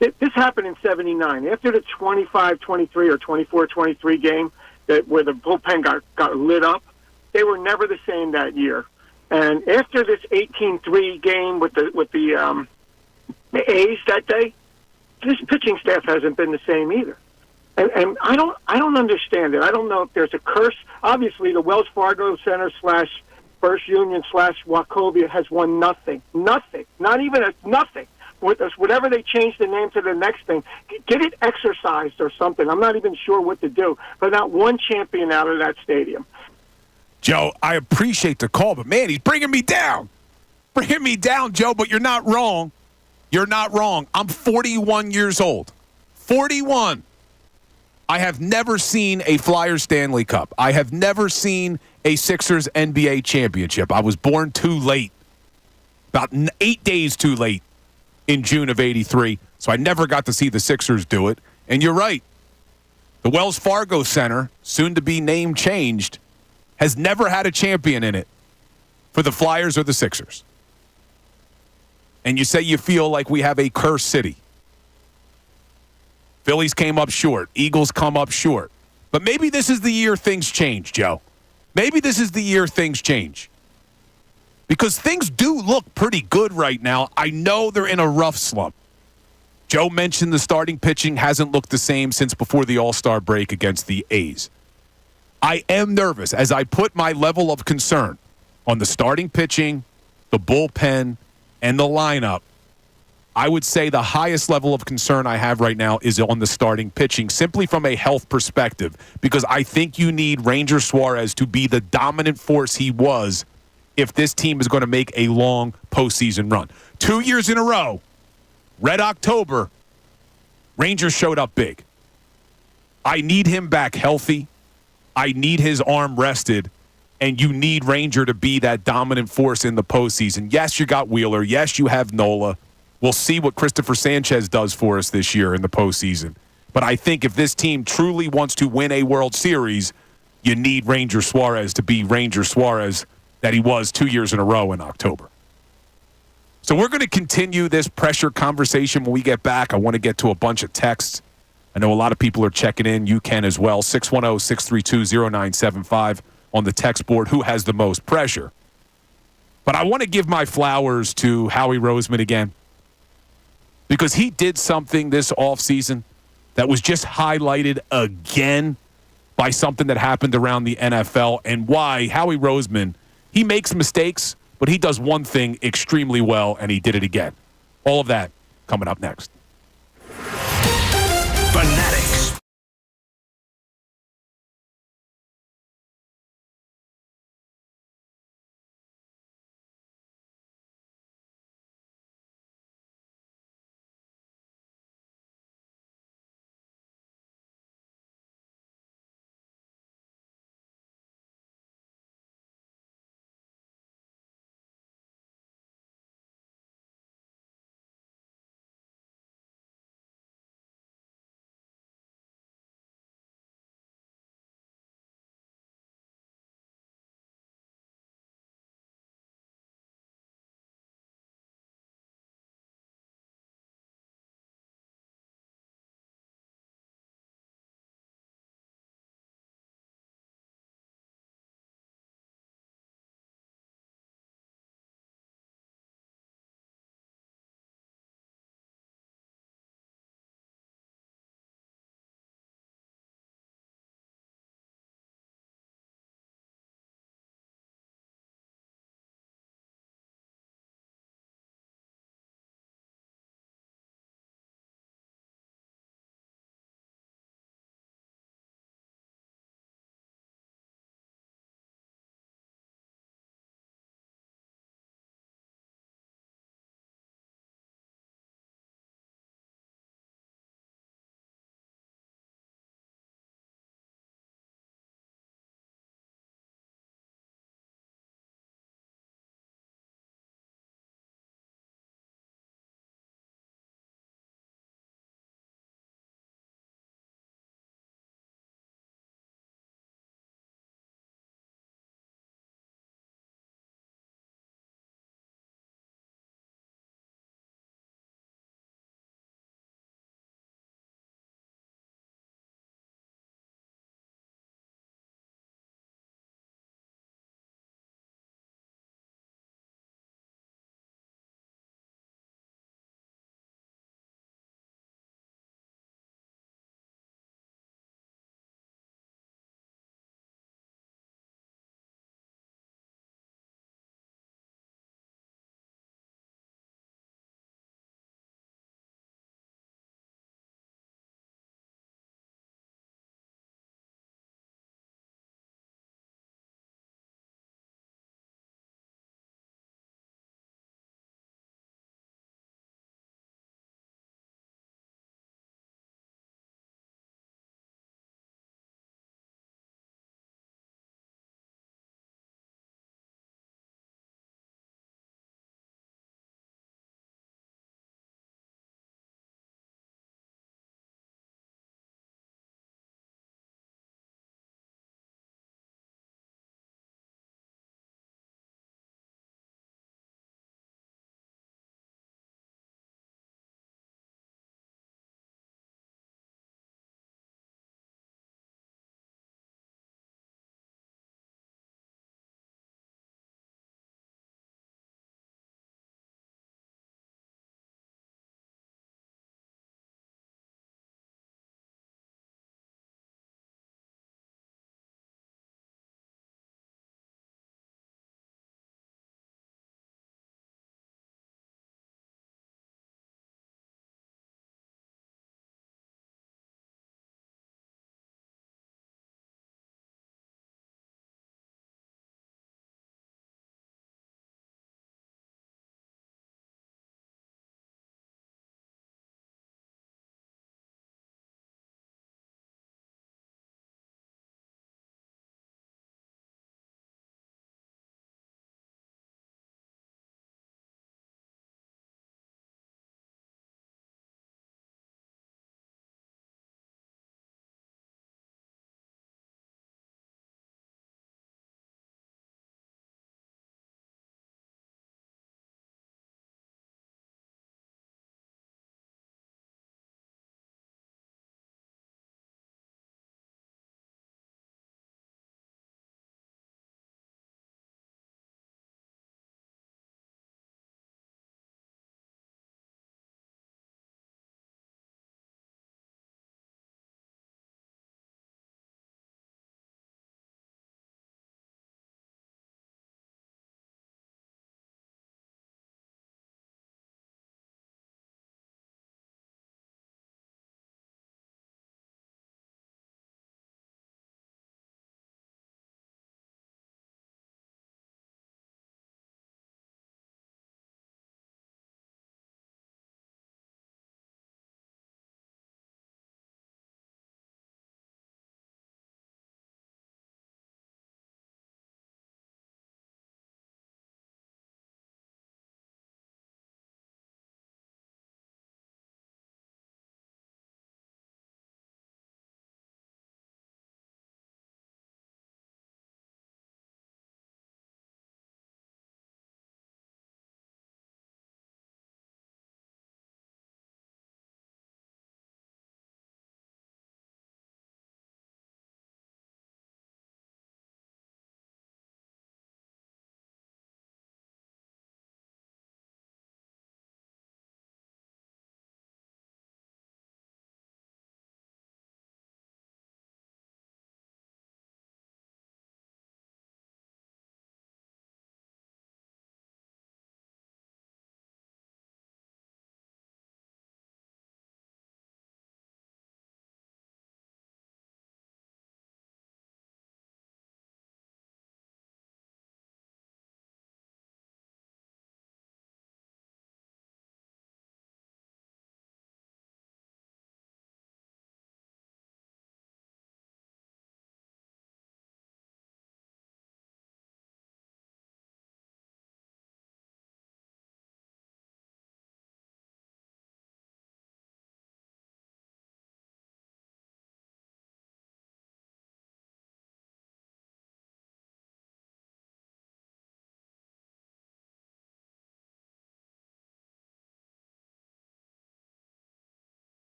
This happened in '79 after the 25-23 or 24-23 game where the bullpen got lit up. They were never the same that year. And after this 18-3 game with the A's that day, this pitching staff hasn't been the same either. And I don't understand it. I don't know if there's a curse. Obviously, the Wells Fargo Center / First Union / Wachovia has won nothing. Nothing. Not even nothing. Whatever they change the name to the next thing, get it exercised or something. I'm not even sure what to do. But not one champion out of that stadium. Joe, I appreciate the call, but man, he's bringing me down. Bringing me down, Joe, but you're not wrong. You're not wrong. I'm 41 years old. 41. I have never seen a Flyers Stanley Cup. I have never seen a Sixers NBA championship. I was born too late, about 8 days too late in June of '83, so I never got to see the Sixers do it. And you're right. The Wells Fargo Center, soon to be name changed, has never had a champion in it for the Flyers or the Sixers. And you say you feel like we have a cursed city. Phillies came up short. Eagles come up short. But maybe this is the year things change, Joe. Maybe this is the year things change. Because things do look pretty good right now. I know they're in a rough slump. Joe mentioned the starting pitching hasn't looked the same since before the All-Star break against the A's. I am nervous as I put my level of concern on the starting pitching, the bullpen, and the lineup. I would say the highest level of concern I have right now is on the starting pitching, simply from a health perspective, because I think you need Ranger Suarez to be the dominant force he was if this team is going to make a long postseason run. 2 years in a row, Red October, Rangers showed up big. I need him back healthy. I need his arm rested. And you need Ranger to be that dominant force in the postseason. Yes, you got Wheeler. Yes, you have Nola. We'll see what Christopher Sanchez does for us this year in the postseason. But I think if this team truly wants to win a World Series, you need Ranger Suarez to be Ranger Suarez that he was 2 years in a row in October. So we're going to continue this pressure conversation when we get back. I want to get to a bunch of texts. I know a lot of people are checking in. You can as well. 610-632-0975 on the text board. Who has the most pressure? But I want to give my flowers to Howie Roseman again, because he did something this offseason that was just highlighted again by something that happened around the NFL, and why Howie Roseman, he makes mistakes, but he does one thing extremely well, and he did it again. All of that coming up next. Fanatic.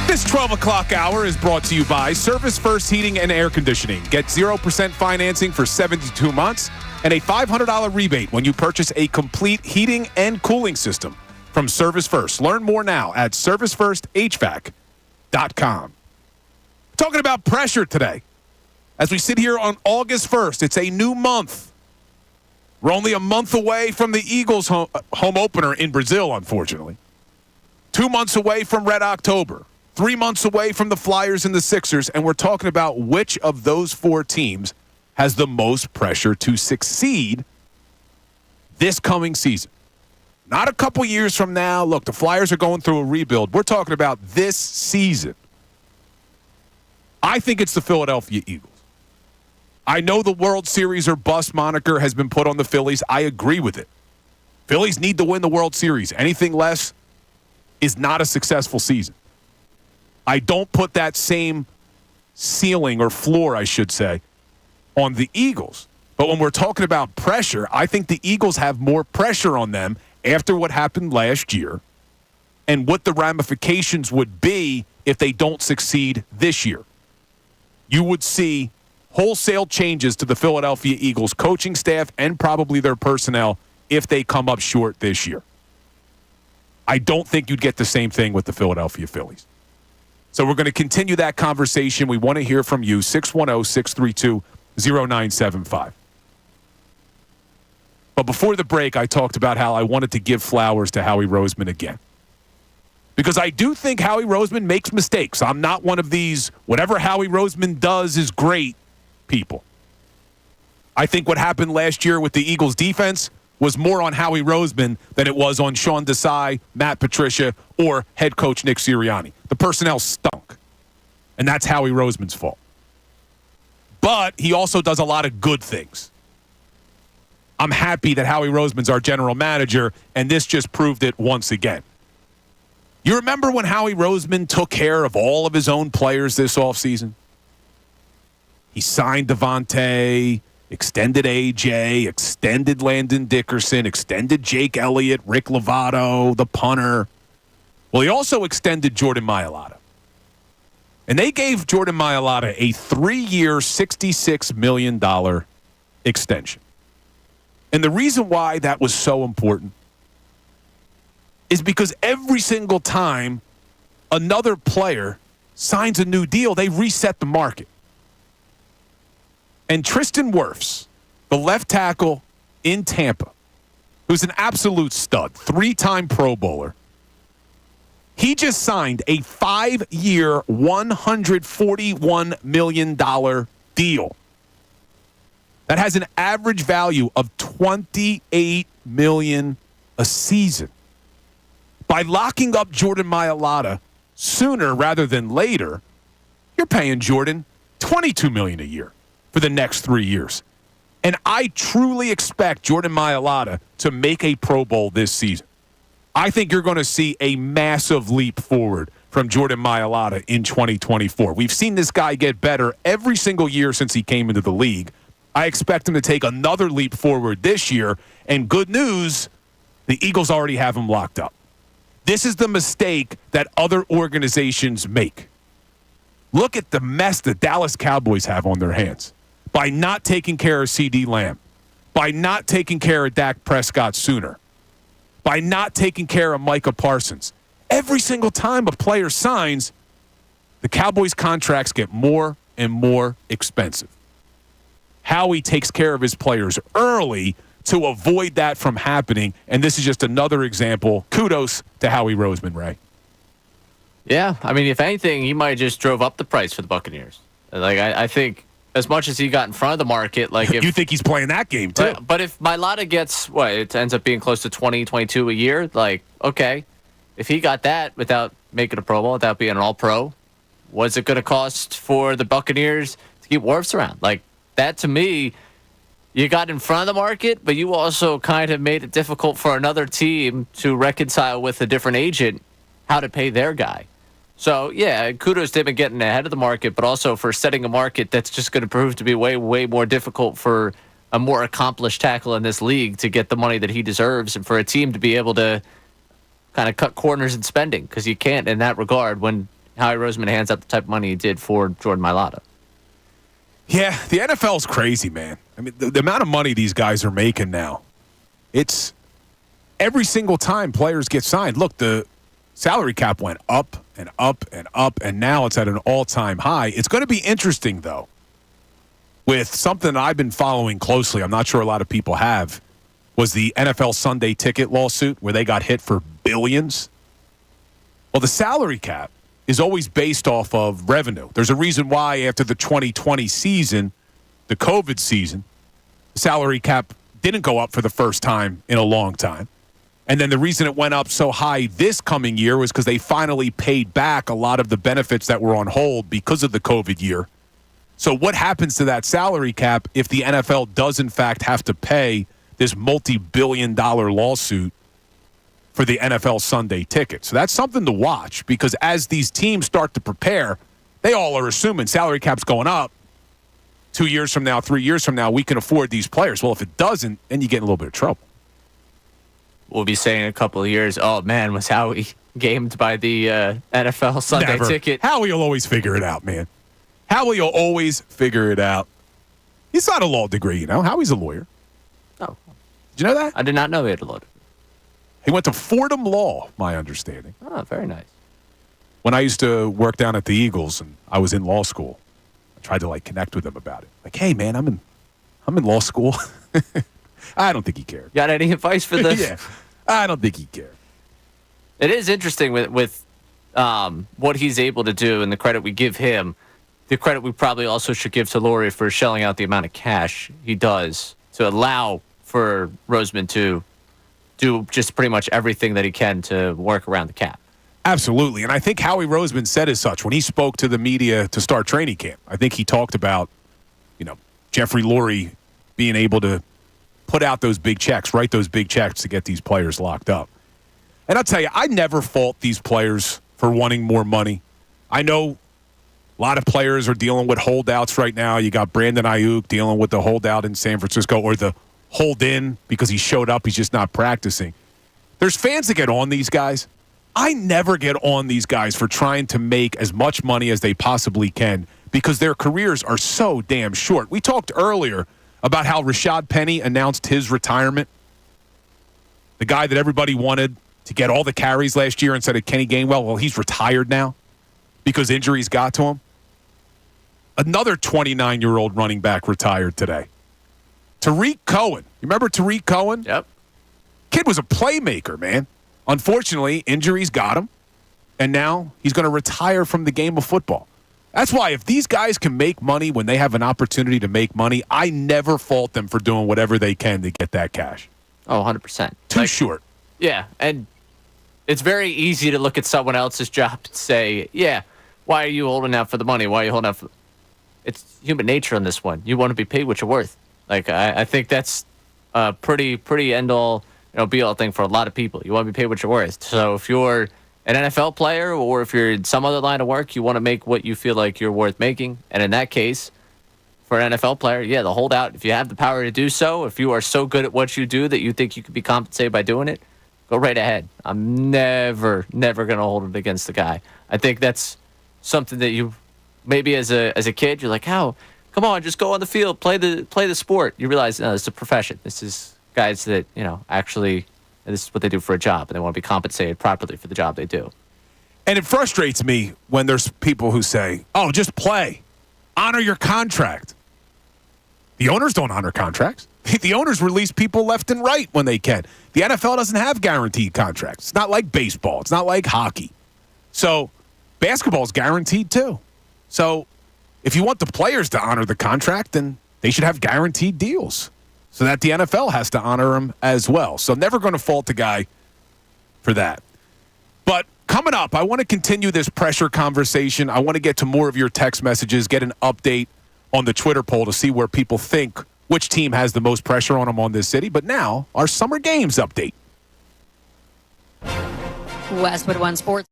This 12 o'clock hour is brought to you by Service First Heating and Air Conditioning. Get 0% financing for 72 months and a $500 rebate when you purchase a complete heating and cooling system from Service First. Learn more now at servicefirsthvac.com. Talking about pressure today. As we sit here on August 1st, it's a new month. We're only a month away from the Eagles' home opener in Brazil, unfortunately. 2 months away from Red October. 3 months away from the Flyers and the Sixers, and we're talking about which of those four teams has the most pressure to succeed this coming season. Not a couple years from now. Look, the Flyers are going through a rebuild. We're talking about this season. I think it's the Philadelphia Eagles. I know the World Series or bust moniker has been put on the Phillies. I agree with it. Phillies need to win the World Series. Anything less is not a successful season. I don't put that same ceiling or floor, I should say, on the Eagles. But when we're talking about pressure, I think the Eagles have more pressure on them after what happened last year and what the ramifications would be if they don't succeed this year. You would see wholesale changes to the Philadelphia Eagles coaching staff and probably their personnel if they come up short this year. I don't think you'd get the same thing with the Philadelphia Phillies. So we're going to continue that conversation. We want to hear from you, 610-632-0975. But before the break, I talked about how I wanted to give flowers to Howie Roseman again. Because I do think Howie Roseman makes mistakes. I'm not one of these, whatever Howie Roseman does is great people. I think what happened last year with the Eagles defense was more on Howie Roseman than it was on Sean Desai, Matt Patricia, or head coach Nick Sirianni. The personnel stunk. And that's Howie Roseman's fault. But he also does a lot of good things. I'm happy that Howie Roseman's our general manager, and this just proved it once again. You remember when Howie Roseman took care of all of his own players this offseason? He signed Devontae, extended AJ, extended Landon Dickerson, extended Jake Elliott, Rick Lovato, the punter. Well, he also extended Jordan Mailata. And they gave Jordan Mailata a 3-year, $66 million extension. And the reason why that was so important is because every single time another player signs a new deal, they reset the market. And Tristan Wirfs, the left tackle in Tampa, who's an absolute stud, 3-time Pro Bowler, he just signed a 5-year, $141 million deal that has an average value of $28 million a season. By locking up Jordan Mailata sooner rather than later, you're paying Jordan $22 million a year for the next 3 years. And I truly expect Jordan Mailata to make a Pro Bowl this season. I think you're going to see a massive leap forward from Jordan Mailata in 2024. We've seen this guy get better every single year since he came into the league. I expect him to take another leap forward this year. And good news, the Eagles already have him locked up. This is the mistake that other organizations make. Look at the mess the Dallas Cowboys have on their hands by not taking care of CeeDee Lamb, by not taking care of Dak Prescott sooner, by not taking care of Micah Parsons. Every single time a player signs, the Cowboys' contracts get more and more expensive. Howie takes care of his players early to avoid that from happening, and this is just another example. Kudos to Howie Roseman, Ray. Yeah, I mean, if anything, he might have just drove up the price for the Buccaneers. Like, I think as much as he got in front of the market, like if you think he's playing that game too. But if Mailata gets it ends up being close to 20, 22 a year, like, okay, if he got that without making a Pro Bowl, without being an All-Pro, what's it going to cost for the Buccaneers to keep Wirfs around? Like, that to me, you got in front of the market, but you also kind of made it difficult for another team to reconcile with a different agent how to pay their guy. So, yeah, kudos to him in getting ahead of the market, but also for setting a market that's just going to prove to be way, way more difficult for a more accomplished tackle in this league to get the money that he deserves and for a team to be able to kind of cut corners in spending, because you can't in that regard when Howie Roseman hands out the type of money he did for Jordan Mailata. Yeah, the NFL's crazy, man. I mean, the amount of money these guys are making now, it's every single time players get signed. Look, the salary cap went up and up and up, and now it's at an all-time high. It's going to be interesting, though, with something I've been following closely. I'm not sure a lot of people have, was the NFL Sunday Ticket lawsuit where they got hit for billions. Well, the salary cap is always based off of revenue. There's a reason why after the 2020 season, the COVID season, the salary cap didn't go up for the first time in a long time. And then the reason it went up so high this coming year was because they finally paid back a lot of the benefits that were on hold because of the COVID year. So what happens to that salary cap if the NFL does in fact have to pay this multi-billion-dollar lawsuit for the NFL Sunday Ticket? So that's something to watch, because as these teams start to prepare, they all are assuming salary cap's going up. 2 years from now, 3 years from now, we can afford these players. Well, if it doesn't, then you get in a little bit of trouble. We'll be saying in a couple of years, oh, man, was Howie gamed by the NFL Sunday Ticket. Howie will always figure it out, man. Howie will always figure it out. He's not a law degree, you know. Howie's a lawyer. Oh. Did you know that? I did not know he had a law degree. He went to Fordham Law, my understanding. Oh, very nice. When I used to work down at the Eagles and I was in law school, I tried to connect with him about it. Like, hey man, I'm in law school. I don't think he cared. Got any advice for this? Yeah, I don't think he cared. It is interesting with what he's able to do and the credit we give him. The credit we probably also should give to Laurie for shelling out the amount of cash he does to allow for Roseman to do just pretty much everything that he can to work around the cap. Absolutely. And I think Howie Roseman said as such when he spoke to the media to start training camp. I think he talked about, Jeffrey Lurie being able to put out those big checks, write those big checks to get these players locked up. And I'll tell you, I never fault these players for wanting more money. I know a lot of players are dealing with holdouts right now. You got Brandon Ayuk dealing with the holdout in San Francisco, or the hold in because he showed up, he's just not practicing. There's fans that get on these guys. I never get on these guys for trying to make as much money as they possibly can because their careers are so damn short. We talked earlier about how Rashad Penny announced his retirement. The guy that everybody wanted to get all the carries last year instead of Kenny Gainwell, well, he's retired now because injuries got to him. Another 29-year-old running back retired today. Tariq Cohen. You remember Tariq Cohen? Yep. Kid was a playmaker, man. Unfortunately, injuries got him, and now he's going to retire from the game of football. That's why if these guys can make money when they have an opportunity to make money, I never fault them for doing whatever they can to get that cash. Oh, 100%. Too short. Yeah, and it's very easy to look at someone else's job and say, yeah, why are you holding out for the money? Why are you holding out for... It's human nature on this one. You want to be paid what you're worth. I think that's a pretty end-all, be-all thing for a lot of people. You want to be paid what you're worth. So if you're an NFL player or if you're in some other line of work, you want to make what you feel like you're worth making. And in that case, for an NFL player, yeah, the holdout, if you have the power to do so, if you are so good at what you do that you think you could be compensated by doing it, go right ahead. I'm never going to hold it against the guy. I think that's something that you, maybe as a kid, you're like, how? Come on, just go on the field, play the sport. You realize, no, it's a profession. This is guys that, actually, this is what they do for a job, and they want to be compensated properly for the job they do. And it frustrates me when there's people who say, oh, just play. Honor your contract. The owners don't honor contracts. The owners release people left and right when they can. The NFL doesn't have guaranteed contracts. It's not like baseball. It's not like hockey. So basketball is guaranteed too. So if you want the players to honor the contract, then they should have guaranteed deals so that the NFL has to honor them as well. So never going to fault the guy for that. But coming up, I want to continue this pressure conversation. I want to get to more of your text messages, get an update on the Twitter poll to see where people think which team has the most pressure on them on this city. But now, our Summer Games update. Westwood One Sports.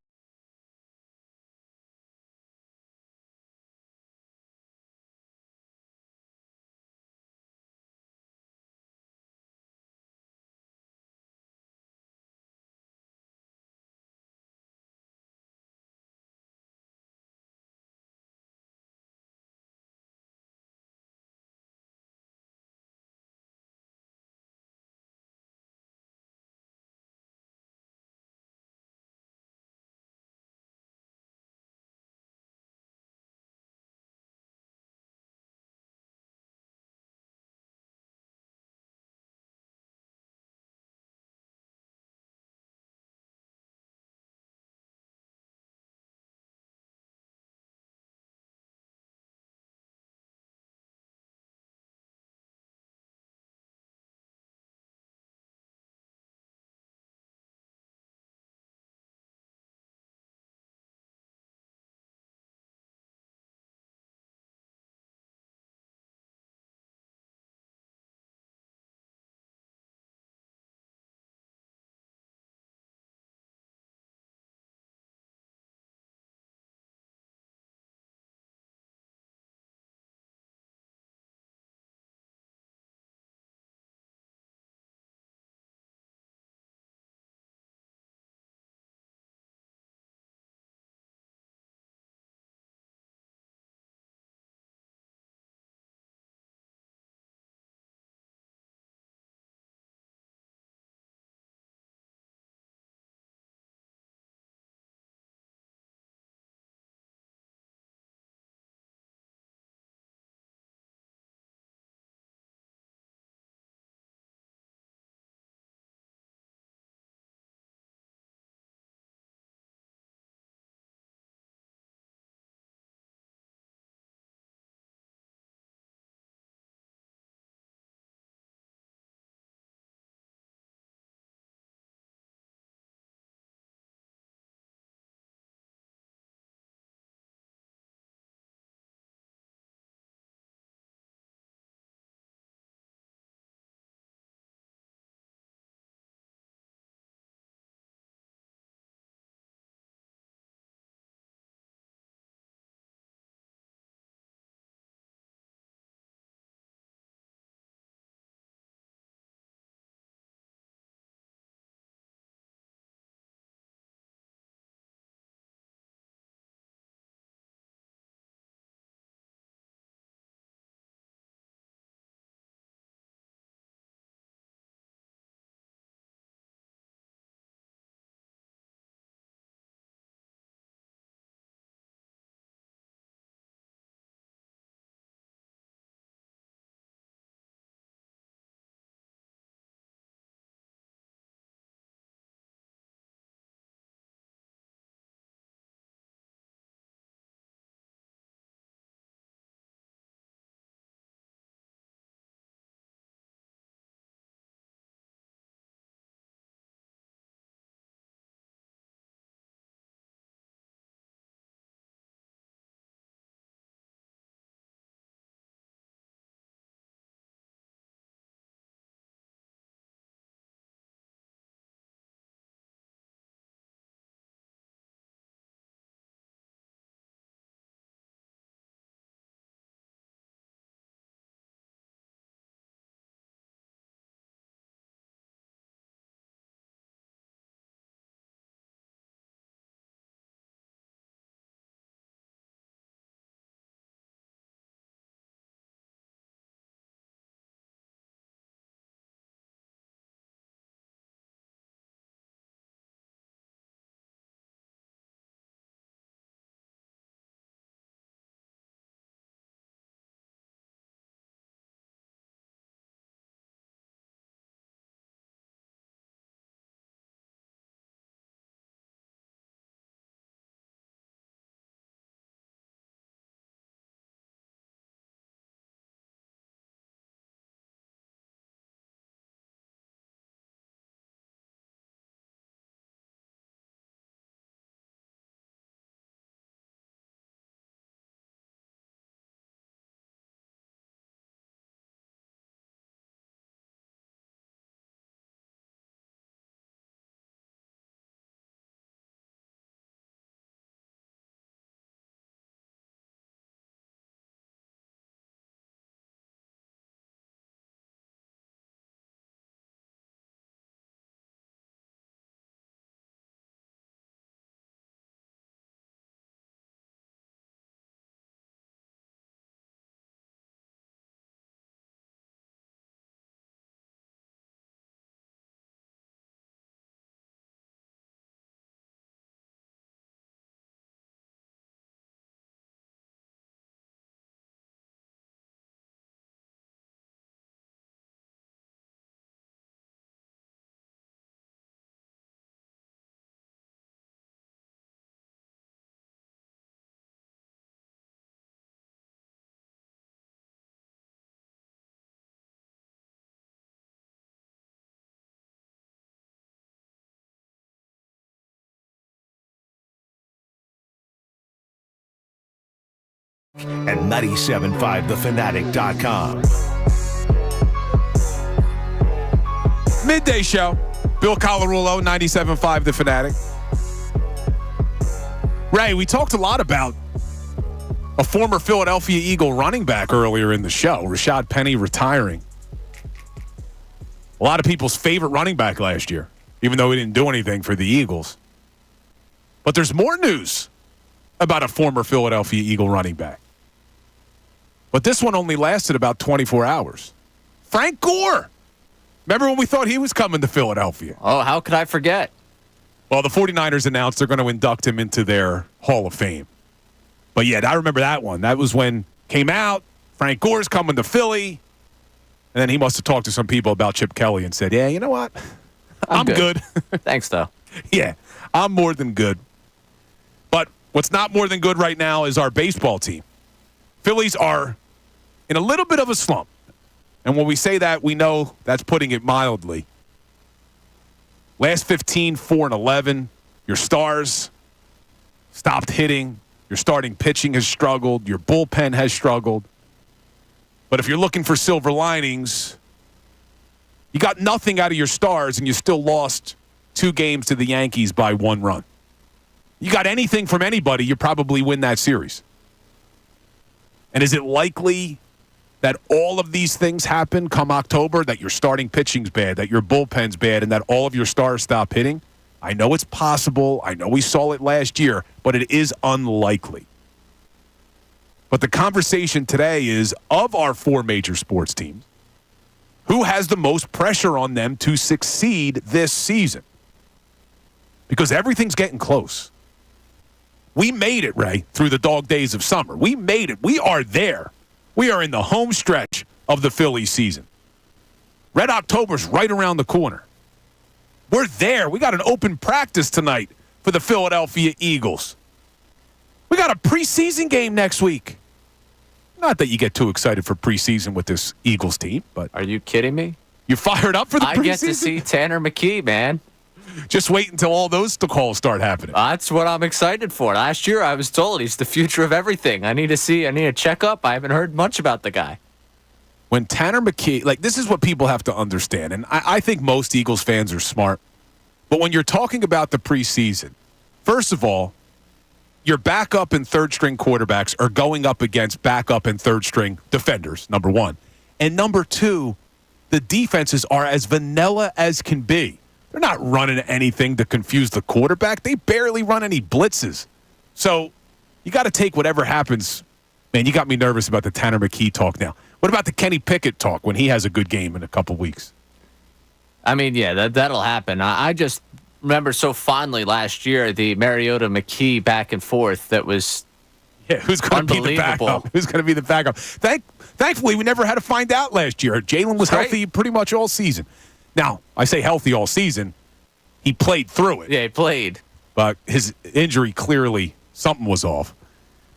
and 97.5thefanatic.com. Midday show. Bill Colarulo, 97.5 The Fanatic. Ray, we talked a lot about a former Philadelphia Eagle running back earlier in the show, Rashad Penny retiring. A lot of people's favorite running back last year, even though he didn't do anything for the Eagles. But there's more news about a former Philadelphia Eagle running back. But this one only lasted about 24 hours. Frank Gore. Remember when we thought he was coming to Philadelphia? Oh, how could I forget? Well, the 49ers announced they're going to induct him into their Hall of Fame. But, yeah, I remember that one. That was when came out, Frank Gore's coming to Philly. And then he must have talked to some people about Chip Kelly and said, yeah, you know what? I'm good. Thanks, though. Yeah, I'm more than good. But what's not more than good right now is our baseball team. Phillies are in a little bit of a slump. And when we say that, we know that's putting it mildly. Last 15, 4-11. Your stars stopped hitting. Your starting pitching has struggled. Your bullpen has struggled. But if you're looking for silver linings, you got nothing out of your stars and you still lost 2 games to the Yankees by 1 run. You got anything from anybody, you probably win that series. And is it likely that all of these things happen come October, that your starting pitching's bad, that your bullpen's bad, and that all of your stars stop hitting? I know it's possible. I know we saw it last year, but it is unlikely. But the conversation today is, of our 4 major sports teams, who has the most pressure on them to succeed this season? Because everything's getting close. We made it, Ray, through the dog days of summer. We made it. We are there. We are in the home stretch of the Phillies season. Red October's right around the corner. We're there. We got an open practice tonight for the Philadelphia Eagles. We got a preseason game next week. Not that you get too excited for preseason with this Eagles team, but... Are you kidding me? You fired up for the preseason? I get to see Tanner McKee, man. Just wait until all those calls start happening. That's what I'm excited for. Last year, I was told he's the future of everything. I need a checkup. I haven't heard much about the guy. When Tanner McKee, this is what people have to understand, and I think most Eagles fans are smart, but when you're talking about the preseason, first of all, your backup and third-string quarterbacks are going up against backup and third-string defenders, number one. And number two, the defenses are as vanilla as can be. They're not running anything to confuse the quarterback. They barely run any blitzes. So you got to take whatever happens. Man, you got me nervous about the Tanner McKee talk now. What about the Kenny Pickett talk when he has a good game in a couple weeks? I mean, yeah, that'll happen. I just remember so fondly last year the Mariota McKee back and forth that was who's going to be the backup? Who's going to be the backup? Thankfully, we never had to find out last year. Jalen was healthy pretty much all season. Now, I say healthy all season. He played through it. Yeah, he played. But his injury, clearly, something was off.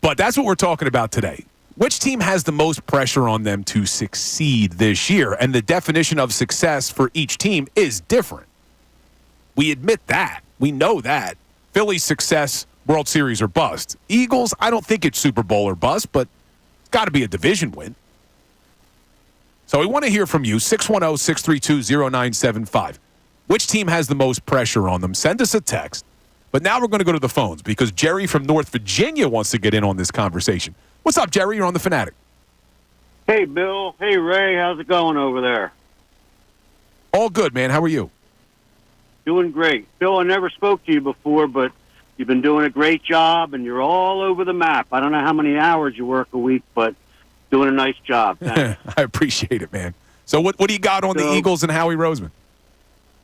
But that's what we're talking about today. Which team has the most pressure on them to succeed this year? And the definition of success for each team is different. We admit that. We know that. Phillies' success, World Series or bust. Eagles, I don't think it's Super Bowl or bust, but it's got to be a division win. So we want to hear from you, 610-632-0975. Which team has the most pressure on them? Send us a text. But now we're going to go to the phones because Jerry from North Virginia wants to get in on this conversation. What's up, Jerry? You're on the Fanatic. Hey, Bill. Hey, Ray. How's it going over there? All good, man. How are you? Doing great. Bill, I never spoke to you before, but you've been doing a great job, and you're all over the map. I don't know how many hours you work a week, but doing a nice job. I appreciate it, man. So what do you got on the Eagles and Howie Roseman?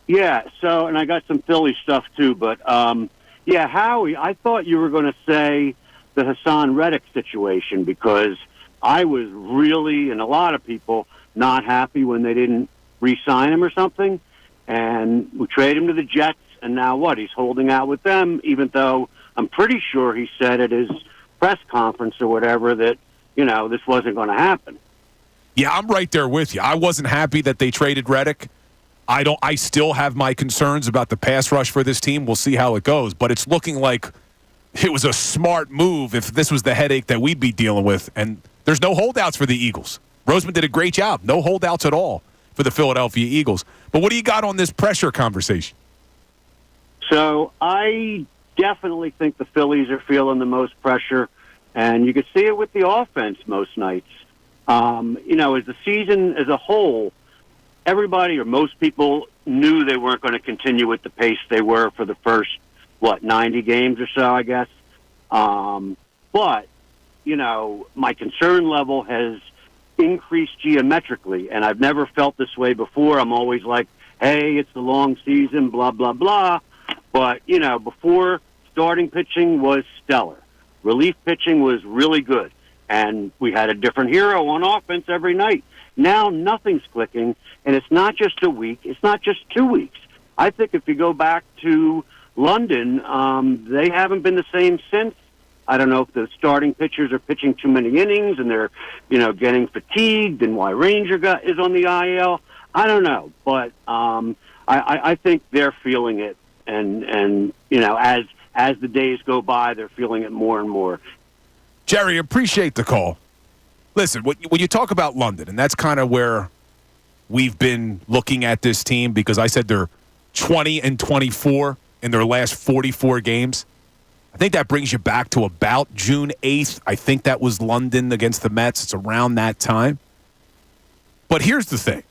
Yeah, and I got some Philly stuff too, but Howie, I thought you were going to say the Hassan Reddick situation because I was really, and a lot of people, not happy when they didn't re-sign him or something, and we trade him to the Jets, and now what? He's holding out with them, even though I'm pretty sure he said at his press conference or whatever that, this wasn't going to happen. Yeah, I'm right there with you. I wasn't happy that they traded Reddick. I still have my concerns about the pass rush for this team. We'll see how it goes, but it's looking like it was a smart move if this was the headache that we'd be dealing with. And there's no holdouts for the Eagles. Roseman did a great job. No holdouts at all for the Philadelphia Eagles. But what do you got on this pressure conversation? So I definitely think the Phillies are feeling the most pressure, and you can see it with the offense most nights. As the season as a whole, everybody or most people knew they weren't going to continue with the pace they were for the first, 90 games or so, I guess. But, my concern level has increased geometrically, and I've never felt this way before. I'm always like, hey, it's a long season, blah, blah, blah. But, before, starting pitching was stellar. Relief pitching was really good. And we had a different hero on offense every night. Now nothing's clicking, and it's not just a week. It's not just 2 weeks. I think if you go back to London, they haven't been the same since. I don't know if the starting pitchers are pitching too many innings and they're, getting fatigued, and why Ranger is on the IL. I don't know, but I think they're feeling it, and as the days go by, they're feeling it more and more. Jerry, appreciate the call. Listen, when you talk about London, and that's kind of where we've been looking at this team, because I said they're 20-24 in their last 44 games. I think that brings you back to about June 8th. I think that was London against the Mets. It's around that time. But here's the thing.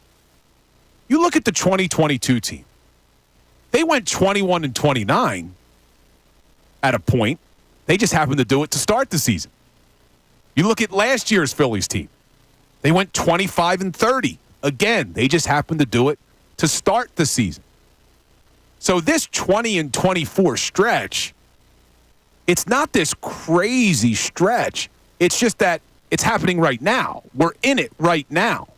You look at the 2022 team. They went 21-29 at a point. They just happened to do it to start the season. You look at last year's Phillies team. They went 25-30. Again, they just happened to do it to start the season. So this 20-24 stretch, it's not this crazy stretch. It's just that it's happening right now. We're in it right now.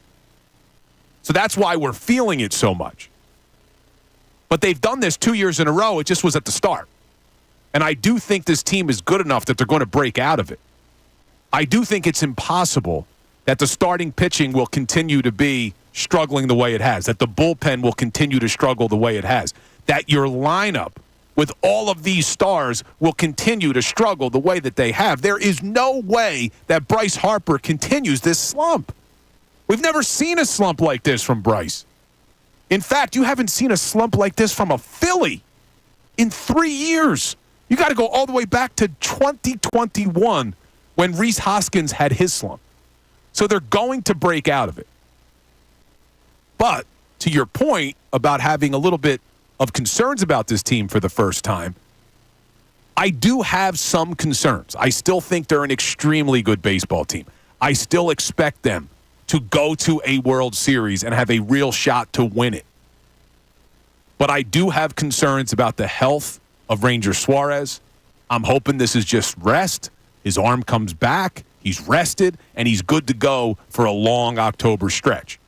So that's why we're feeling it so much. But they've done this 2 years in a row. It just was at the start. And I do think this team is good enough that they're going to break out of it. I do think it's impossible that the starting pitching will continue to be struggling the way it has, that the bullpen will continue to struggle the way it has, that your lineup with all of these stars will continue to struggle the way that they have. There is no way that Bryce Harper continues this slump. We've never seen a slump like this from Bryce. In fact, you haven't seen a slump like this from a Philly in 3 years. You got to go all the way back to 2021 when Rhys Hoskins had his slump. So they're going to break out of it. But to your point about having a little bit of concerns about this team for the first time, I do have some concerns. I still think they're an extremely good baseball team. I still expect them to go to a World Series and have a real shot to win it. But I do have concerns about the health of Ranger Suarez. I'm hoping this is just rest. His arm comes back, he's rested, and he's good to go for a long October stretch.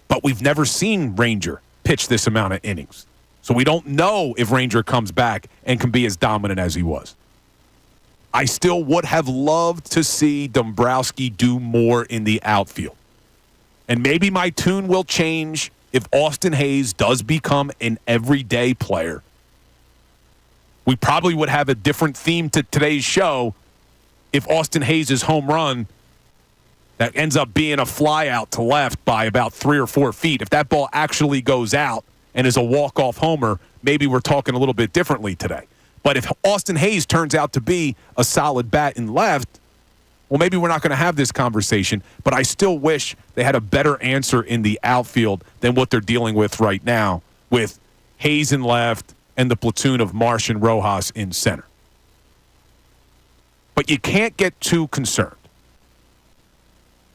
But we've never seen Ranger pitch this amount of innings. So we don't know if Ranger comes back and can be as dominant as he was. I still would have loved to see Dombrowski do more in the outfield. And maybe my tune will change if Austin Hayes does become an everyday player. We probably would have a different theme to today's show if Austin Hayes' home run that ends up being a fly out to left by about 3 or 4 feet. If that ball actually goes out and is a walk-off homer, maybe we're talking a little bit differently today. But if Austin Hayes turns out to be a solid bat in left, well, maybe we're not going to have this conversation, but I still wish they had a better answer in the outfield than what they're dealing with right now with Hayes in left and the platoon of Marsh and Rojas in center. But you can't get too concerned.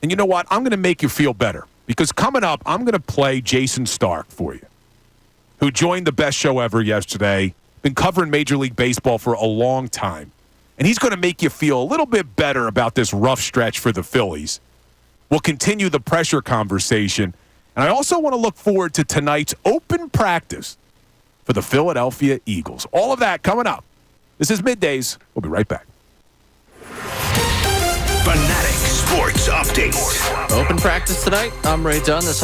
And you know what? I'm going to make you feel better because coming up, I'm going to play Jason Stark for you, who joined the best show ever yesterday, been covering Major League Baseball for a long time. And he's going to make you feel a little bit better about this rough stretch for the Phillies. We'll continue the pressure conversation. And I also want to look forward to tonight's open practice for the Philadelphia Eagles. All of that coming up. This is Middays. We'll be right back. Fanatic Sports Update. Open practice tonight. I'm Ray Dunn. This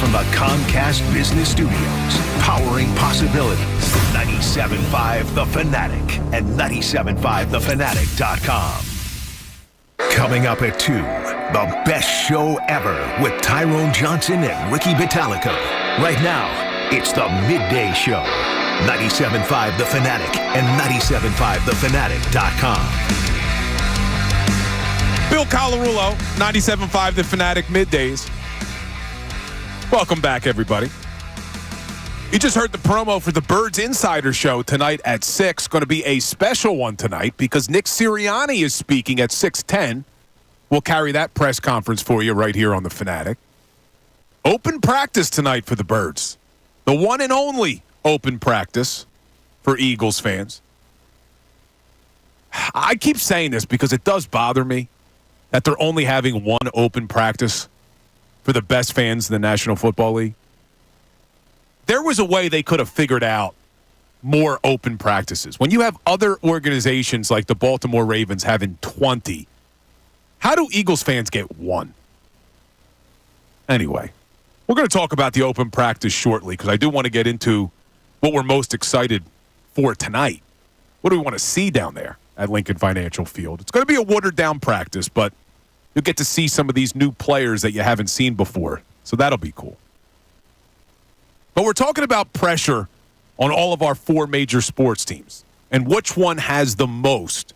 from the Comcast Business Studios, powering possibilities. 97.5 The Fanatic and 97.5thefanatic.com. Coming up at 2, the best show ever with Tyrone Johnson and Ricky Vitalico. Right now, it's the Midday Show. 97.5 The Fanatic and 97.5thefanatic.com. Bill Colarulo, 97.5 The Fanatic Middays. Welcome back, everybody. You just heard the promo for the Birds Insider Show tonight at 6. Going to be a special one tonight because Nick Sirianni is speaking at 6:10. We'll carry that press conference for you right here on The Fanatic. Open practice tonight for the Birds. The one and only open practice for Eagles fans. I keep saying this because it does bother me that they're only having one open practice for the best fans in the National Football League. There was a way they could have figured out more open practices. When you have other organizations like the Baltimore Ravens having 20, how do Eagles fans get one? Anyway, we're going to talk about the open practice shortly because I do want to get into what we're most excited for tonight. What do we want to see down there at Lincoln Financial Field? It's going to be a watered-down practice, but you'll get to see some of these new players that you haven't seen before, so that'll be cool. But we're talking about pressure on all of our 4 major sports teams and which one has the most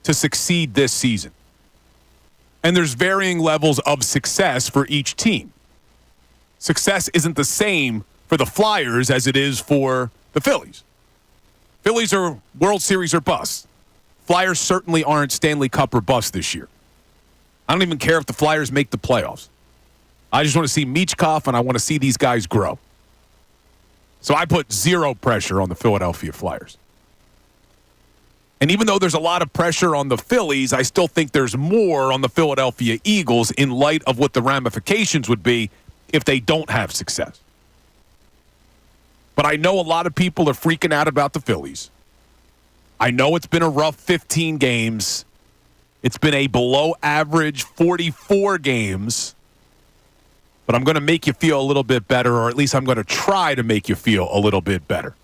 to succeed this season. And there's varying levels of success for each team. Success isn't the same for the Flyers as it is for the Phillies. Phillies are World Series or bust. Flyers certainly aren't Stanley Cup or bust this year. I don't even care if the Flyers make the playoffs. I just want to see Michkov, and I want to see these guys grow. So I put zero pressure on the Philadelphia Flyers. And even though there's a lot of pressure on the Phillies, I still think there's more on the Philadelphia Eagles in light of what the ramifications would be if they don't have success. But I know a lot of people are freaking out about the Phillies. I know it's been a rough 15 games. It's been a below-average 44 games. But I'm going to make you feel a little bit better, or at least I'm going to try to make you feel a little bit better.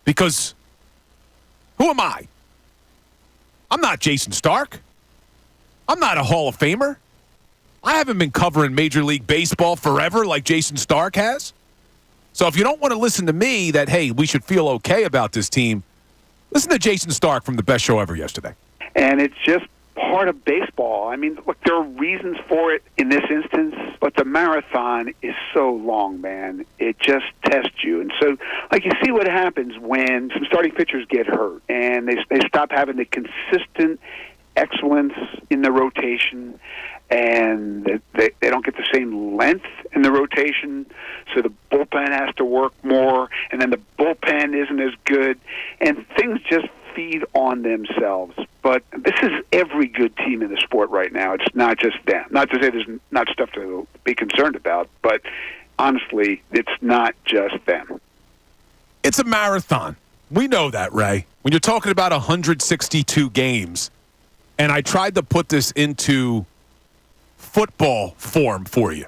Because who am I? I'm not Jason Stark. I'm not a Hall of Famer. I haven't been covering Major League Baseball forever like Jason Stark has. So if you don't want to listen to me that, hey, we should feel okay about this team, listen to Jason Stark from the best show ever yesterday. And it's just part of baseball. I mean, look, there are reasons for it in this instance, but the marathon is so long, man. It just tests you. And so, like, you see what happens when some starting pitchers get hurt and they stop having the consistent excellence in the rotation, and they don't get the same length in the rotation, so the bullpen has to work more, and then the bullpen isn't as good, and things just feed on themselves. But this is every good team in the sport right now. It's not just them. Not to say there's not stuff to be concerned about, but honestly, it's not just them. It's a marathon. We know that, Ray. When you're talking about 162 games, and I tried to put this into football form for you,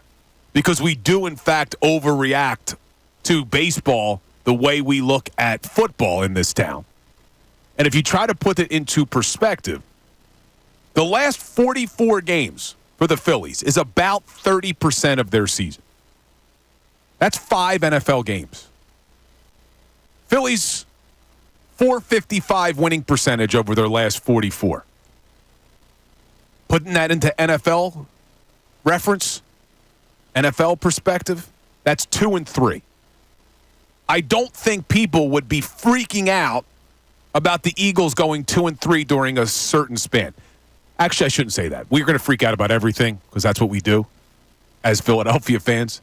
because we do, in fact, overreact to baseball the way we look at football in this town. And if you try to put it into perspective, the last 44 games for the Phillies is about 30% of their season. That's 5 NFL games. Phillies, .455 winning percentage over their last 44. Putting that into NFL reference, NFL perspective, that's 2-3. I don't think people would be freaking out about the Eagles going 2-3 during a certain span. Actually, I shouldn't say that. We're going to freak out about everything because that's what we do as Philadelphia fans.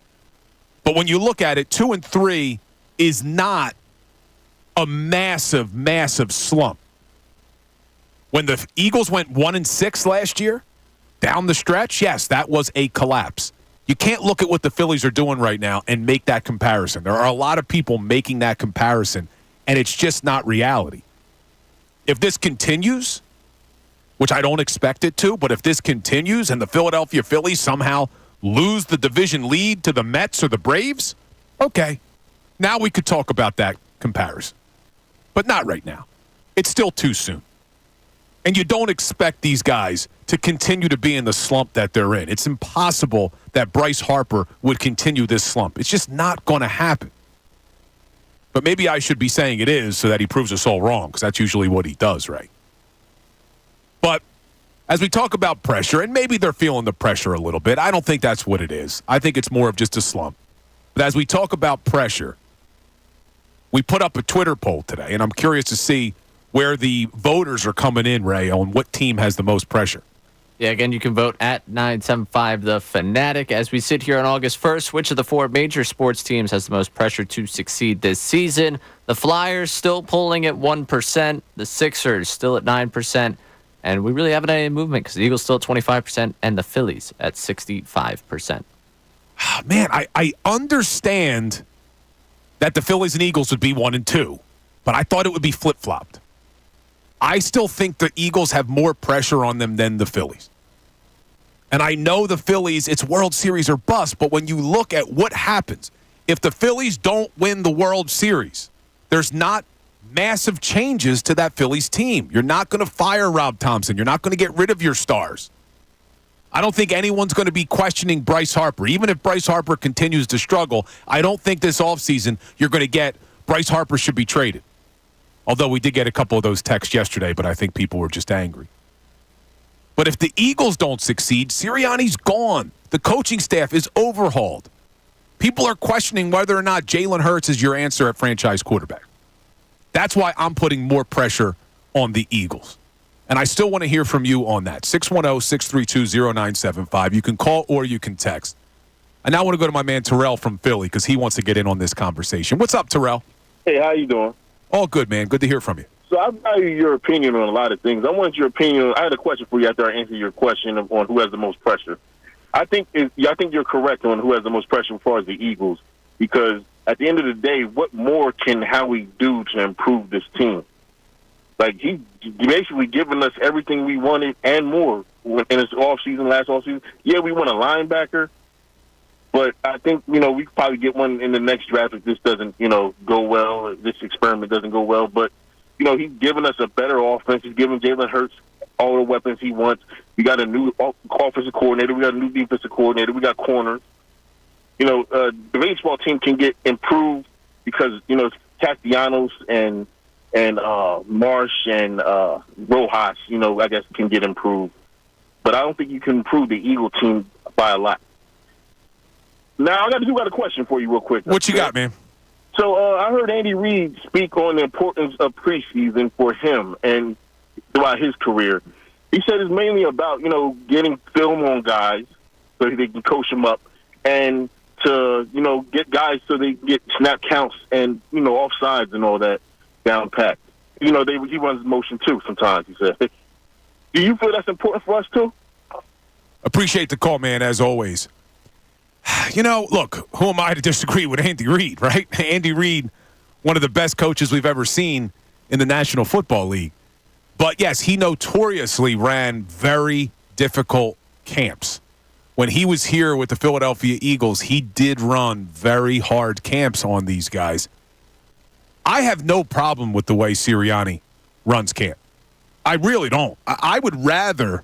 But when you look at it, 2-3 is not a massive, massive slump. When the Eagles went 1-6 last year, down the stretch, yes, that was a collapse. You can't look at what the Phillies are doing right now and make that comparison. There are a lot of people making that comparison, and it's just not reality. If this continues, which I don't expect it to, but if this continues and the Philadelphia Phillies somehow lose the division lead to the Mets or the Braves, okay. Now we could talk about that comparison. But not right now. It's still too soon. And you don't expect these guys to continue to be in the slump that they're in. It's impossible that Bryce Harper would continue this slump. It's just not going to happen. But maybe I should be saying it is so that he proves us all wrong, because that's usually what he does, right? But as we talk about pressure, and maybe they're feeling the pressure a little bit, I don't think that's what it is. I think it's more of just a slump. But as we talk about pressure, we put up a Twitter poll today, and I'm curious to see where the voters are coming in, Ray, on what team has the most pressure. Yeah, again, you can vote at 975 The Fanatic. As we sit here on August 1st, which of the four major sports teams has the most pressure to succeed this season? The Flyers still pulling at 1%. The Sixers still at 9%. And we really haven't had any movement because the Eagles still at 25% and the Phillies at 65%. Man, I understand that the Phillies and Eagles would be 1 and 2, but I thought it would be flip-flopped. I still think the Eagles have more pressure on them than the Phillies. And I know the Phillies, it's World Series or bust, but when you look at what happens, if the Phillies don't win the World Series, there's not massive changes to that Phillies team. You're not going to fire Rob Thompson. You're not going to get rid of your stars. I don't think anyone's going to be questioning Bryce Harper. Even if Bryce Harper continues to struggle, I don't think this offseason you're going to get Bryce Harper should be traded. Although we did get a couple of those texts yesterday, but I think people were just angry. But if the Eagles don't succeed, Sirianni's gone. The coaching staff is overhauled. People are questioning whether or not Jalen Hurts is your answer at franchise quarterback. That's why I'm putting more pressure on the Eagles. And I still want to hear from you on that. 610-632-0975. You can call or you can text. I now want to go to my man Terrell from Philly because he wants to get in on this conversation. What's up, Terrell? Hey, how you doing? All good, man. Good to hear from you. So I value your opinion on a lot of things. I want your opinion. I had a question for you after I answer your question on who has the most pressure. I think you're correct on who has the most pressure as far as the Eagles, because at the end of the day, what more can Howie do to improve this team? Like, he basically given us everything we wanted and more in his last offseason. Yeah, we want a linebacker, but I think, we could probably get one in the next draft if this doesn't, go well, if this experiment doesn't go well. But, he's given us a better offense. He's given Jalen Hurts all the weapons he wants. We got a new offensive coordinator. We got a new defensive coordinator. We got corners. The baseball team can get improved because, Castellanos and Marsh and Rojas, I guess can get improved. But I don't think you can improve the Eagle team by a lot. Now, I got a question for you real quick. What you got, man? So I heard Andy Reid speak on the importance of preseason for him and throughout his career. He said it's mainly about, getting film on guys so they can coach them up and to, get guys so they get snap counts and, offsides and all that down pat. He runs motion too sometimes, he said. Do you feel that's important for us too? Appreciate the call, man, as always. Look, who am I to disagree with Andy Reid, right? Andy Reid, one of the best coaches we've ever seen in the National Football League. But, yes, he notoriously ran very difficult camps. When he was here with the Philadelphia Eagles, he did run very hard camps on these guys. I have no problem with the way Sirianni runs camp. I really don't. I would rather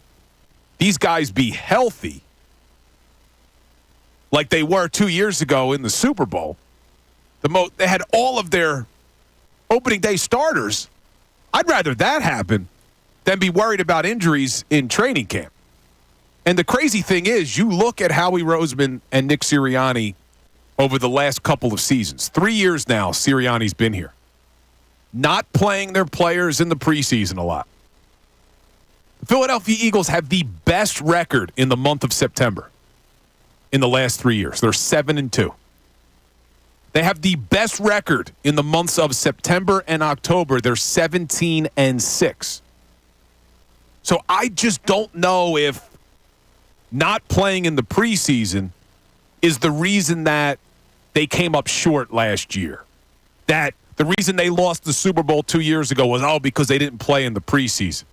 these guys be healthy like they were 2 years ago in the Super Bowl. They had all of their opening day starters. I'd rather that happen than be worried about injuries in training camp. And the crazy thing is, you look at Howie Roseman and Nick Sirianni over the last couple of seasons. 3 years now, Sirianni's been here. Not playing their players in the preseason a lot. The Philadelphia Eagles have the best record in the month of September in the last 3 years. They're 7-2. They have the best record in the months of September and October. They're 17-6. So I just don't know if not playing in the preseason is the reason that they came up short last year. That the reason they lost the Super Bowl 2 years ago was, because they didn't play in the preseason.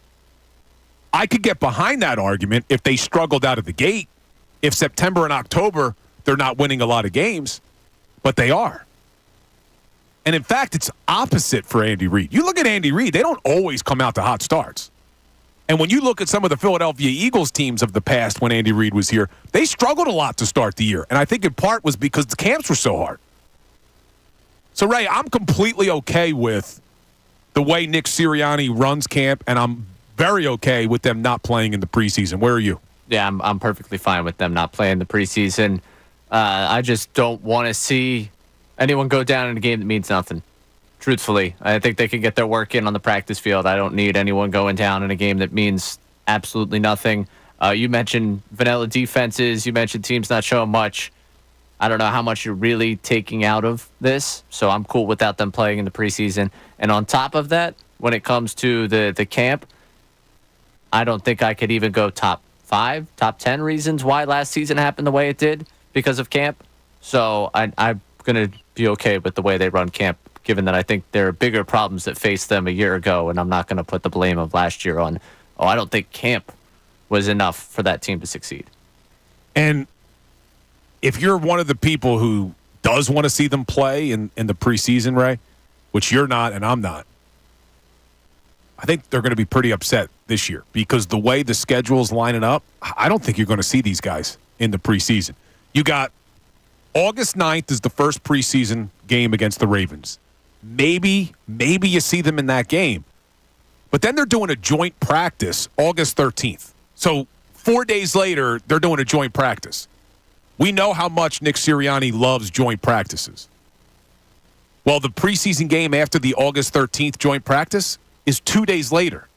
I could get behind that argument if they struggled out of the gate. if September and October they're not winning a lot of games, but they are. And in fact, it's opposite for Andy Reid. You look at Andy Reid, they don't always come out to hot starts. And when you look at some of the Philadelphia Eagles teams of the past when Andy Reid was here, they struggled a lot to start the year. And I think in part was because the camps were so hard. So, Ray, I'm completely okay with the way Nick Sirianni runs camp, and I'm very okay with them not playing in the preseason. Where are you? Yeah, I'm perfectly fine with them not playing the preseason. I just don't want to see anyone go down in a game that means nothing. Truthfully, I think they can get their work in on the practice field. I don't need anyone going down in a game that means absolutely nothing. You mentioned vanilla defenses. You mentioned teams not showing much. I don't know how much you're really taking out of this, so I'm cool without them playing in the preseason. And on top of that, when it comes to the camp, I don't think I could even go top 5, top 10 reasons why last season happened the way it did because of camp. So I'm going to be okay with the way they run camp, given that I think there are bigger problems that faced them a year ago, and I'm not going to put the blame of last year on, I don't think camp was enough for that team to succeed. And if you're one of the people who does want to see them play in the preseason, Ray, which you're not and I'm not, I think they're going to be pretty upset this year because the way the schedule's lining up, I don't think you're going to see these guys in the preseason. You got August 9th is the first preseason game against the Ravens. Maybe you see them in that game. But then they're doing a joint practice August 13th. So 4 days later, they're doing a joint practice. We know how much Nick Sirianni loves joint practices. Well, the preseason game after the August 13th joint practice is 2 days later.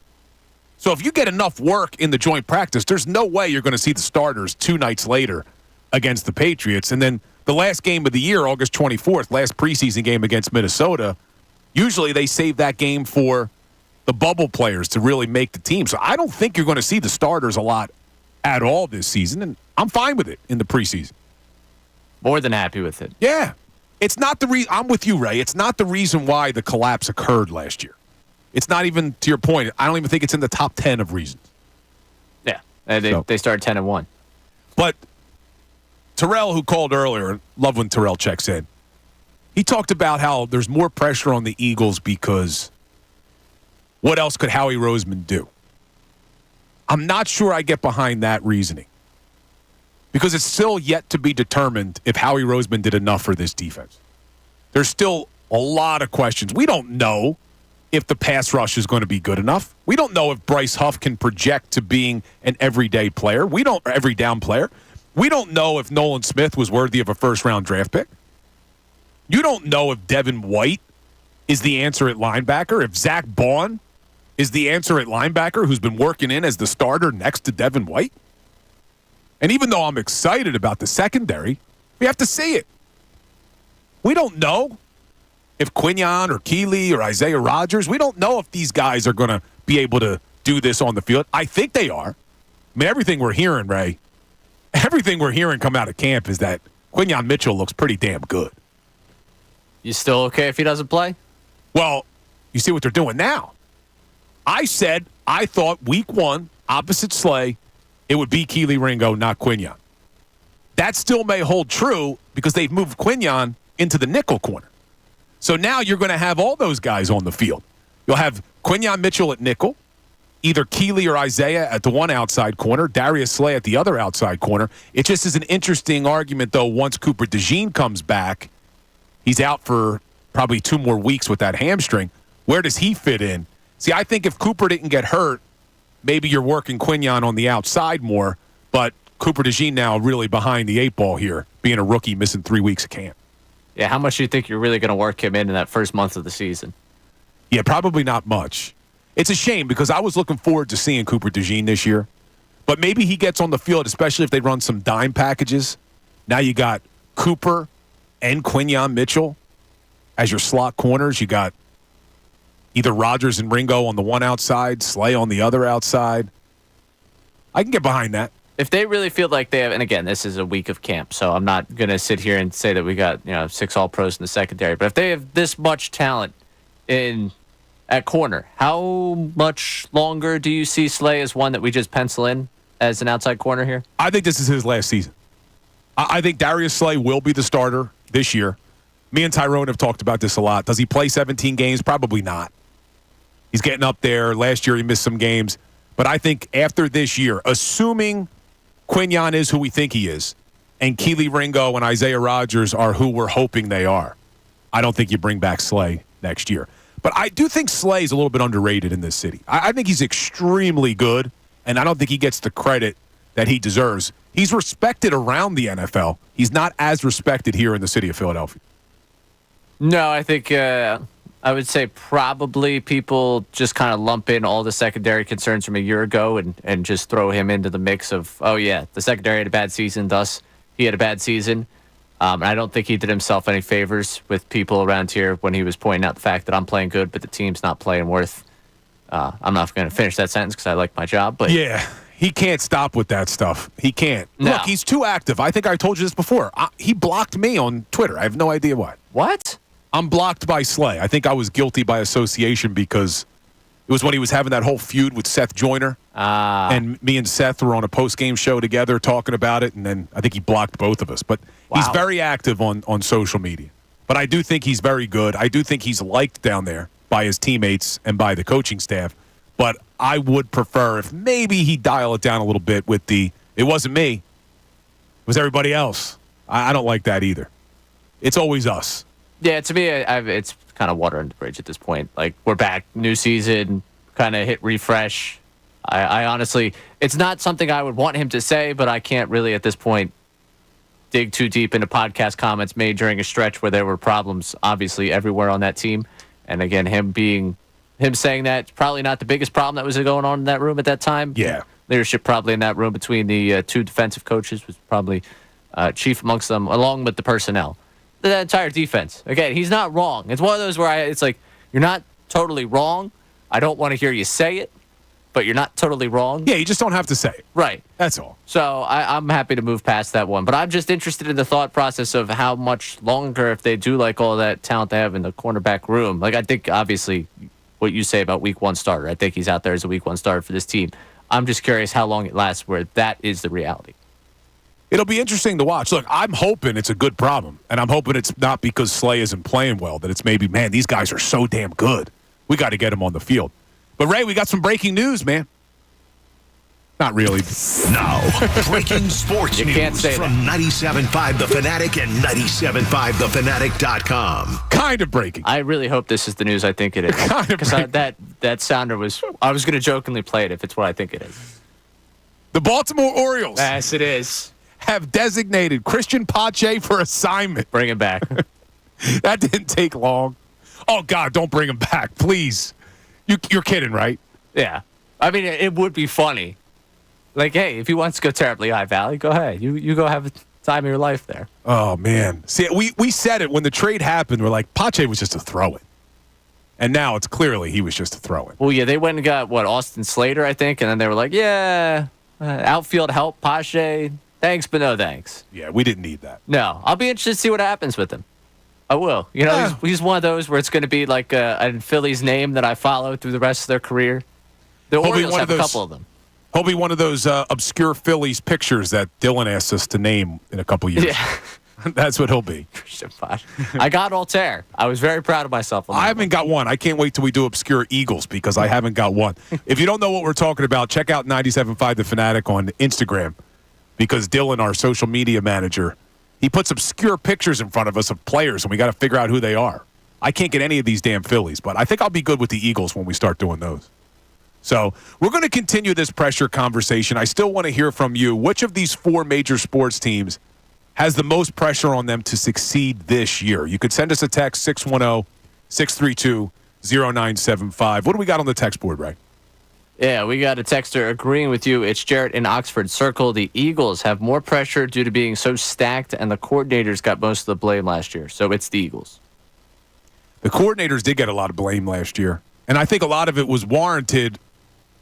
So if you get enough work in the joint practice, there's no way you're going to see the starters 2 nights later against the Patriots. And then the last game of the year, August 24th, last preseason game against Minnesota, usually they save that game for the bubble players to really make the team. So I don't think you're going to see the starters a lot at all this season, and I'm fine with it in the preseason. More than happy with it. Yeah. It's not the reason. I'm with you, Ray. It's not the reason why the collapse occurred last year. It's not even, to your point, I don't even think it's in the top 10 of reasons. Yeah. They started 10-1. But Terrell, who called earlier, love when Terrell checks in, he talked about how there's more pressure on the Eagles because what else could Howie Roseman do? I'm not sure I get behind that reasoning because it's still yet to be determined if Howie Roseman did enough for this defense. There's still a lot of questions. We don't know if the pass rush is going to be good enough. We don't know if Bryce Huff can project to being an everyday player. Every down player. We don't know if Nolan Smith was worthy of a first-round draft pick. You don't know if Devin White is the answer at linebacker, if Zach Baun is the answer at linebacker who's been working in as the starter next to Devin White. And even though I'm excited about the secondary, we have to see it. We don't know if Quinion or Keeley or Isaiah Rodgers, we don't know if these guys are going to be able to do this on the field. I think they are. I mean, everything we're hearing, Ray, everything we're hearing come out of camp is that Quinion Mitchell looks pretty damn good. You still okay if he doesn't play? Well, you see what they're doing now. I said I thought week 1, opposite Slay, it would be Keeley Ringo, not Quinion. That still may hold true because they've moved Quinion into the nickel corner. So now you're going to have all those guys on the field. You'll have Quinion Mitchell at nickel, either Keeley or Isaiah at the one outside corner, Darius Slay at the other outside corner. It just is an interesting argument, though, once Cooper DeJean comes back. He's out for probably 2 more weeks with that hamstring. Where does he fit in? See, I think if Cooper didn't get hurt, maybe you're working Quinion on the outside more, but Cooper DeJean now really behind the 8 ball here, being a rookie, missing 3 weeks of camp. Yeah, how much do you think you're really going to work him in that first month of the season? Yeah, probably not much. It's a shame because I was looking forward to seeing Cooper DeJean this year, but maybe he gets on the field, especially if they run some dime packages. Now you got Cooper and Quinion Mitchell as your slot corners. You got either Rodgers and Ringo on the one outside, Slay on the other outside. I can get behind that. If they really feel like they have, and again, this is a week of camp, so I'm not going to sit here and say that we got 6 All-Pros in the secondary, but if they have this much talent at corner, how much longer do you see Slay as one that we just pencil in as an outside corner here? I think this is his last season. I think Darius Slay will be the starter this year. Me and Tyrone have talked about this a lot. Does he play 17 games? Probably not. He's getting up there. Last year he missed some games. But I think after this year, assuming Quinyon is who we think he is, and Keely Ringo and Isaiah Rodgers are who we're hoping they are, I don't think you bring back Slay next year. But I do think Slay is a little bit underrated in this city. I think he's extremely good, and I don't think he gets the credit that he deserves. He's respected around the NFL. He's not as respected here in the city of Philadelphia. No, I think I would say probably people just kind of lump in all the secondary concerns from a year ago and just throw him into the mix of, oh, yeah, the secondary had a bad season, thus he had a bad season. I don't think he did himself any favors with people around here when he was pointing out the fact that I'm playing good, but the team's not playing worth. I'm not going to finish that sentence because I like my job. But yeah, he can't stop with that stuff. He can't. No. Look, he's too active. I think I told you this before. He blocked me on Twitter. I have no idea why. What? I'm blocked by Slay. I think I was guilty by association because it was when he was having that whole feud with Seth Joyner. And me and Seth were on a post-game show together talking about it, and then I think he blocked both of us. But he's very active on social media. But I do think he's very good. I do think he's liked down there by his teammates and by the coaching staff. But I would prefer if maybe he dial it down a little bit with it wasn't me, it was everybody else. I don't like that either. It's always us. Yeah, to me, it's kind of water under the bridge at this point. Like, we're back, new season, kind of hit refresh. I honestly, it's not something I would want him to say, but I can't really at this point dig too deep into podcast comments made during a stretch where there were problems, obviously, everywhere on that team. And again, him saying that, probably not the biggest problem that was going on in that room at that time. Yeah. Leadership probably in that room between the two defensive coaches was probably chief amongst them, along with the personnel. The entire defense. Again, he's not wrong. It's one of those where it's like, you're not totally wrong. I don't want to hear you say it, but you're not totally wrong. Yeah, you just don't have to say it. Right. That's all. So I'm happy to move past that one. But I'm just interested in the thought process of how much longer, if they do like all that talent they have in the cornerback room. Like, I think, obviously, what you say about week one starter. I think he's out there as a week one starter for this team. I'm just curious how long it lasts where that is the reality. It'll be interesting to watch. Look, I'm hoping it's a good problem, and I'm hoping it's not because Slay isn't playing well, that it's maybe, man, these guys are so damn good. We got to get them on the field. But, Ray, we got some breaking news, man. Not really. Now, breaking sports news from 97.5 The Fanatic and 97.5thefanatic.com. Kind of breaking. I really hope this is the news I think it is. Because that sounder was, I was going to jokingly play it if it's what I think it is. The Baltimore Orioles. Yes, it is. Have designated Christian Pache for assignment. Bring him back. That didn't take long. Oh, God, don't bring him back, please. You're kidding, right? Yeah. I mean, it would be funny. Like, hey, if he wants to go terribly high valley, go ahead. You go have the time of your life there. Oh, man. See, we said it when the trade happened. We're like, Pache was just a throw-in. And now it's clearly he was just a throw-in. Well, yeah, they went and got, Austin Slater, I think, and then they were like, yeah, outfield help, Pache. Thanks, but no thanks. Yeah, we didn't need that. No. I'll be interested to see what happens with him. I will. You know, he's one of those where it's going to be like a Phillies name that I follow through the rest of their career. The Orioles have a couple of them. He'll be one of those obscure Phillies pictures that Dylan asked us to name in a couple years. Yeah. That's what he'll be. I got Altair. I was very proud of myself. I haven't got one. I can't wait till we do obscure Eagles because I haven't got one. If you don't know what we're talking about, check out 97.5 The Fanatic on Instagram. Because Dylan, our social media manager, he puts obscure pictures in front of us of players, and we got to figure out who they are. I can't get any of these damn Phillies, but I think I'll be good with the Eagles when we start doing those. So we're going to continue this pressure conversation. I still want to hear from you. Which of these four major sports teams has the most pressure on them to succeed this year? You could send us a text, 610-632-0975. What do we got on the text board, Ray? Yeah, we got a texter agreeing with you. It's Jarrett in Oxford Circle. The Eagles have more pressure due to being so stacked, and the coordinators got most of the blame last year. So it's the Eagles. The coordinators did get a lot of blame last year, and I think a lot of it was warranted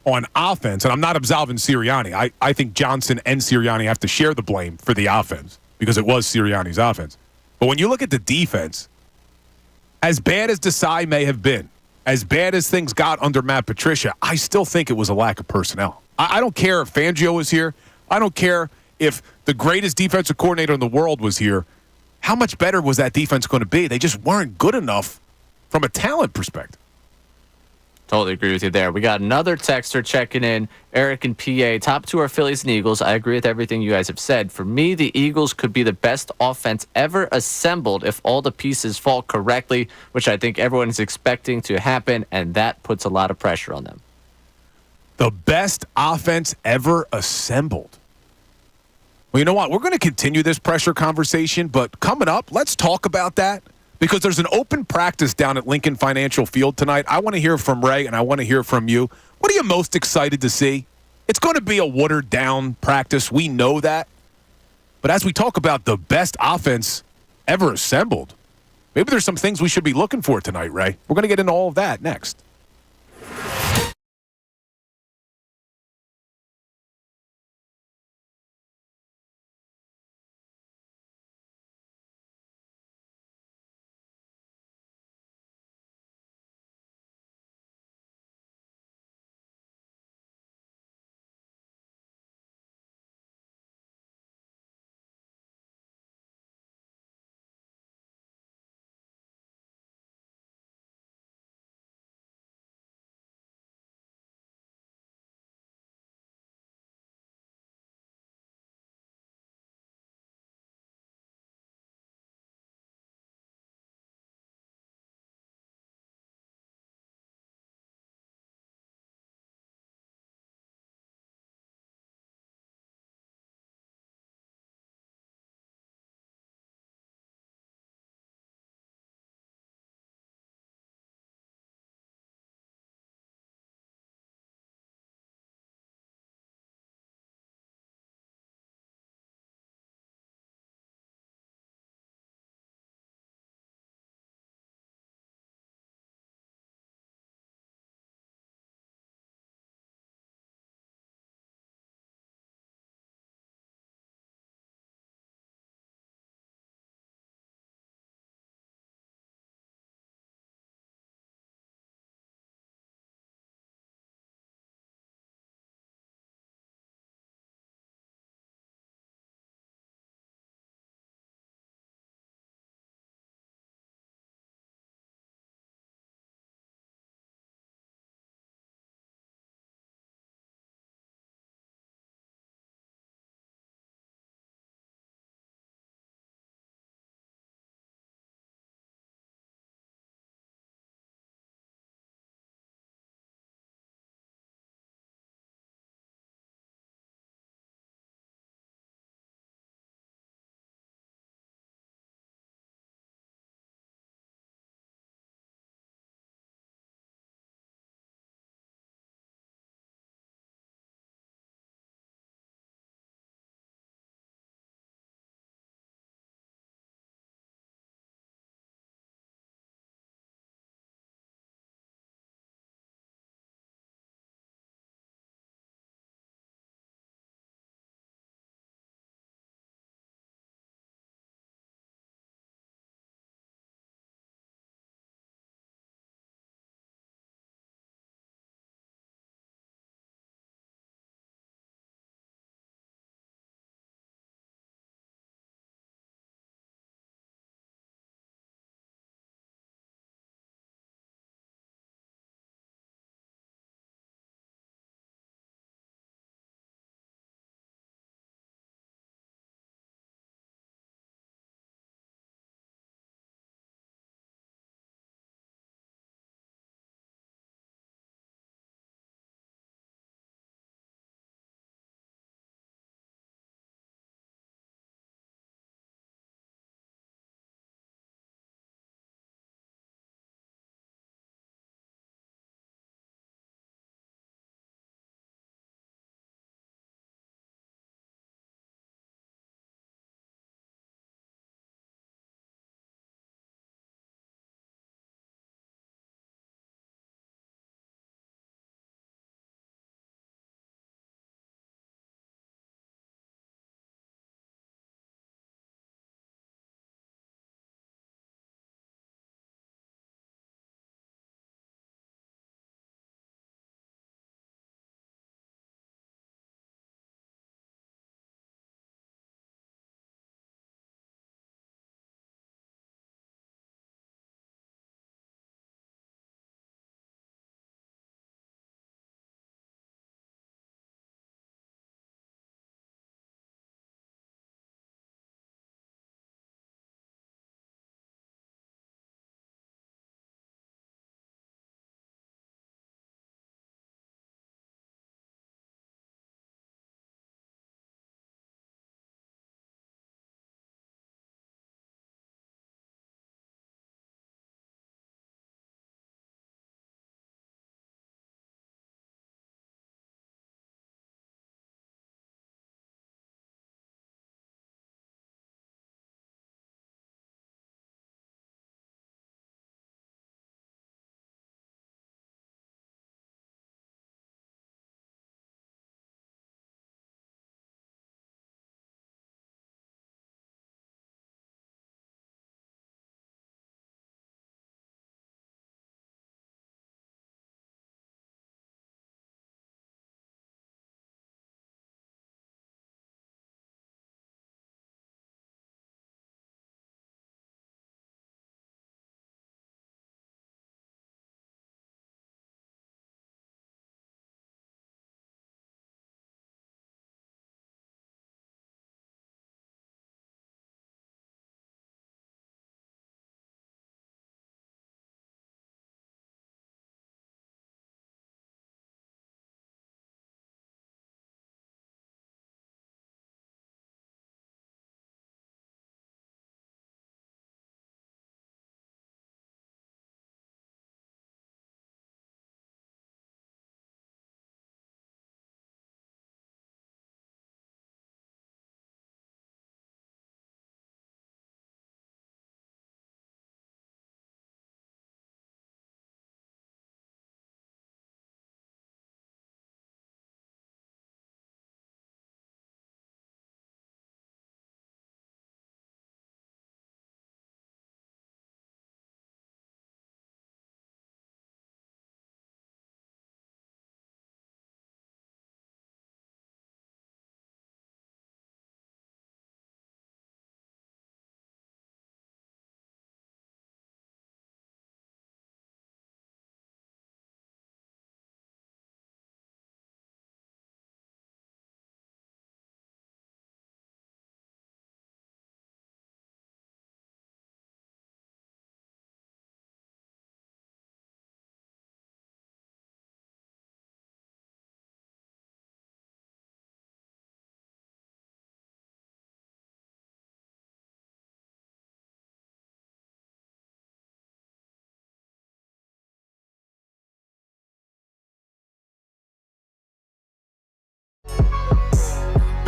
on offense. And I'm not absolving Sirianni. I think Johnson and Sirianni have to share the blame for the offense because it was Sirianni's offense. But when you look at the defense, as bad as Desai may have been, as bad as things got under Matt Patricia, I still think it was a lack of personnel. I don't care if Fangio was here. I don't care if the greatest defensive coordinator in the world was here. How much better was that defense going to be? They just weren't good enough from a talent perspective. Totally agree with you there. We got another texter checking in. Eric and PA. Top two are Phillies and Eagles. I agree with everything you guys have said. For me, the Eagles could be the best offense ever assembled if all the pieces fall correctly, which I think everyone is expecting to happen, and that puts a lot of pressure on them. The best offense ever assembled. Well, you know what? We're going to continue this pressure conversation, but coming up, let's talk about that. Because there's an open practice down at Lincoln Financial Field tonight. I want to hear from Ray, and I want to hear from you. What are you most excited to see? It's going to be a watered-down practice. We know that. But as we talk about the best offense ever assembled, maybe there's some things we should be looking for tonight, Ray. We're going to get into all of that next.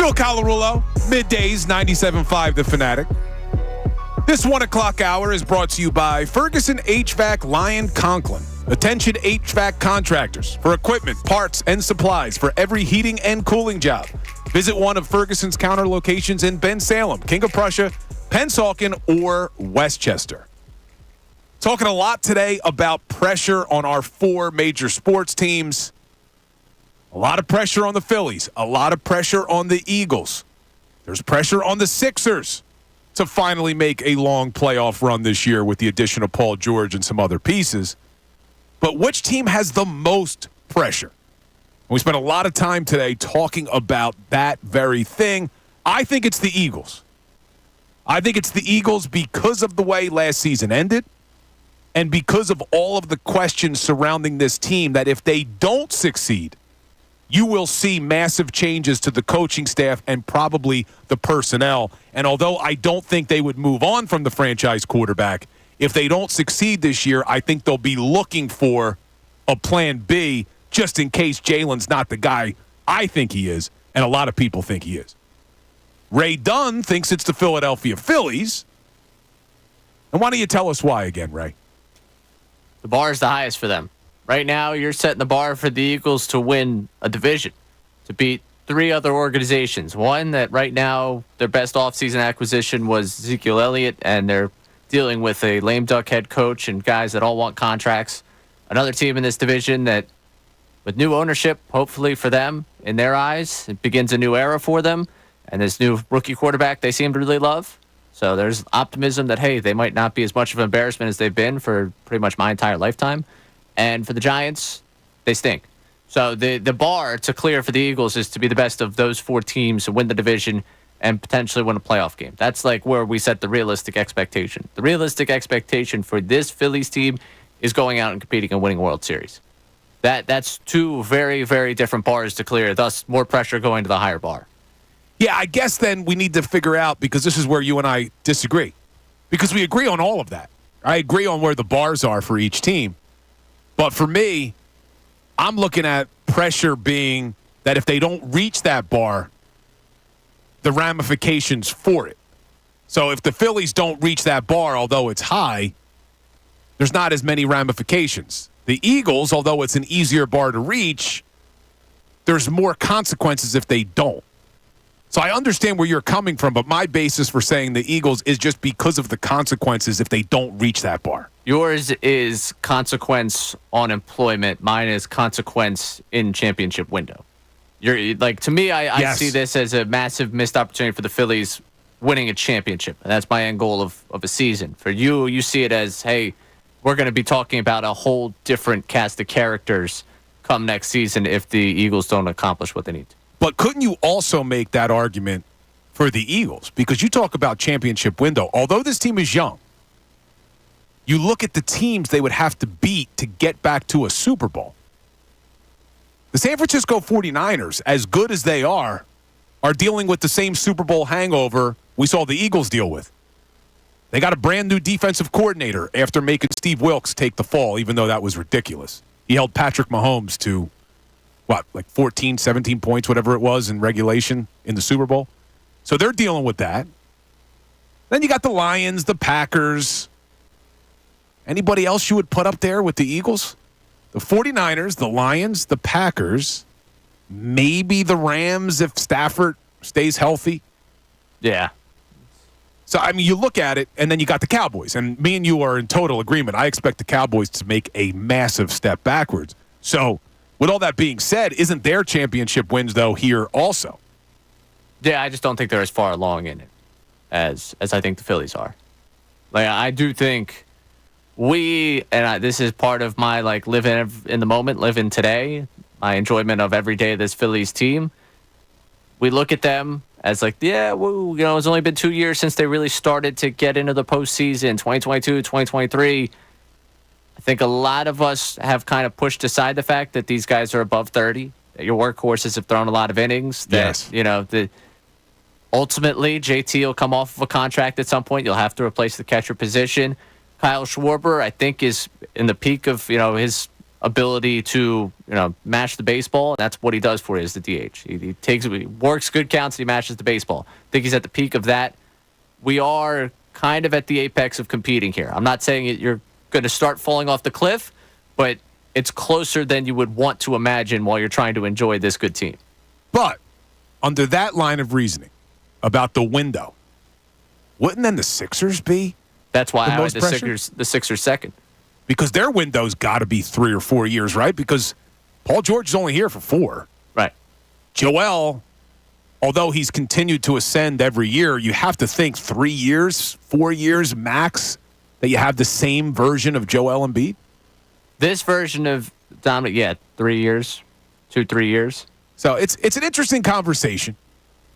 Bill Colarulo, middays, 97.5 The Fanatic. This 1 o'clock hour is brought to you by Ferguson HVAC Lyon Conklin. Attention HVAC contractors for equipment, parts, and supplies for every heating and cooling job. Visit one of Ferguson's counter locations in Ben Salem, King of Prussia, Pennsauken, or Westchester. Talking a lot today about pressure on our 4 major sports teams. A lot of pressure on the Phillies. A lot of pressure on the Eagles. There's pressure on the Sixers to finally make a long playoff run this year with the addition of Paul George and some other pieces. But which team has the most pressure? We spent a lot of time today talking about that very thing. I think it's the Eagles. I think it's the Eagles because of the way last season ended and because of all of the questions surrounding this team that if they don't succeed, you will see massive changes to the coaching staff and probably the personnel. And although I don't think they would move on from the franchise quarterback, if they don't succeed this year, I think they'll be looking for a plan B just in case Jalen's not the guy I think he is and a lot of people think he is. Ray Dunn thinks it's the Philadelphia Phillies. And why don't you tell us why again, Ray? The bar is the highest for them. Right now, you're setting the bar for the Eagles to win a division, to beat 3 other organizations. One that right now, their best offseason acquisition was Ezekiel Elliott, and they're dealing with a lame duck head coach and guys that all want contracts. Another team in this division that, with new ownership, hopefully for them, in their eyes, it begins a new era for them. And this new rookie quarterback they seem to really love. So there's optimism that, hey, they might not be as much of an embarrassment as they've been for pretty much my entire lifetime. And for the Giants, they stink. So the bar to clear for the Eagles is to be the best of those 4 teams and win the division and potentially win a playoff game. That's like where we set the realistic expectation. The realistic expectation for this Phillies team is going out and competing and winning a World Series. That's 2 very, very different bars to clear, thus more pressure going to the higher bar. Yeah, I guess then we need to figure out, because this is where you and I disagree. Because we agree on all of that. I agree on where the bars are for each team. But for me, I'm looking at pressure being that if they don't reach that bar, the ramifications for it. So if the Phillies don't reach that bar, although it's high, there's not as many ramifications. The Eagles, although it's an easier bar to reach, there's more consequences if they don't. So I understand where you're coming from, but my basis for saying the Eagles is just because of the consequences if they don't reach that bar. Yours is consequence on employment. Mine is consequence in championship window. You're like, to me, I see this as a massive missed opportunity for the Phillies winning a championship. And that's my end goal of a season. For you, you see it as, hey, we're going to be talking about a whole different cast of characters come next season if the Eagles don't accomplish what they need to. But couldn't you also make that argument for the Eagles? Because you talk about championship window. Although this team is young, you look at the teams they would have to beat to get back to a Super Bowl. The San Francisco 49ers, as good as they are dealing with the same Super Bowl hangover we saw the Eagles deal with. They got a brand new defensive coordinator after making Steve Wilkes take the fall, even though that was ridiculous. He held Patrick Mahomes to, 14, 17 points, whatever it was in regulation in the Super Bowl. So they're dealing with that. Then you got the Lions, the Packers. Anybody else you would put up there with the Eagles? The 49ers, the Lions, the Packers, maybe the Rams if Stafford stays healthy. Yeah. So, I mean, you look at it, and then you got the Cowboys. And me and you are in total agreement. I expect the Cowboys to make a massive step backwards. So, with all that being said, isn't their championship wins, though, here also? Yeah, I just don't think they're as far along in it as I think the Phillies are. Like, I do think this is part of my, living in the moment, living today, my enjoyment of every day of this Phillies team. We look at them as it's only been 2 years since they really started to get into the postseason, 2022, 2023. I think a lot of us have kind of pushed aside the fact that these guys are above 30, that your workhorses have thrown a lot of innings, that, yes. Ultimately, JT will come off of a contract at some point. You'll have to replace the catcher position. Kyle Schwarber, I think, is in the peak of, his ability to, match the baseball. That's what he does for you as the DH. He works good counts, and he matches the baseball. I think he's at the peak of that. We are kind of at the apex of competing here. I'm not saying you're going to start falling off the cliff, but it's closer than you would want to imagine while you're trying to enjoy this good team. But under that line of reasoning about the window, wouldn't then the Sixers be? That's why I had pressure? the Sixers second. Because their window's got to be 3 or 4 years, right? Because Paul George is only here for 4. Right. Joel, although he's continued to ascend every year, you have to think 3 years, 4 years max that you have the same version of Joel Embiid. This version of Dominic, 3 years, 2-3 years. So it's an interesting conversation.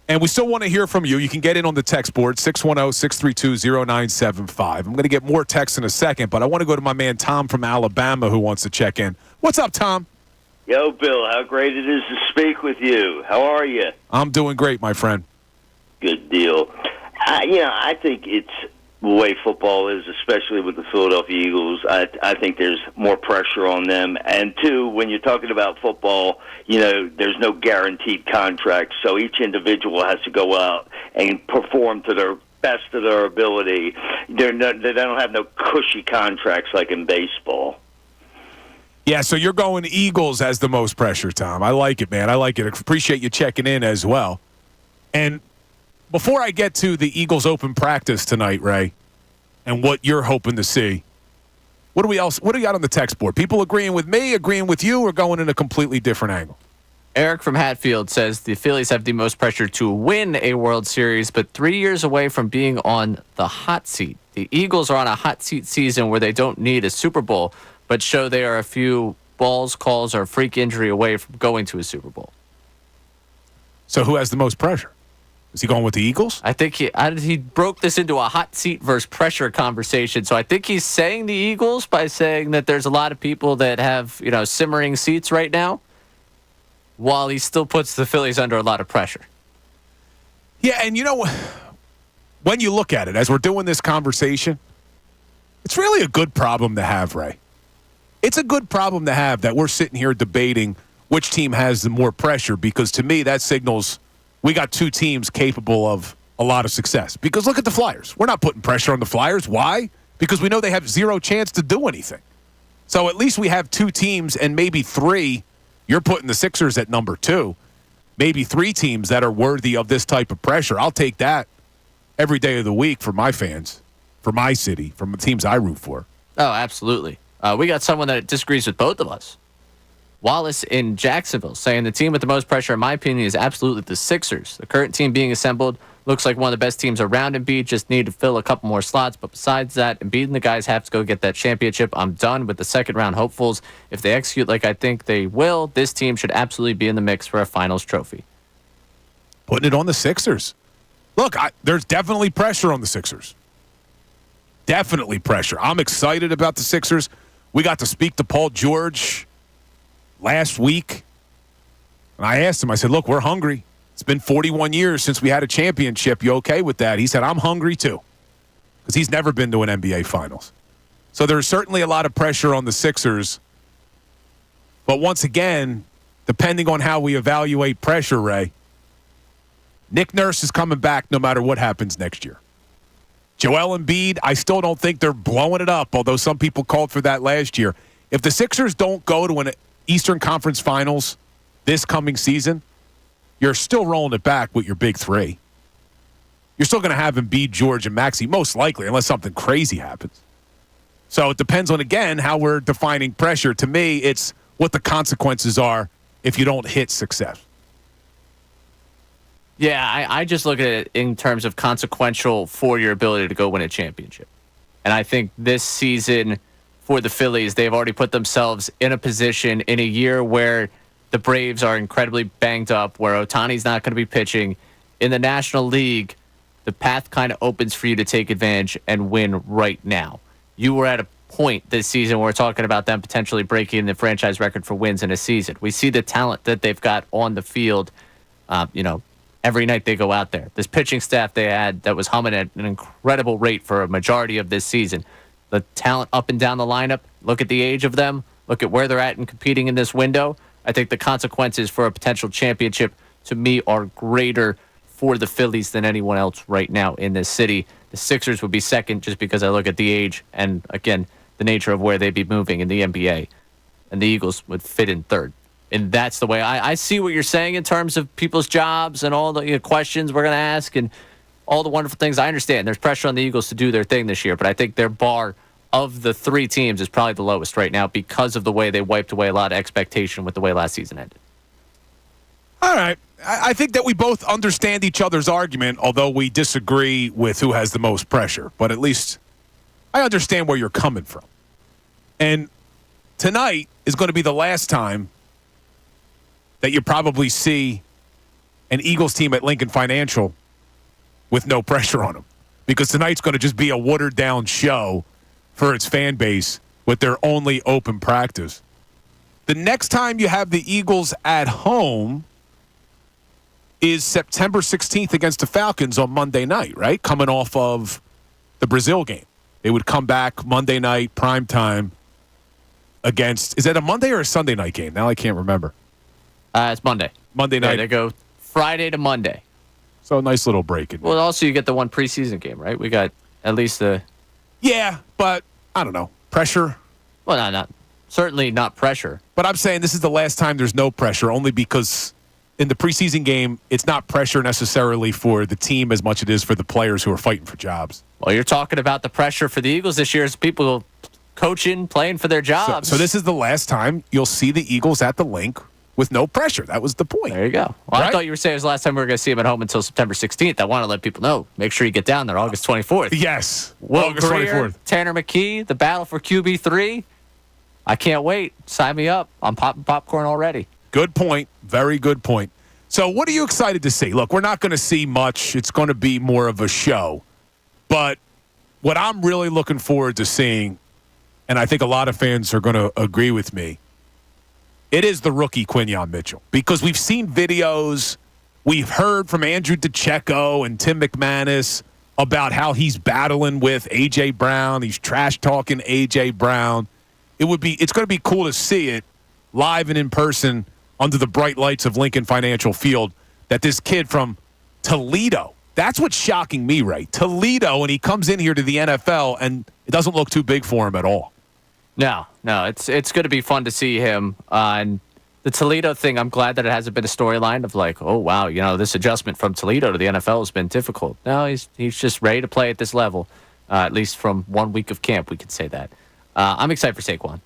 And we still want to hear from you. You can get in on the text board, 610-632-0975. I'm going to get more texts in a second, but I want to go to my man Tom from Alabama who wants to check in. What's up, Tom? Yo, Bill, how great it is to speak with you. How are you? I'm doing great, my friend. Good deal. I think it's the way football is, especially with the Philadelphia Eagles. I think there's more pressure on them. And, two, when you're talking about football, there's no guaranteed contract. So each individual has to go out and perform to their best of their ability. They don't have no cushy contracts like in baseball. Yeah, so you're going Eagles as the most pressure, Tom. I like it, man. I like it. Appreciate you checking in as well. And before I get to the Eagles open practice tonight, Ray, and what you're hoping to see, what do you got on the text board? People agreeing with me, agreeing with you, or going in a completely different angle? Eric from Hatfield says the Phillies have the most pressure to win a World Series, but 3 years away from being on the hot seat. The Eagles are on a hot seat season where they don't need a Super Bowl, but show they are a few balls, calls, or freak injury away from going to a Super Bowl. So who has the most pressure? Is he going with the Eagles? I think he broke this into a hot seat versus pressure conversation. So I think he's saying the Eagles by saying that there's a lot of people that have, simmering seats right now, while he still puts the Phillies under a lot of pressure. Yeah, and when you look at it, as we're doing this conversation, it's really a good problem to have, Ray. It's a good problem to have that we're sitting here debating which team has the more pressure, because to me that signals we got two teams capable of a lot of success. Because look at the Flyers. We're not putting pressure on the Flyers. Why? Because we know they have zero chance to do anything. So at least we have two teams, and maybe three. You're putting the Sixers at number 2. Maybe 3 teams that are worthy of this type of pressure. I'll take that every day of the week for my fans, for my city, from the teams I root for. Oh, absolutely. We got someone that disagrees with both of us. Wallace in Jacksonville saying the team with the most pressure, in my opinion, is absolutely the Sixers. The current team being assembled looks like one of the best teams around Embiid, just need to fill a couple more slots. But besides that, Embiid and the guys have to go get that championship. I'm done with the second-round hopefuls. If they execute like I think they will, this team should absolutely be in the mix for a finals trophy. Putting it on the Sixers. Look, there's definitely pressure on the Sixers. Definitely pressure. I'm excited about the Sixers. We got to speak to Paul George last week. And I asked him, I said, look, we're hungry. It's been 41 years since we had a championship. You okay with that? He said, I'm hungry too. Because he's never been to an NBA Finals. So there's certainly a lot of pressure on the Sixers. But once again, depending on how we evaluate pressure, Ray, Nick Nurse is coming back no matter what happens next year. Joel Embiid, I still don't think they're blowing it up, although some people called for that last year. If the Sixers don't go to an Eastern Conference Finals this coming season, you're still rolling it back with your big 3. You're still going to have Embiid, George, and Maxey, most likely, unless something crazy happens. So it depends on, again, how we're defining pressure. To me, it's what the consequences are if you don't hit success. Yeah, I just look at it in terms of consequential for your ability to go win a championship. And I think this season for the Phillies, they've already put themselves in a position in a year where the Braves are incredibly banged up, where Ohtani's not going to be pitching. In the National League, the path kind of opens for you to take advantage and win right now. You were at a point this season where we're talking about them potentially breaking the franchise record for wins in a season. We see the talent that they've got on the field, every night they go out there. This pitching staff they had that was humming at an incredible rate for a majority of this season. The talent up and down the lineup, look at the age of them, look at where they're at and competing in this window, I think the consequences for a potential championship, to me, are greater for the Phillies than anyone else right now in this city. The Sixers would be second just because I look at the age and, again, the nature of where they'd be moving in the NBA. And the Eagles would fit in third. And that's the way I see what you're saying in terms of people's jobs and all the questions we're going to ask and all the wonderful things. I understand there's pressure on the Eagles to do their thing this year, but I think their bar of the three teams is probably the lowest right now because of the way they wiped away a lot of expectation with the way last season ended. All right. I think that we both understand each other's argument, although we disagree with who has the most pressure. But at least I understand where you're coming from. And tonight is going to be the last time that you probably see an Eagles team at Lincoln Financial with no pressure on them. Because tonight's going to just be a watered-down show for its fan base with their only open practice. The next time you have the Eagles at home is September 16th against the Falcons on Monday night, right? Coming off of the Brazil game. They would come back Monday night, primetime, against, is that a Monday or a Sunday night game? Now I can't remember. It's Monday. Monday night. Yeah, they go Friday to Monday. So a nice little break in there. Well, also you get the one preseason game, right? We got at least the... Yeah, but I don't know. Pressure? Well, not certainly not pressure. But I'm saying this is the last time there's no pressure, only because in the preseason game, it's not pressure necessarily for the team as much as it is for the players who are fighting for jobs. Well, you're talking about the pressure for the Eagles this year as people coaching, playing for their jobs. So this is the last time you'll see the Eagles at the link with no pressure. That was the point. There you go. Well, right? I thought you were saying it was the last time we were going to see him at home until September 16th. I want to let people know. Make sure you get down there August 24th. Yes. August 24th. Tanner McKee, the battle for QB3. I can't wait. Sign me up. I'm popping popcorn already. Good point. Very good point. So what are you excited to see? Look, we're not going to see much. It's going to be more of a show. But what I'm really looking forward to seeing, and I think a lot of fans are going to agree with me, it is the rookie Quinyon Mitchell. Because we've seen videos, we've heard from Andrew DeCecco and Tim McManus about how he's battling with A.J. Brown. He's trash-talking A.J. Brown. It's going to be cool to see it live and in person under the bright lights of Lincoln Financial Field, that this kid from Toledo, that's what's shocking me, right? Toledo, and he comes in here to the NFL, and it doesn't look too big for him at all. No, it's going to be fun to see him. And the Toledo thing, I'm glad that it hasn't been a storyline of like, oh, wow, this adjustment from Toledo to the NFL has been difficult. No, he's just ready to play at this level, at least from 1 week of camp, we could say that. I'm excited for Saquon.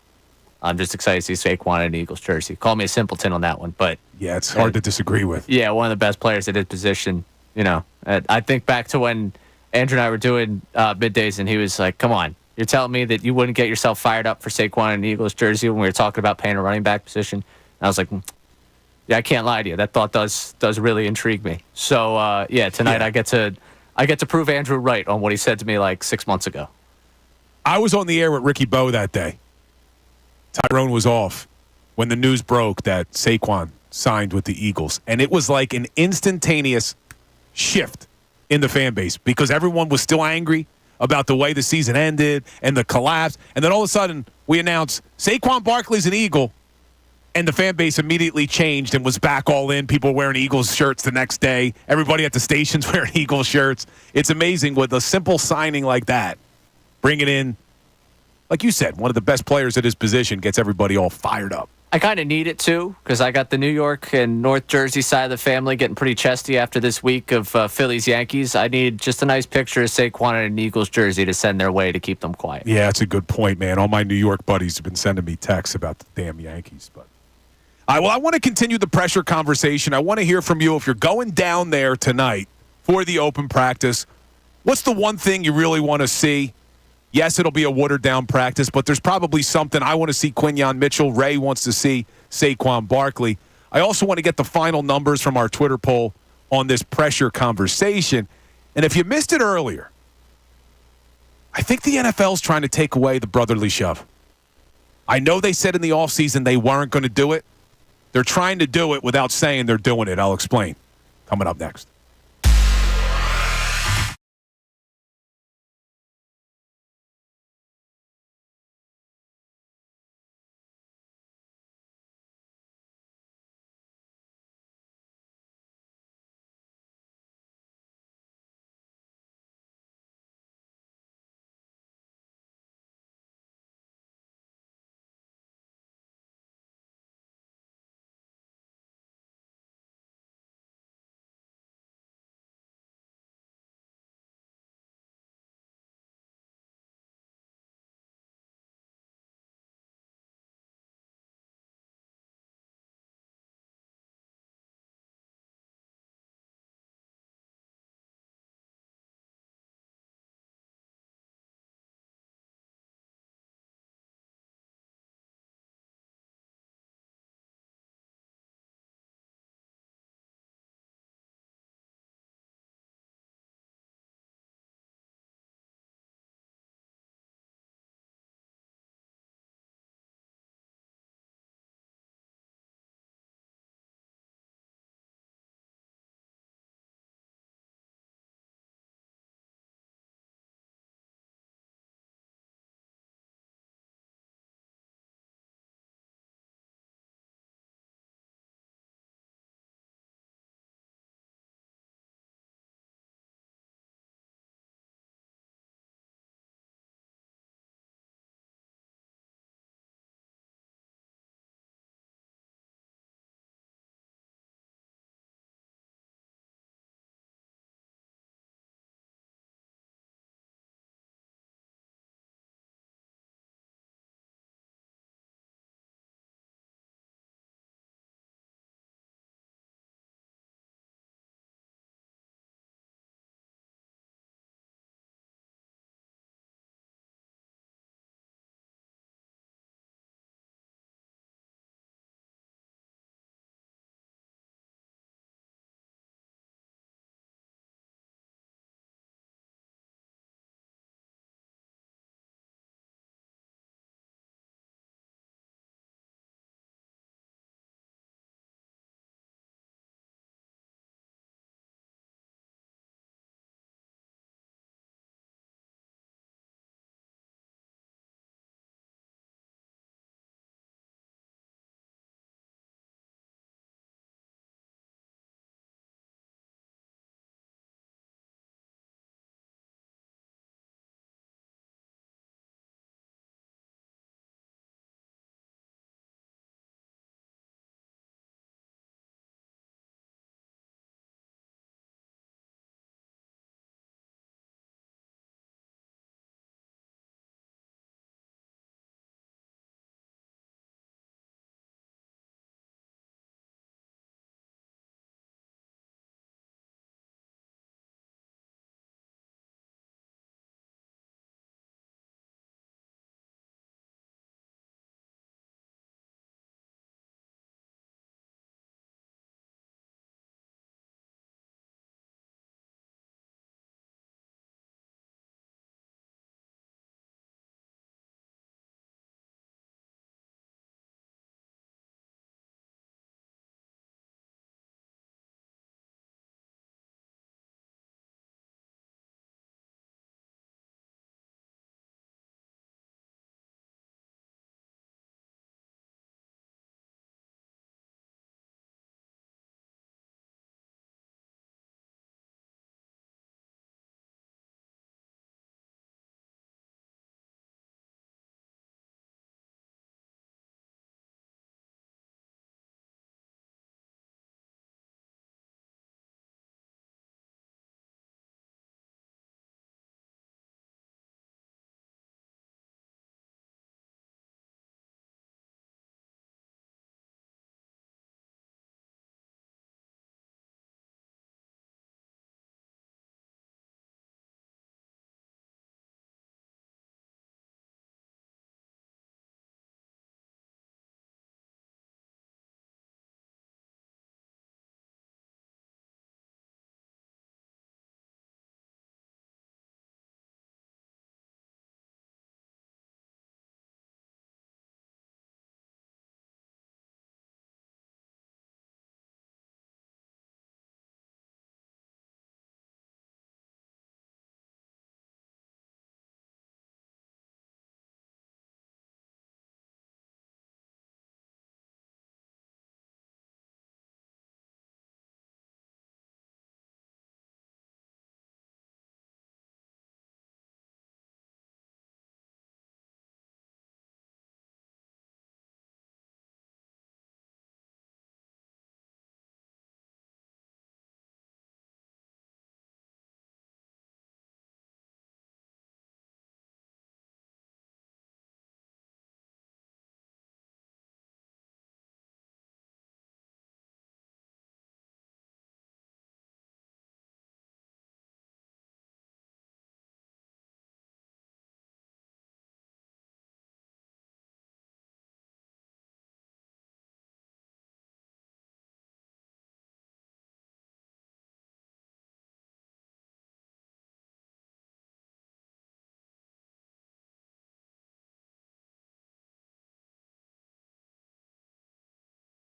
I'm just excited to see Saquon in an Eagles jersey. Call me a simpleton on that one, but... Yeah, it's hard to disagree with. Yeah, one of the best players at his position. I think back to when Andrew and I were doing middays, and he was like, come on, you're telling me that you wouldn't get yourself fired up for Saquon in an Eagles jersey when we were talking about paying a running back position? And I was like, yeah, I can't lie to you. That thought does really intrigue me. So, tonight I get to prove Andrew right on what he said to me like 6 months ago. I was on the air with Ricky Bowe that day. Tyrone was off when the news broke that Saquon signed with the Eagles. And it was like an instantaneous shift in the fan base because everyone was still angry about the way the season ended and the collapse. And then all of a sudden, we announced Saquon Barkley's an Eagle, and the fan base immediately changed and was back all in. People wearing Eagles shirts the next day. Everybody at the stations wearing Eagles shirts. It's amazing with a simple signing like that, bringing in, like you said, one of the best players at his position, gets everybody all fired up. I kind of need it, too, because I got the New York and North Jersey side of the family getting pretty chesty after this week of Phillies-Yankees. I need just a nice picture of Saquon in an Eagles jersey to send their way to keep them quiet. Yeah, that's a good point, man. All my New York buddies have been sending me texts about the damn Yankees. But I want to continue the pressure conversation. I want to hear from you. If you're going down there tonight for the open practice, what's the one thing you really want to see? Yes, it'll be a watered-down practice, but there's probably something. I want to see Quinyon Mitchell. Ray wants to see Saquon Barkley. I also want to get the final numbers from our Twitter poll on this pressure conversation. And if you missed it earlier, I think the NFL's trying to take away the brotherly shove. I know they said in the offseason they weren't going to do it. They're trying to do it without saying they're doing it. I'll explain. Coming up next.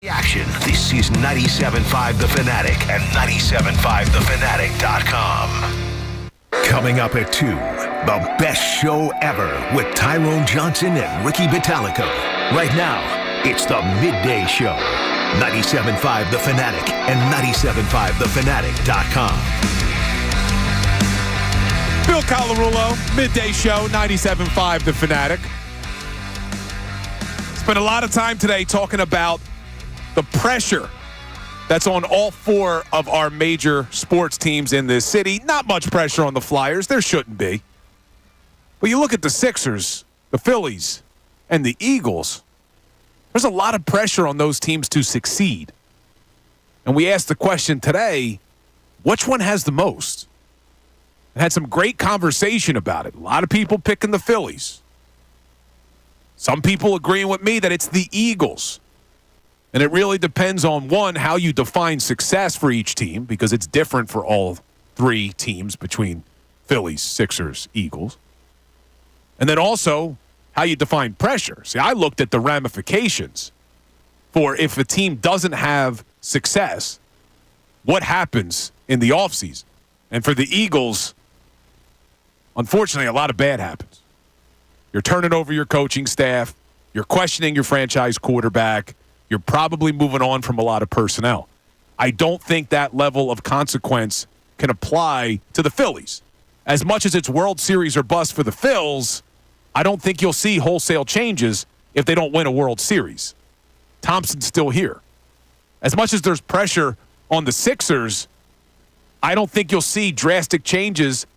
Action. This is 97.5 The Fanatic and 97.5thefanatic.com. Coming up at 2, the best show ever with Tyrone Johnson and Ricky Vitalico. Right now, it's the Midday Show. 97.5 The Fanatic and 97.5thefanatic.com. Bill Colarulo, Midday Show, 97.5 The Fanatic. Spent a lot of time today talking about the pressure that's on all four of our major sports teams in this city. Not much pressure on the Flyers. There shouldn't be. But you look at the Sixers, the Phillies, and the Eagles, there's a lot of pressure on those teams to succeed. And we asked the question today, which one has the most? And had some great conversation about it. A lot of people picking the Phillies. Some people agreeing with me that it's the Eagles. And it really depends on, one, how you define success for each team, because it's different for all three teams between Phillies, Sixers, Eagles. And then also how you define pressure. See, I looked at the ramifications for if a team doesn't have success, what happens in the offseason. And for the Eagles, unfortunately, a lot of bad happens. You're turning over your coaching staff. You're questioning your franchise quarterback. You're probably moving on from a lot of personnel. I don't think that level of consequence can apply to the Phillies. As much as it's World Series or bust for the Phils, I don't think you'll see wholesale changes if they don't win a World Series. Thompson's still here. As much as there's pressure on the Sixers, I don't think you'll see drastic changes.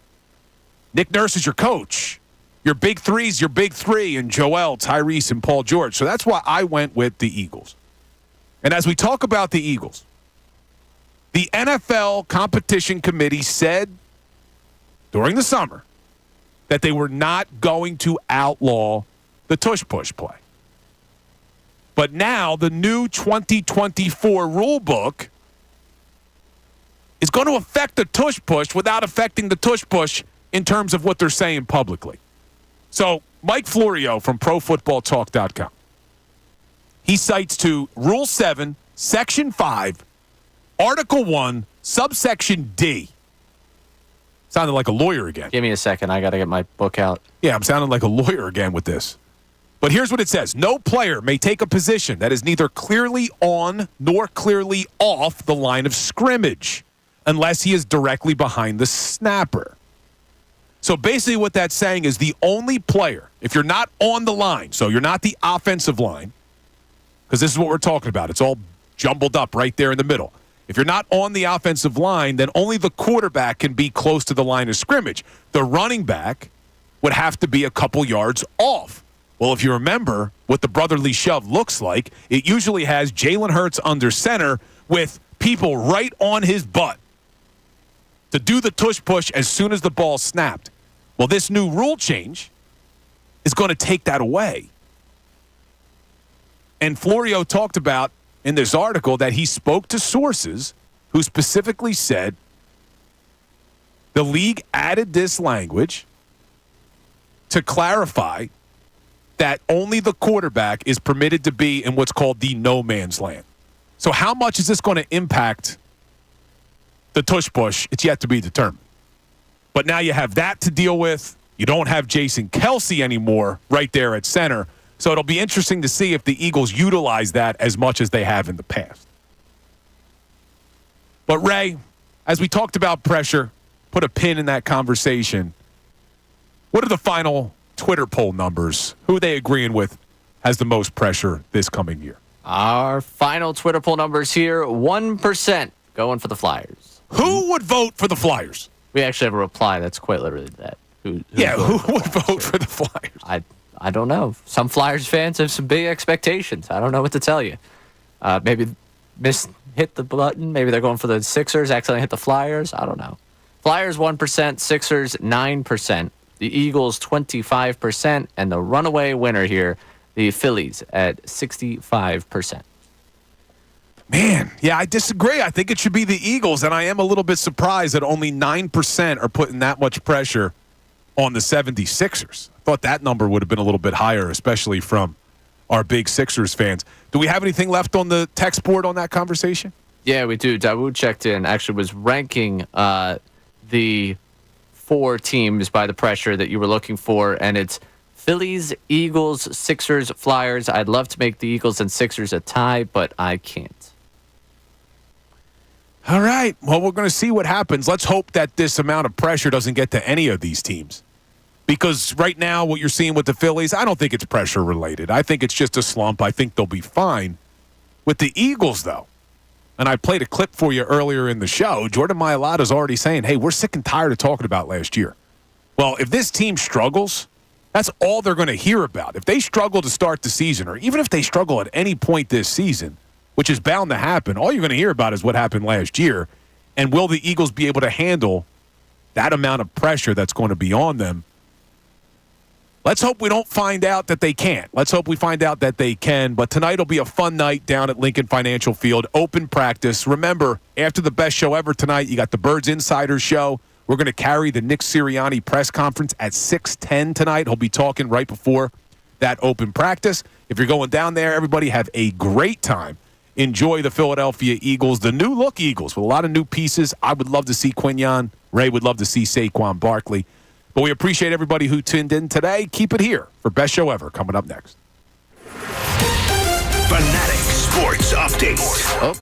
Nick Nurse is your coach. Your big three's your big three, and Joel, Tyrese, and Paul George. So that's why I went with the Eagles. And as we talk about the Eagles, the NFL Competition Committee said during the summer that they were not going to outlaw the tush-push play. But now the new 2024 rule book is going to affect the tush-push without affecting the tush-push in terms of what they're saying publicly. So Mike Florio from ProFootballTalk.com, he cites to Rule 7, Section 5, Article 1, Subsection D. Sounded like a lawyer again. Give me a second. I got to get my book out. Yeah, I'm sounding like a lawyer again with this. But here's what it says. No player may take a position that is neither clearly on nor clearly off the line of scrimmage unless he is directly behind the snapper. So basically what that's saying is the only player, if you're not on the line, so you're not the offensive line, because this is what we're talking about. It's all jumbled up right there in the middle. If you're not on the offensive line, then only the quarterback can be close to the line of scrimmage. The running back would have to be a couple yards off. Well, if you remember what the brotherly shove looks like, it usually has Jalen Hurts under center with people right on his butt to do the tush-push as soon as the ball snapped. Well, this new rule change is going to take that away. And Florio talked about in this article that he spoke to sources who specifically said the league added this language to clarify that only the quarterback is permitted to be in what's called the no man's land. So how much is this going to impact the tush-push? It's yet to be determined. But now you have that to deal with. You don't have Jason Kelce anymore right there at center. So it'll be interesting to see if the Eagles utilize that as much as they have in the past. But Ray, as we talked about pressure, put a pin in that conversation. What are the final Twitter poll numbers? Who are they agreeing with has the most pressure this coming year? Our final Twitter poll numbers here, 1% going for the Flyers. Who would vote for the Flyers? We actually have a reply that's quite literally that. Who would vote for the Flyers? I don't know. Some Flyers fans have some big expectations. I don't know what to tell you. Maybe hit the button. Maybe they're going for the Sixers, accidentally hit the Flyers. I don't know. Flyers 1%, Sixers 9%, the Eagles 25%, and the runaway winner here, the Phillies at 65%. Man, yeah, I disagree. I think it should be the Eagles, and I am a little bit surprised that only 9% are putting that much pressure on the 76ers. I thought that number would have been a little bit higher, especially from are big Sixers fans. Do we have anything left on the text board on that conversation? Yeah, we do. Dawood checked in, actually was ranking the 4 teams by the pressure that you were looking for, and it's Phillies, Eagles, Sixers, Flyers. I'd love to make the Eagles and Sixers a tie, but I can't. All right. Well, we're going to see what happens. Let's hope that this amount of pressure doesn't get to any of these teams. Because right now, what you're seeing with the Phillies, I don't think it's pressure related. I think it's just a slump. I think they'll be fine. With the Eagles, though, and I played a clip for you earlier in the show, Jordan Mailata is already saying, hey, we're sick and tired of talking about last year. Well, if this team struggles, that's all they're going to hear about. If they struggle to start the season, or even if they struggle at any point this season, which is bound to happen, all you're going to hear about is what happened last year. And will the Eagles be able to handle that amount of pressure that's going to be on them? Let's hope we don't find out that they can't. Let's hope we find out that they can. But tonight will be a fun night down at Lincoln Financial Field. Open practice. Remember, after the best show ever tonight, you got the Birds Insider Show. We're going to carry the Nick Sirianni press conference at 6:10 tonight. He'll be talking right before that open practice. If you're going down there, everybody have a great time. Enjoy the Philadelphia Eagles, the new-look Eagles, with a lot of new pieces. I would love to see Quinyon. Ray would love to see Saquon Barkley. But we appreciate everybody who tuned in today. Keep it here for Best Show Ever coming up next. Fanatic Sports Update.